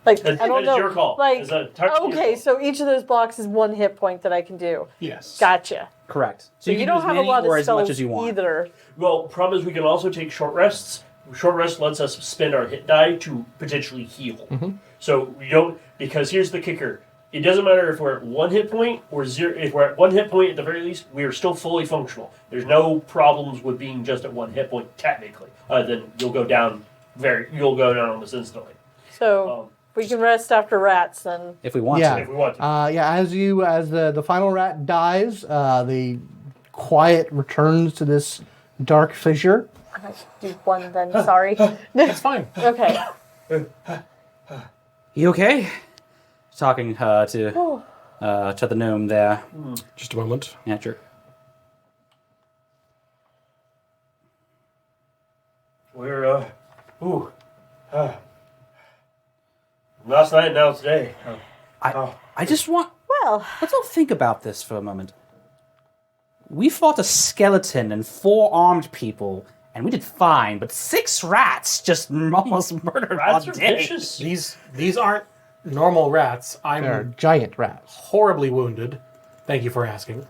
Like That I don't is know. your call. Like It's entirely your okay, call. so each of those blocks is 1 hit point that I can do. Yes. Gotcha. Correct. So you can don't use have a many lot or of as much spells as you want. either. Well, problem is we can also take short rests. Short rest lets us spend our hit die to potentially heal. So we don't, because here's the kicker. It doesn't matter if we're at 1 hit point or 0. If we're at 1 hit point at the very least, we are still fully functional. There's no problems with being just at 1 hit point technically. Then you'll go down almost instantly. So we can rest after rats then. If we want Yeah. to. If we want to. Yeah, as the final rat dies, the quiet returns to this dark fissure. I should do 1 then, sorry. That's fine. Okay. You okay? Talking to the gnome there. Just a moment. Yeah, sure. We're last night, now today. I just want. Well, Let's all think about this for a moment. We fought a skeleton and 4 armed people, and we did fine, but 6 rats just almost murdered Rats our are day. vicious. These aren't normal rats. They're I'm giant rats. horribly wounded. Thank you for asking.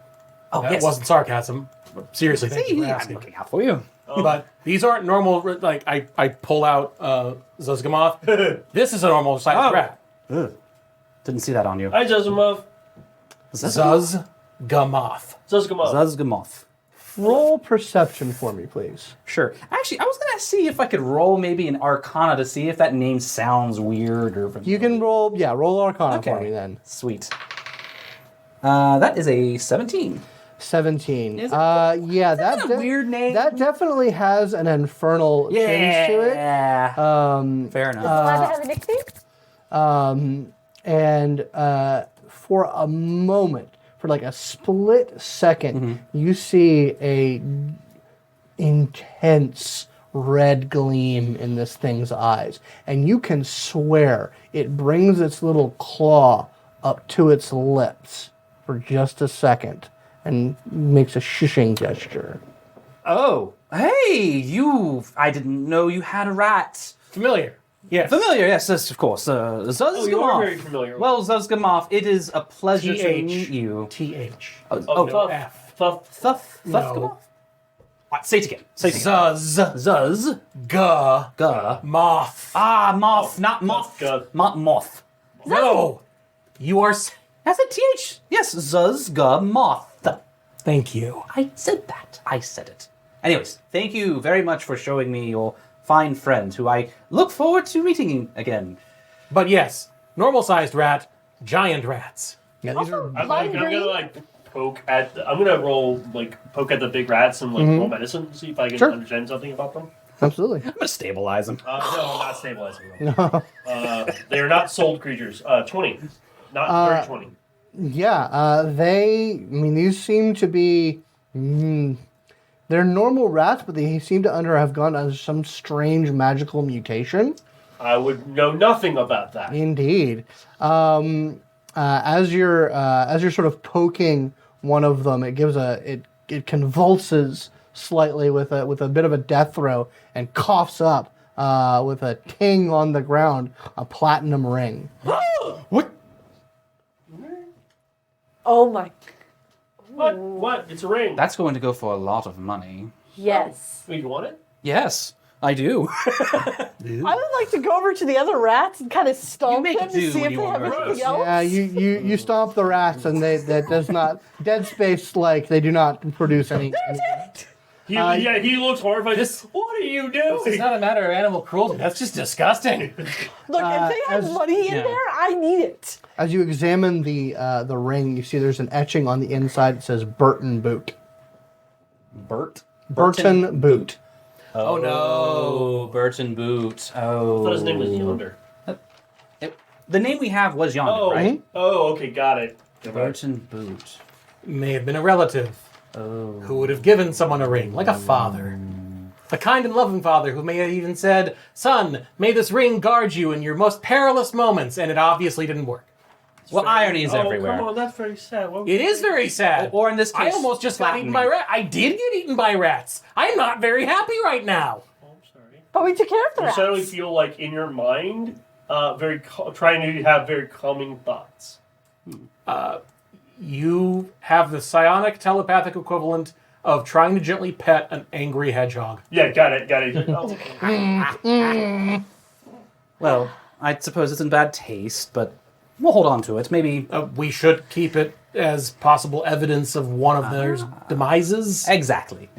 Oh, That yes. wasn't sarcasm. Seriously, thank you for See, I'm asking. looking out for you. But these aren't normal. Like I pull out Zuzgamoth. This is a normal sized Oh. rat. Didn't see that on you. Hi, Joseph. Zuz. Gamoth. Zuzgamoth. Zuzgamoth. Roll perception for me, please. Sure. Actually, I was gonna see if I could roll maybe an Arcana to see if that name sounds weird or. You can roll Arcana for me then. Sweet. That is a 17. 17. Is it? Yeah, that a weird name? That definitely has an infernal tinge to it. Yeah. Fair enough. Glad to have a nickname. And for a moment, for like a split second, you see a intense red gleam in this thing's eyes, and you can swear it brings its little claw up to its lips for just a second and makes a shushing gesture. Oh, hey, I didn't know you had a rat. Familiar. Yes. Familiar, yes, of course. Zuzgamoth. you are very familiar. Well, Zuzgamoth, it is a pleasure to T-H. meet you. T-H. No, F. Thufgamoth? Say it again. Say it again. Zuz. Zuz. Ga. Ga. Moth. Ah, moth, not moth. Zuzga. Moth. No. You are... Has a TH? Yes, Zuzgamoth. Thank you. I said that. I said it. Anyways, thank you very much for showing me your fine friend, who I look forward to meeting again. But yes, normal-sized rat, giant rats. Yeah, these are I'm gonna poke at. I'm gonna roll poke at the big rats and roll medicine, see if I can Sure. understand something about them. absolutely. I'm gonna stabilize him. No, I'm not stabilizing them. They are not soul creatures. 20, not very 20. Yeah, these seem to be, they're normal rats, but they seem to have gone under some strange magical mutation. I would know nothing about that. Indeed. As you're sort of poking one of them, it convulses slightly with a bit of a death throw and coughs up with a ting on the ground, a platinum ring. What? Oh my. What? It's a ring. That's going to go for a lot of money. Yes. Wait, you want it? Yes, I do. I would like to go over to the other rats and kind of stomp make them do to see when if you they have want anything to. else. Yeah, you stomp the rats, and that does not Dead Space they do not produce any. He looks horrified. What are you doing? It's not a matter of animal cruelty. That's just disgusting. Look, if they have money in there, I need it. As you examine the ring, you see there's an etching on the inside that says Burton Boot. Burton Boot. Oh no, Burton Boot. I thought his name was Yonder. The name we have was Yonder, Oh, right? oh, okay, got it. Burton Boot. May have been a relative who would have given someone a ring, like a father. A kind and loving father who may have even said, "Son, may this ring guard you in your most perilous moments," and it obviously didn't work. Well, irony is everywhere. Come on, that's very sad. It is very sad. Or in this case, I almost just got eaten flatten by me. rats. I did get eaten by rats. I'm not very happy right now. Oh, I'm sorry. But we took care of the You rats. suddenly feel like in your mind, trying to have very calming thoughts. You have the psionic telepathic equivalent of trying to gently pet an angry hedgehog. Yeah, got it. Oh. Well, I suppose it's in bad taste, but we'll hold on to it. Maybe. We should keep it as possible evidence of one of their demises. Exactly.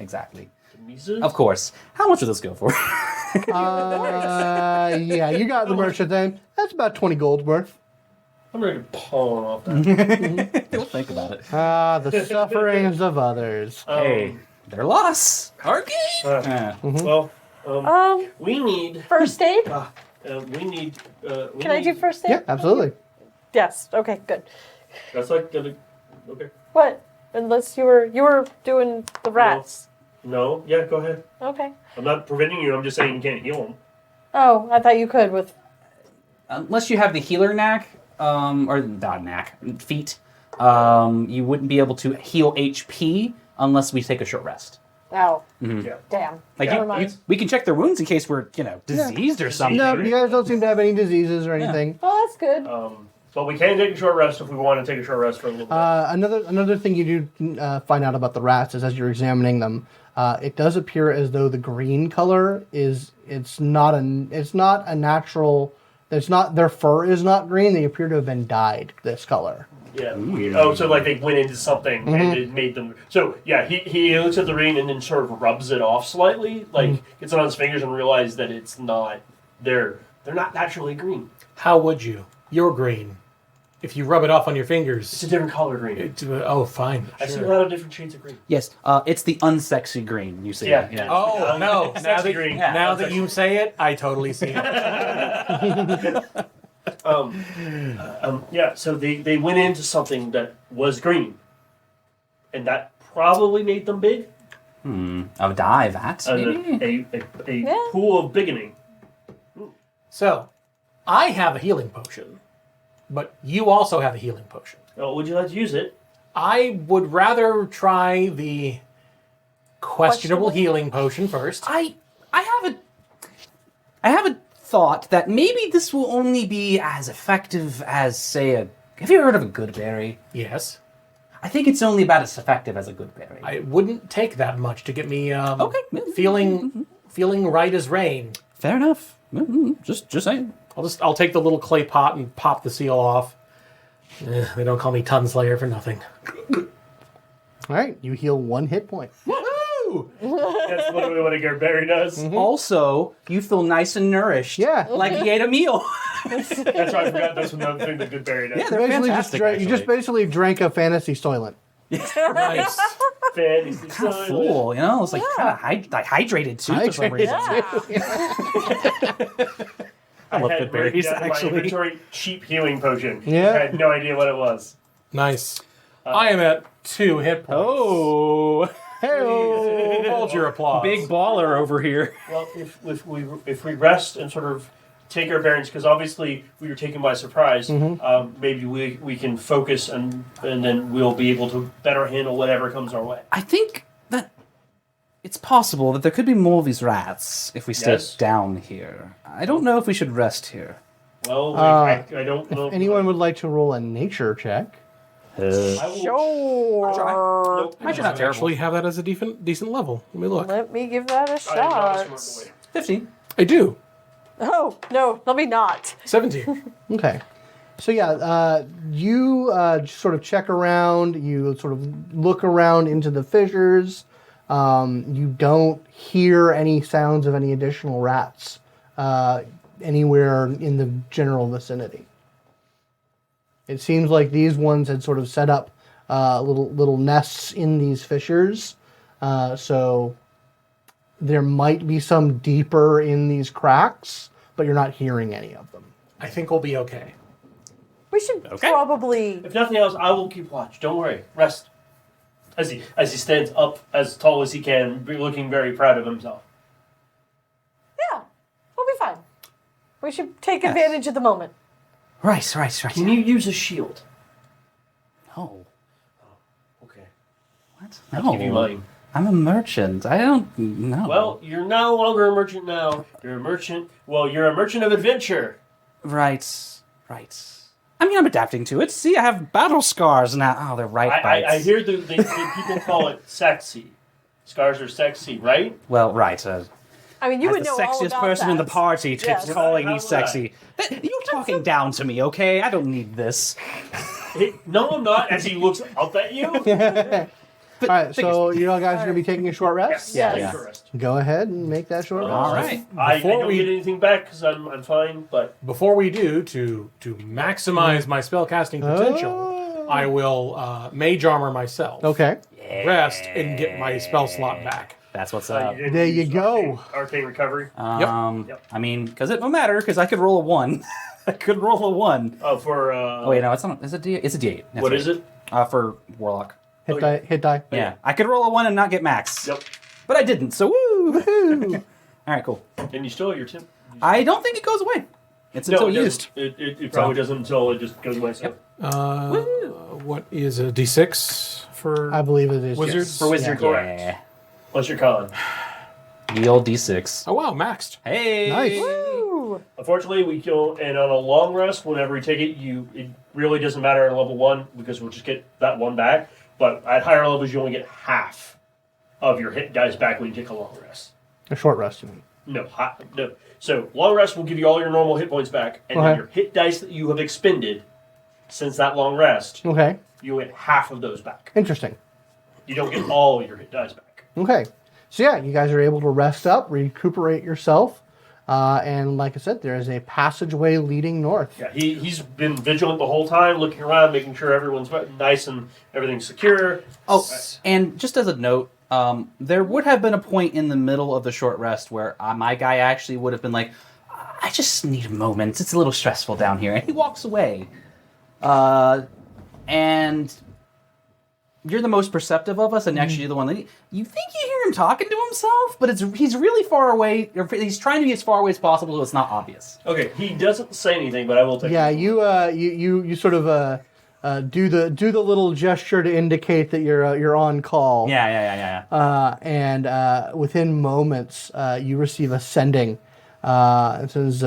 Of course. How much would this go for? Yeah, you got the merchant then. That's about 20 gold worth. I'm ready to pawn off that. We'll think about it. The sufferings of others. Hey, their loss. Our game. Well, we need. First aid? We need. Can I do first aid? Yeah, absolutely. Yes. Okay, good. That's like okay. What? Unless you were doing the rats. No. Yeah, go ahead. Okay. I'm not preventing you. I'm just saying you can't heal them. Oh, I thought you could with. Unless you have the healer knack, or not knack, feat, you wouldn't be able to heal HP unless we take a short rest. Oh. Yeah. Damn. Like Never mind. we can check their wounds in case we're diseased or something. No, you guys don't seem to have any diseases or anything. Oh, that's good. But we can take a short rest if we want to take a short rest for a little bit. Another thing you do find out about the rats is as you're examining them, it does appear as though the green color it's not a natural It's not their fur is not green. They appear to have been dyed this color. Yeah. Oh, so like they went into something and it made them. So yeah, he looks at the ring and then sort of rubs it off slightly, like gets it on his fingers and realizes that it's not. They're not naturally green. How would you? You're green. If you rub it off on your fingers, It's a different color green. oh, fine. I see a Sure. lot of different shades of green. Yes, it's the unsexy green. You see? Yeah. Oh no! Sexy green. Now that you say it, I totally see it. Yeah. So they went into something that was green, and that probably made them big. A dye vat. maybe? A pool of beginning. So, I have a healing potion, but you also have a healing potion. Oh, would you like to use it? I would rather try the questionable healing potion first. I have a thought that maybe this will only be as effective as, say, a. Have you heard of a good berry? Yes. I think it's only about as effective as a good berry. It wouldn't take that much to get me Okay. feeling right as rain. Fair enough. Just saying. I'll take the little clay pot and pop the seal off. They don't call me Tunslayer for nothing. All right, you heal 1 hit point. Woohoo! That's literally what a good berry does. Also, you feel nice and nourished. Yeah. Like you ate a meal. That's right. I forgot that's another thing that good berry does. Yeah, they're Basically, fantastic, you just basically drank a fantasy soylent. Nice. Fantasy Kind of soylent. full, you know? It's like kind of hydrated too for some reason. I love had good berries, written down in my actually. inventory cheap healing potion. Yeah. I had no idea what it was. Nice. I am at 2 hit points. Oh, Hey, Hold your applause. big baller over here. Well, if we rest and sort of take our bearings, because obviously we were taken by surprise, maybe we can focus and then we'll be able to better handle whatever comes our way. I think that it's possible that there could be more of these rats if we stay Yes. down here. I don't know if we should rest here. Well, I don't know. anyone would like to roll a nature check? I will, Sure. Nope. Actually, not I terrible. actually have that as a decent level. Let me look. Let me give that a I am not shot. a smart boy. 15. I do. Oh, no, let me not. 17. Okay. So yeah, you sort of check around. You sort of look around into the fissures. You don't hear any sounds of any additional rats anywhere in the general vicinity. It seems like these ones had sort of set up little nests in these fissures. So there might be some deeper in these cracks, but you're not hearing any of them. I think we'll be okay. We should Okay. probably. If nothing else, I will keep watch. Don't worry. Rest. As he stands up as tall as he can, looking very proud of himself. Yeah, we'll be fine. We should take advantage of the moment. Right. Can you use a shield? No. Okay. What? I'll give you mine. I'm a merchant. I don't know. Well, you're no longer a merchant now. You're a merchant. Well, you're a merchant of adventure. Right. I mean, I'm adapting to it. See, I have battle scars now. Oh, they're right bites. I hear the people call it sexy. Scars are sexy, right? Well, right. I mean, you As would the know all sexiest about person that. in the party keeps Yes. calling How me would sexy. You're talking down to me, okay? I don't need this. No, I'm not. As he looks up at you. All right, so you all guys are going to be taking a short rest? Yes. Take Yeah. a rest. Go ahead and make that short rest. All right. I Before don't we- get anything back because I'm fine. But Before we do, to maximize my spellcasting potential, I will mage armor myself. Okay. Rest and get my spell slot back. That's what's up. didn't There use you go. Arcane recovery. I mean, because it won't matter, because I could roll a 1. I could roll a 1. Oh, for Oh, wait, no, it's not. It's a D8. That's what right. is it? For Warlock. Hit die. Hit die. Yeah. I could roll a 1 and not get max. Yep. But I didn't, so woo! All right, cool. And you still have your tip. I don't think it goes away. It's until it used. doesn't. It probably doesn't until it just goes away. So. What is a d6 for I believe it is. wizards? yes. For wizard, Correct. yeah. What's your con? The old D6. Oh wow, maxed. Hey! Nice. Ooh. Unfortunately, we kill, and on a long rest, whenever we take it, it really doesn't matter at level 1 because we'll just get that 1 back. But at higher levels, you only get half of your hit guys back when you take a long rest. A short rest, you mean. No, no. So long rest will give you all your normal hit points back, and then Okay. your hit dice that you have expended since that long rest, Okay. you get half of those back. Interesting. You don't get all your hit dice back. Okay. So yeah, you guys are able to rest up, recuperate yourself, and like I said, there is a passageway leading north. Yeah, he's been vigilant the whole time, looking around, making sure everyone's nice and everything's secure. Oh, and just as a note, there would have been a point in the middle of the short rest where my guy actually would have been like, I just need a moment. It's a little stressful down here. And he walks away. And you're the most perceptive of us, and actually you're the one that you think you hear him talking to himself, but he's really far away. Or he's trying to be as far away as possible, so it's not obvious. Okay, he doesn't say anything, but I will take Yeah, it. you sort of do the little gesture to indicate that you're on call. Yeah. And within moments, you receive a sending. It says,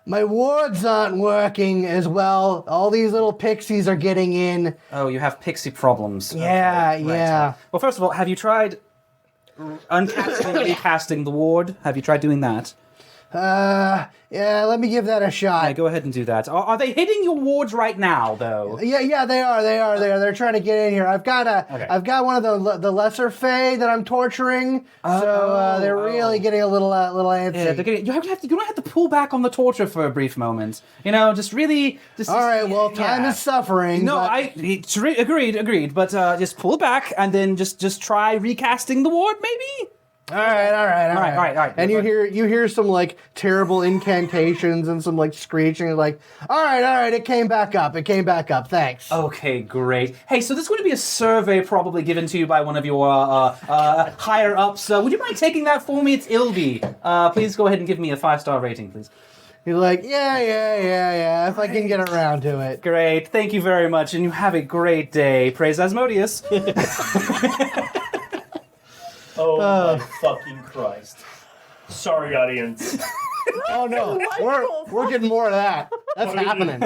my wards aren't working as well. All these little pixies are getting in. Oh, you have pixie problems. Yeah, Okay, right. yeah. Well, first of all, have you tried uncasting and recasting the ward? Have you tried doing that? Yeah, let me give that a shot. Yeah, go ahead and do that. Are they hitting your wards right now, though? Yeah, they are. They're trying to get in here. I've got one of the lesser fae that I'm torturing. So they're really getting a little antsy. Yeah, they're getting, you don't have to pull back on the torture for a brief moment. You know, just really. All right. Well, time is suffering. No, but... agreed. But just pull back and then just try recasting the ward, maybe. All right. And you Good. hear some like terrible incantations and some like screeching. Like, all right. It came back up. Thanks. Okay, great. Hey, so this is going to be a survey probably given to you by one of your higher ups. Would you mind taking that for me? It's Ilby. Please go ahead and give me a 5-star rating, please. You're like, yeah. If I can get around to it. Great. Thank you very much, and you have a great day. Praise Asmodeus. Oh my fucking Christ. Sorry, audience. Oh no, we're getting more of that. That's happening.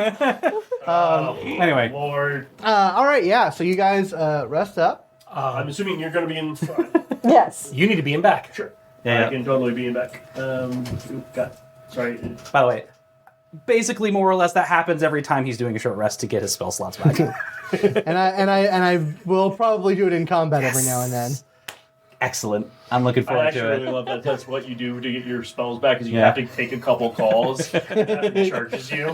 Anyway. Lord. All right, yeah. So you guys rest up. I'm assuming you're going to be in front. Yes. You need to be in back. Sure. Yeah. I can totally be in back. Sorry. By the way, basically, more or less, that happens every time he's doing a short rest to get his spell slots back. And I will probably do it in combat every now and then. Excellent. I'm looking I forward actually to really it. love that. That's what you do to get your spells back, is you Yeah. have to take a couple calls and it charges you.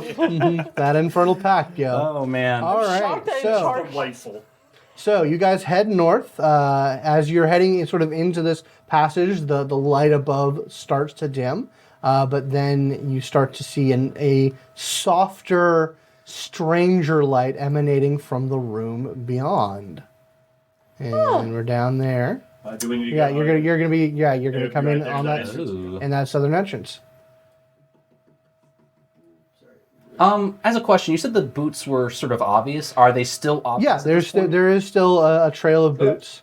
That infernal pact, yo. Oh, man. All right. shocked that it So, charged. Delightful. so you guys head north. As you're heading sort of into this passage, the light above starts to dim, but then you start to see a softer, stranger light emanating from the room beyond. And we're down there. Do we need to Yeah, go you're gonna Yeah, come right in there, on that nice. Ooh. in that southern entrance. As a question, you said the boots were sort of obvious. Are they still obvious? Yeah, at this point? there is still a trail of boots.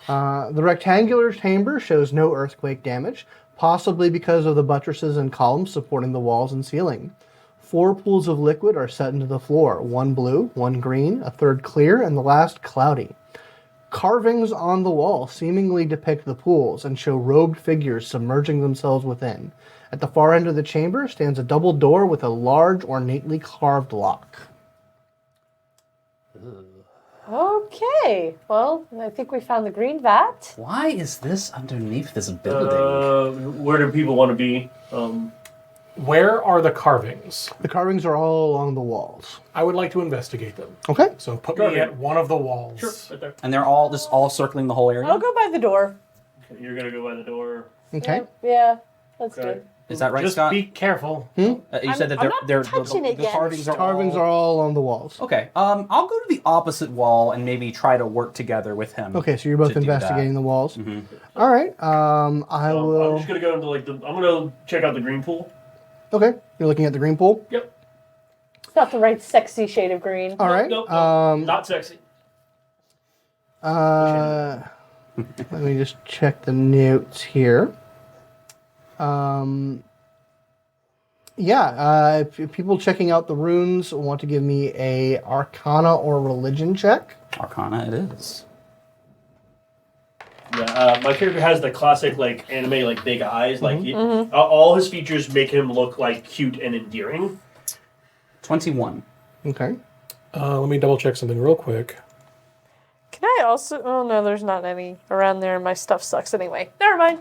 The rectangular chamber shows no earthquake damage, possibly because of the buttresses and columns supporting the walls and ceiling. 4 pools of liquid are set into the floor, 1 blue, 1 green, a third clear, and the last cloudy. Carvings on the wall seemingly depict the pools and show robed figures submerging themselves within. At the far end of the chamber stands a double door with a large, ornately carved lock. Okay. Well, I think we found the green vat. Why is this underneath this building? Where do people want to be? Where are the carvings? The carvings are all along the walls. I would like to investigate them. Okay. So put Go me ahead. at one of the walls. Sure, right there. And they're all just all circling the whole area? I'll go by the door. You're going to go by the door. Okay. Yeah, that's Okay. good. Is that right, Just Scott? be careful. You said that I'm not they're touching the it yet. carvings are Carvings are all along the walls. Okay. I'll go to the opposite wall and maybe try to work together with him. Okay, so you're both to do that. investigating the walls. All right. I I'm will. just going to go into I'm going to check out the green pool. Okay, you're looking at the green pool. Yep. It's not the right sexy shade of green. All right. Nope, not sexy. Let me just check the notes here. If people checking out the runes want to give me a Arcana or Religion check. Arcana it is. Yeah, my character has the classic like anime like big eyes. Like all his features make him look like cute and endearing. 21. Okay. Let me double check something real quick. Can I also... Oh, no, there's not any around there. My stuff sucks anyway. Never mind.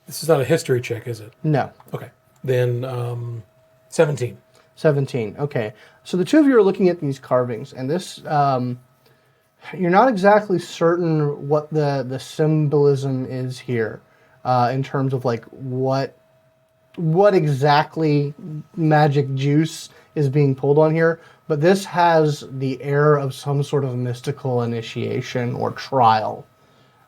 This is not a history check, is it? No. Okay. Then 17. 17. Okay. So the two of you are looking at these carvings, and this, you're not exactly certain what the symbolism is here, in terms of like what exactly magic juice is being pulled on here. But this has the air of some sort of mystical initiation or trial.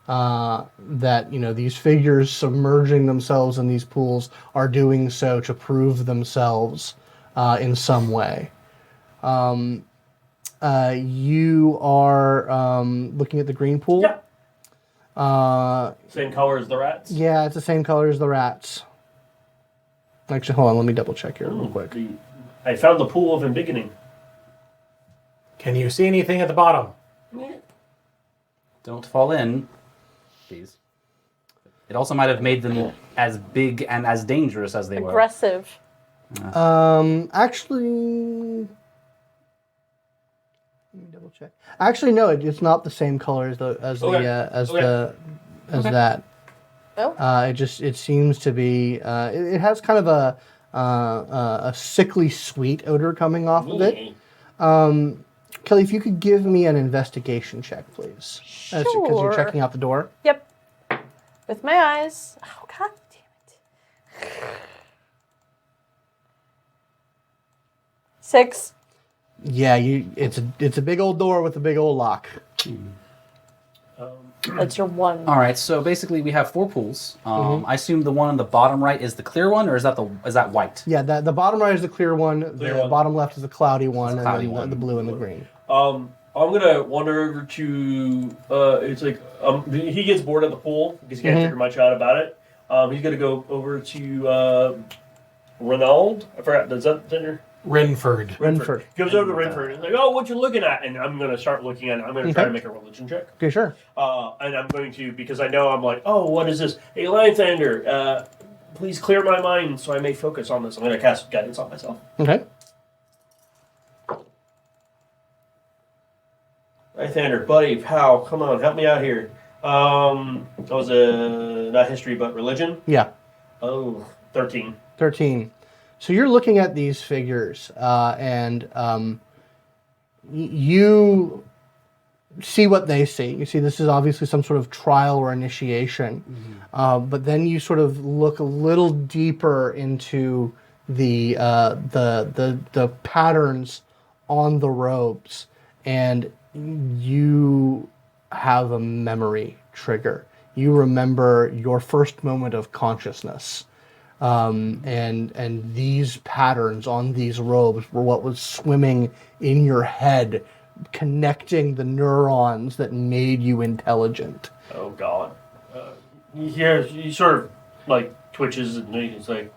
That, these figures submerging themselves in these pools are doing so to prove themselves in some way. You are looking at the green pool? Yeah. Same color as the rats? Yeah, it's the same color as the rats. Actually, hold on, let me double check here real quick. I found the pool of embiggening. Can you see anything at the bottom? Don't fall in, please. It also might have made them as big and as dangerous as they were. Aggressive. Actually, let me double check. Actually, no, it's not the same color as that. Oh. It seems to be. It has kind of a sickly sweet odor coming off of it. Kelly, if you could give me an investigation check, please. Because you're checking out the door. Yep. With my eyes. Oh, god damn it. 6. Yeah, it's a big old door with a big old lock. That's your 1. All right, so basically we have 4 pools. I assume the one on the bottom right is the clear one, or is that white? Yeah, the bottom right is the clear one. Clear the one. bottom left is the cloudy one, cloudy and then one. the blue and the green. I'm gonna wander over to. It's like he gets bored at the pool because he can't figure much out about it. He's gonna go over to Ronald. I forgot. Does that your Rynford. Goes over to Rynford. He's like, "Oh, what you looking at?" And I'm gonna start looking at it. I'm gonna try to make a religion check. Okay, sure. And I'm going to, because I know I'm like, "Oh, what is this? Hey, Lythander, please clear my mind so I may focus on this." I'm gonna cast guidance on myself. Okay. Lythander, buddy, pal, come on, help me out here. That was not history, but religion. Yeah. Oh, 13. 13. So you're looking at these figures, and you see what they see. You see this is obviously some sort of trial or initiation, but then you sort of look a little deeper into the patterns on the robes, and you have a memory trigger. You remember your first moment of consciousness. And these patterns on these robes were what was swimming in your head, connecting the neurons that made you intelligent. Oh, God. He sort of, like, twitches and he's like,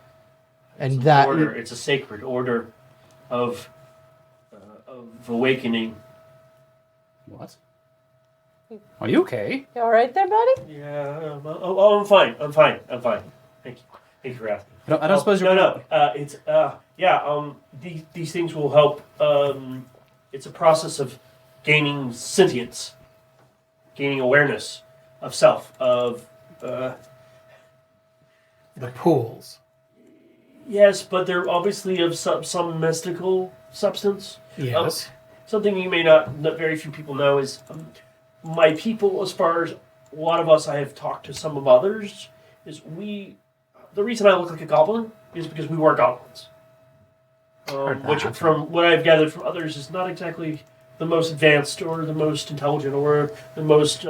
And that order. It's a sacred order of awakening. What? Are you okay? You all right there, buddy? Yeah. I'm fine. Thank you. Thank you for asking. I don't suppose you're... No. It's these things will help. It's a process of gaining sentience, gaining awareness of self, of The pools. yes, but they're obviously of some mystical substance. Yes. Something you may not very few people know is my people, as far as a lot of us I have talked to some of others, is the reason I look like a goblin is because we were goblins. Which, from what I've gathered from others, is not exactly the most advanced or the most intelligent or the most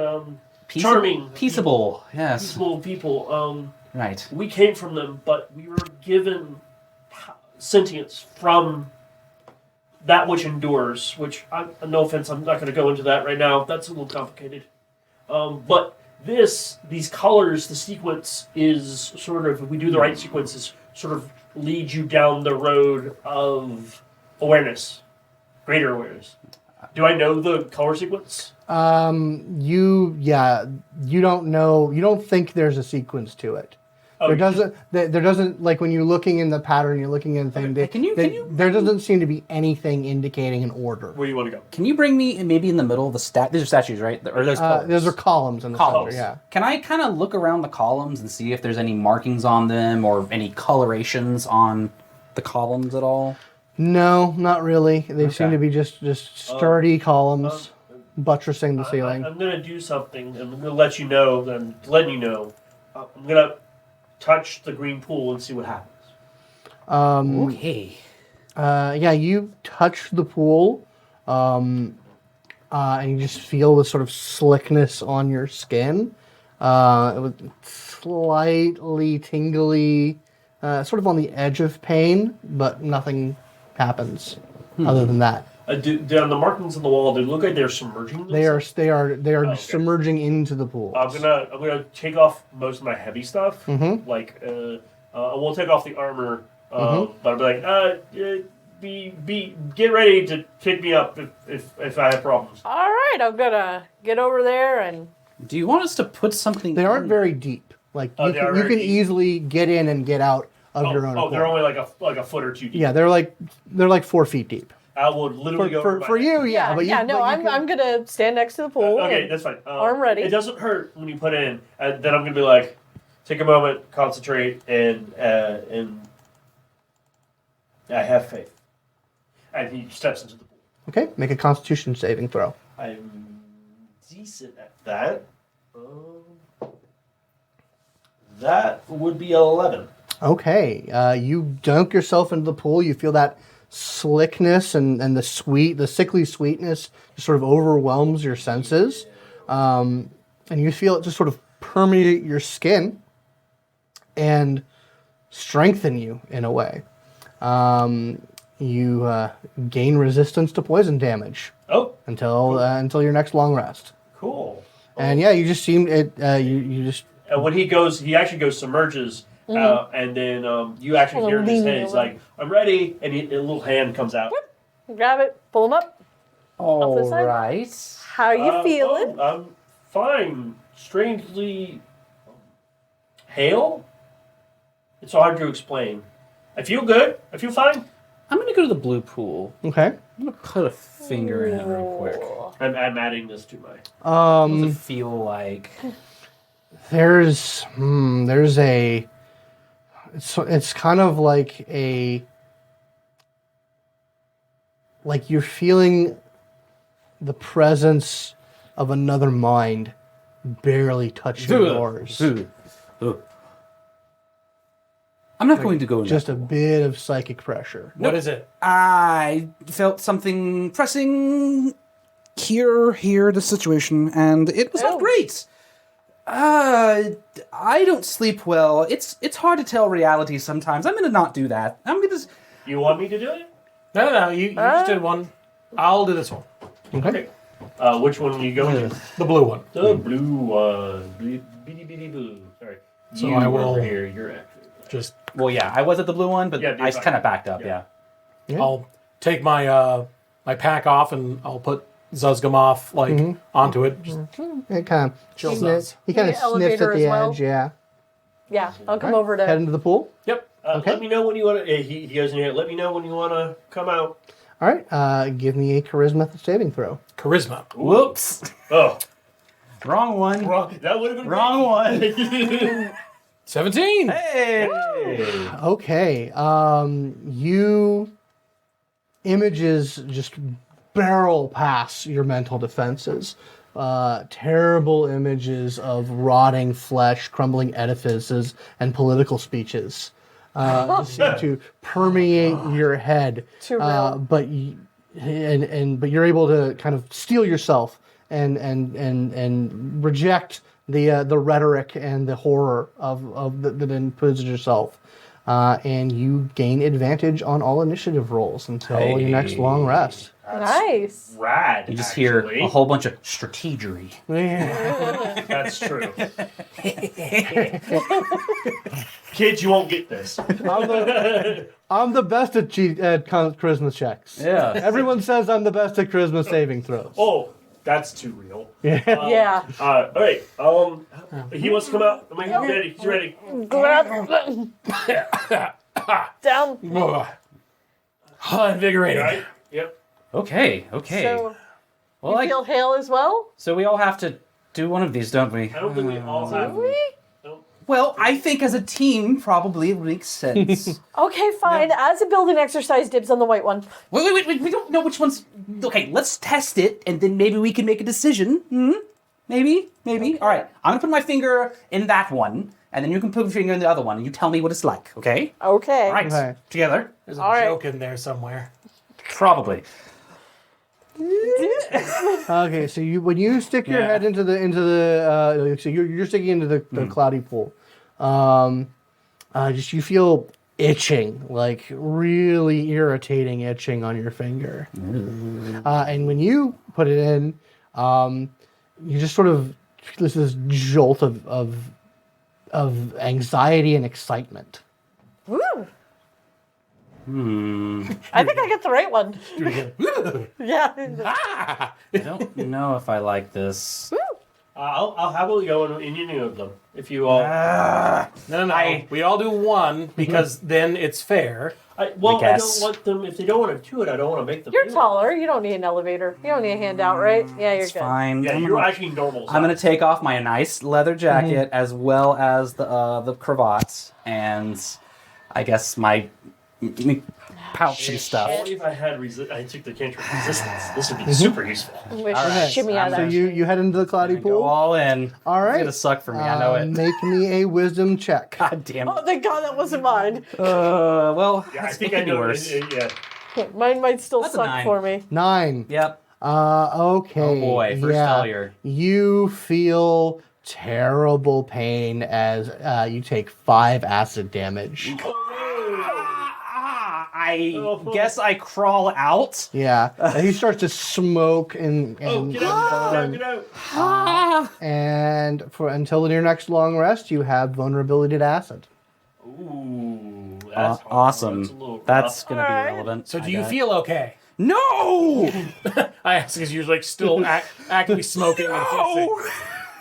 charming. Peaceable, yes. Peaceable people. Right. We came from them, but we were given sentience from that which endures, which, no offense, I'm not going to go into that right now. That's a little complicated. But these colors, the sequence is sort of, if we do the right sequences, sort of lead you down the road of awareness, greater awareness. Do I know the color sequence? You don't know. You don't think there's a sequence to it. Oh, There doesn't like when you're looking in the pattern, you're looking in the thing. There doesn't seem to be anything indicating an order. Where do you want to go? Can you bring me maybe in the middle of the These are statues, right? Or those colors? Those are columns in the columns. center. Yeah. Can I kind of look around the columns and see if there's any markings on them or any colorations on the columns at all? No, not really. They seem to be just sturdy columns buttressing the ceiling. I'm going to do something, and I'm going to let you know. Then letting you know, I'm going to touch the green pool and see what happens. Okay. Yeah, you touch the pool, and you just feel this sort of slickness on your skin. It was slightly tingly, sort of on the edge of pain, but nothing happens other than that. Do the markings on the wall? They look like they're submerging. They are okay. submerging into the pool. I'm gonna take off most of my heavy stuff. Like I won't take off the armor, but I'll be like, get ready to pick me up if I have problems. All right, I'm gonna get over there and. Do you want us to put something? They aren't very deep. Like you can easily get in and get out of your own. Oh, they're only like a foot or two deep. Yeah, they're like 4 feet deep. I would literally go for you. Yeah, but I'm gonna stand next to the pool. Okay, that's fine. Arm ready. It doesn't hurt when you put it in. Then I'm gonna be like, take a moment, concentrate, and I have faith. And he steps into the pool. Okay, make a Constitution saving throw. I'm decent at that. That would be 11. Okay, you dunk yourself into the pool. You feel that slickness and the sickly sweetness just sort of overwhelms your senses, and you feel it just sort of permeate your skin and strengthen you in a way. You gain resistance to poison damage. Until your next long rest. Cool. And yeah, you just seem it. You just. And when he actually goes submerges. And then you actually hear in his head, he's like, I'm ready, and a little hand comes out. Grab it, pull him up. All right. How you feeling? I'm fine. Strangely hale? It's hard to explain. I feel good. I feel fine. I'm going to go to the blue pool. Okay. I'm going to put a finger in it real quick. I'm adding this to my... What does it feel like? There's a... It's kind of like like you're feeling the presence of another mind barely touching yours. I'm not going to go in just a bit of psychic pressure. What is it? I felt something pressing here, the situation, and it was not great. I don't sleep well. It's hard to tell reality sometimes. I'm gonna not do that. I'm gonna. You want me to do it? No. You just did one. I'll do this one. Okay. Which one are you going to? The blue one. The blue one. Bitty blue. Sorry. So I will over here. You're actually just. Well, yeah, I was at the blue one, but Yeah, I kind of backed up. Yeah. I'll take my my pack off and I'll put Zuzgamoth onto it. Just It kind of chill sniffs. He kind of Maybe sniffs at elevator the as well? edge. Yeah. Yeah, I'll come over to. Head into the pool. Yep. Okay. Let me know when you want to. He goes in here. Let me know when you want to come out. All right. Give me a charisma saving throw. Charisma. Whoops. Oh, Wrong one. wrong. That would have been Wrong one. 17. Hey. Okay. You images just barrel past your mental defenses. Terrible images of rotting flesh, crumbling edifices, and political speeches just seem to permeate your head. Too real. But you're able to kind of steel yourself and reject the rhetoric and the horror of that imposes yourself. And you gain advantage on all initiative rolls until your next long rest. Nice. Rad. You just hear a whole bunch of strategery. That's true. Kids, you won't get this. I'm the best at charisma checks. Yeah. Everyone says I'm the best at charisma saving throws. Oh, that's too real. Yeah. All right. He wants to come out. He's ready. He's ready. Down. Invigorating. All right. Yep. Okay. So, Well, you I, feel hail as well? so we all have to do one of these, don't we? I don't think we all have. Well, I think as a team, probably it makes sense. Okay, fine. As a building exercise, dibs on the white one. Wait. We don't know which one's... Okay, let's test it, and then maybe we can make a decision. Maybe. Okay. All right, I'm going to put my finger in that one, and then you can put your finger in the other one, and you tell me what it's like, okay? Okay. All right, Okay. together. There's a All right. joke in there somewhere. Probably. Okay, so when you stick your head into the so you're sticking into the cloudy pool, just you feel itching, like really irritating itching on your finger, and when you put it in, you just sort of feel this jolt of anxiety and excitement. Woo. I think I got the right one. Yeah. I don't know if I like this. I'll happily go in any of them if you all. No. We all do one because then it's fair. I guess. don't want them. If they don't want to do it, I don't want to make them. You're do it. taller. You don't need an elevator. You don't need a handout, right? Yeah, you're It's good. fine. Yeah, you're actually normal. I'm gonna size. take off my nice leather jacket as well as the cravats and I guess my pouch and stuff. Only if I had I took the cantrip resistance. This would be super useful. Wish right. shimmy out of So that. you head into the cloudy Go pool. all in. All right. It's gonna suck for me. I know it. Make me a wisdom check. God damn Oh, it. thank God that wasn't mine. Well, Yeah, I it's think I could be know. worse. Yeah. Mine might still That's a suck 9. for me. 9. Yep. Okay. Oh boy, first failure. You feel terrible pain as you take 5 acid damage. I guess I crawl out. Yeah. And he starts to smoke and Oh, get out! Get out! and for until your next long rest, you have vulnerability to acid. Ooh, that's hard. Awesome. That's a little That's rough. gonna be Alright. relevant. So do you feel okay? No! I ask because you're like still actively smoking and hissing.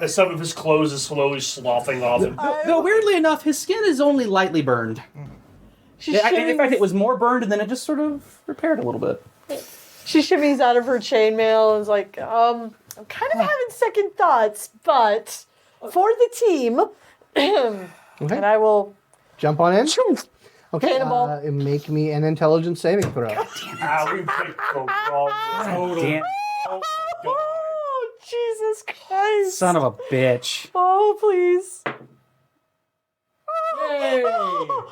As some of his clothes is slowly sloughing off him. Though weirdly enough, his skin is only lightly burned. She In fact, shimmies, it was more burned, and then it just sort of repaired a little bit. she shimmies out of her chainmail and is like, I'm kind of having second thoughts, but for the team, and I will Jump on in. Okay. Cannonball. Make me an intelligence saving throw. Ah, we picked the wrong one. Totally. Damn, Oh, God. Oh, Jesus Christ. son of a bitch. Oh, please.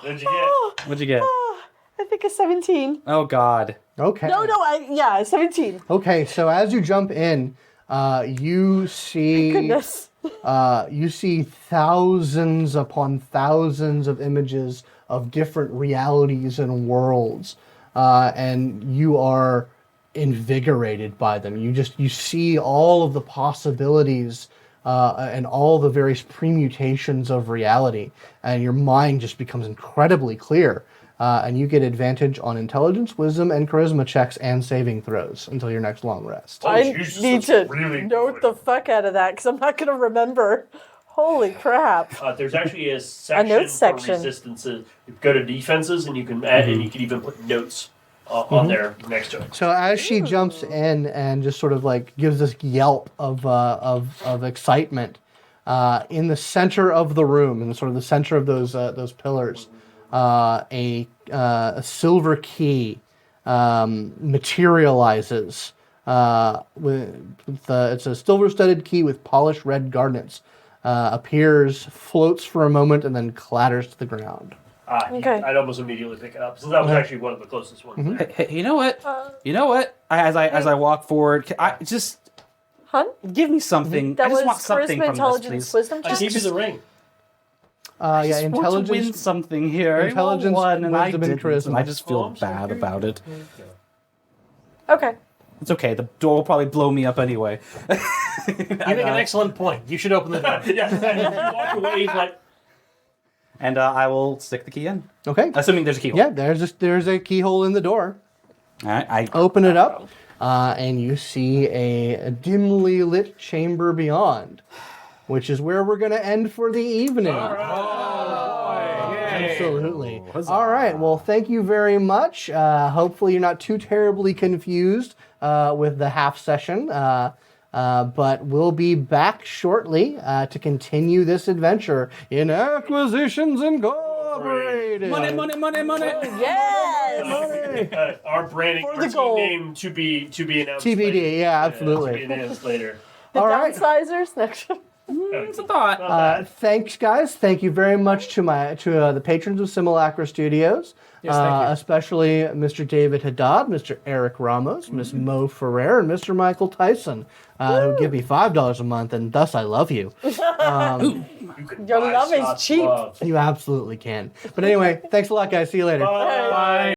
What'd you get? What'd you get? I think a 17. Oh God. Okay. No, 17. Okay, so as you jump in, you see Goodness. you see thousands upon thousands of images of different realities and worlds, and you are invigorated by them. You see all of the possibilities and all the various permutations of reality, and your mind just becomes incredibly clear. And you get advantage on intelligence, wisdom, and charisma checks and saving throws until your next long rest. I Jesus, need that's to really note good. the fuck out of that because I'm not going to remember. Holy crap. There's actually a section notes for section. resistances. You go to defenses, and you can add, and you can even put notes on there next to it. So as she jumps in and just sort of like gives this yelp of excitement, in the center of the room, in the sort of the center of those pillars, a silver key materializes. It's a silver-studded key with polished red garnets. Appears, floats for a moment, and then clatters to the ground. Okay. I'd almost immediately pick it up, since that was actually one of the closest ones there. Hey, you know what? As I walk forward, I just Hun? give me something. That I just was want something charisma, from this, intelligence, please. wisdom I check? gave you the ring. Yeah, I just want to win intelligence. something here. intelligence, one, and I wisdom, and didn't, charisma. I just feel Oh, I'm bad sorry. about it. Okay. It's okay. The door will probably blow me up anyway. You make an excellent point. You should open the door. Yeah, you walk away, he's like, And I will stick the key in. Okay. Assuming there's a keyhole. Yeah, there's a keyhole in the door. All right. I Open it up, and you see a dimly lit chamber beyond, which is where we're going to end for the evening. Absolutely. All right. Well, thank you very much. Hopefully, you're not too terribly confused with the half session. But we'll be back shortly to continue this adventure in Acquisitions Incorporated. Money. Yes! Our branding, For our the team goal. name to be announced. TBD, later. yeah, absolutely. To be announced later. The All right. downsizers next. It's a thought. Thanks, guys. Thank you very much to the patrons of Simulacra Studios, Yes, thank you. especially Mr. David Haddad, Mr. Eric Ramos, Miss Mo Ferrer, and Mr. Michael Tyson, who give me $5 a month, and thus I love you. You can Your buy love is Scott's cheap. love. You absolutely can. But anyway, thanks a lot, guys. See you later. Bye.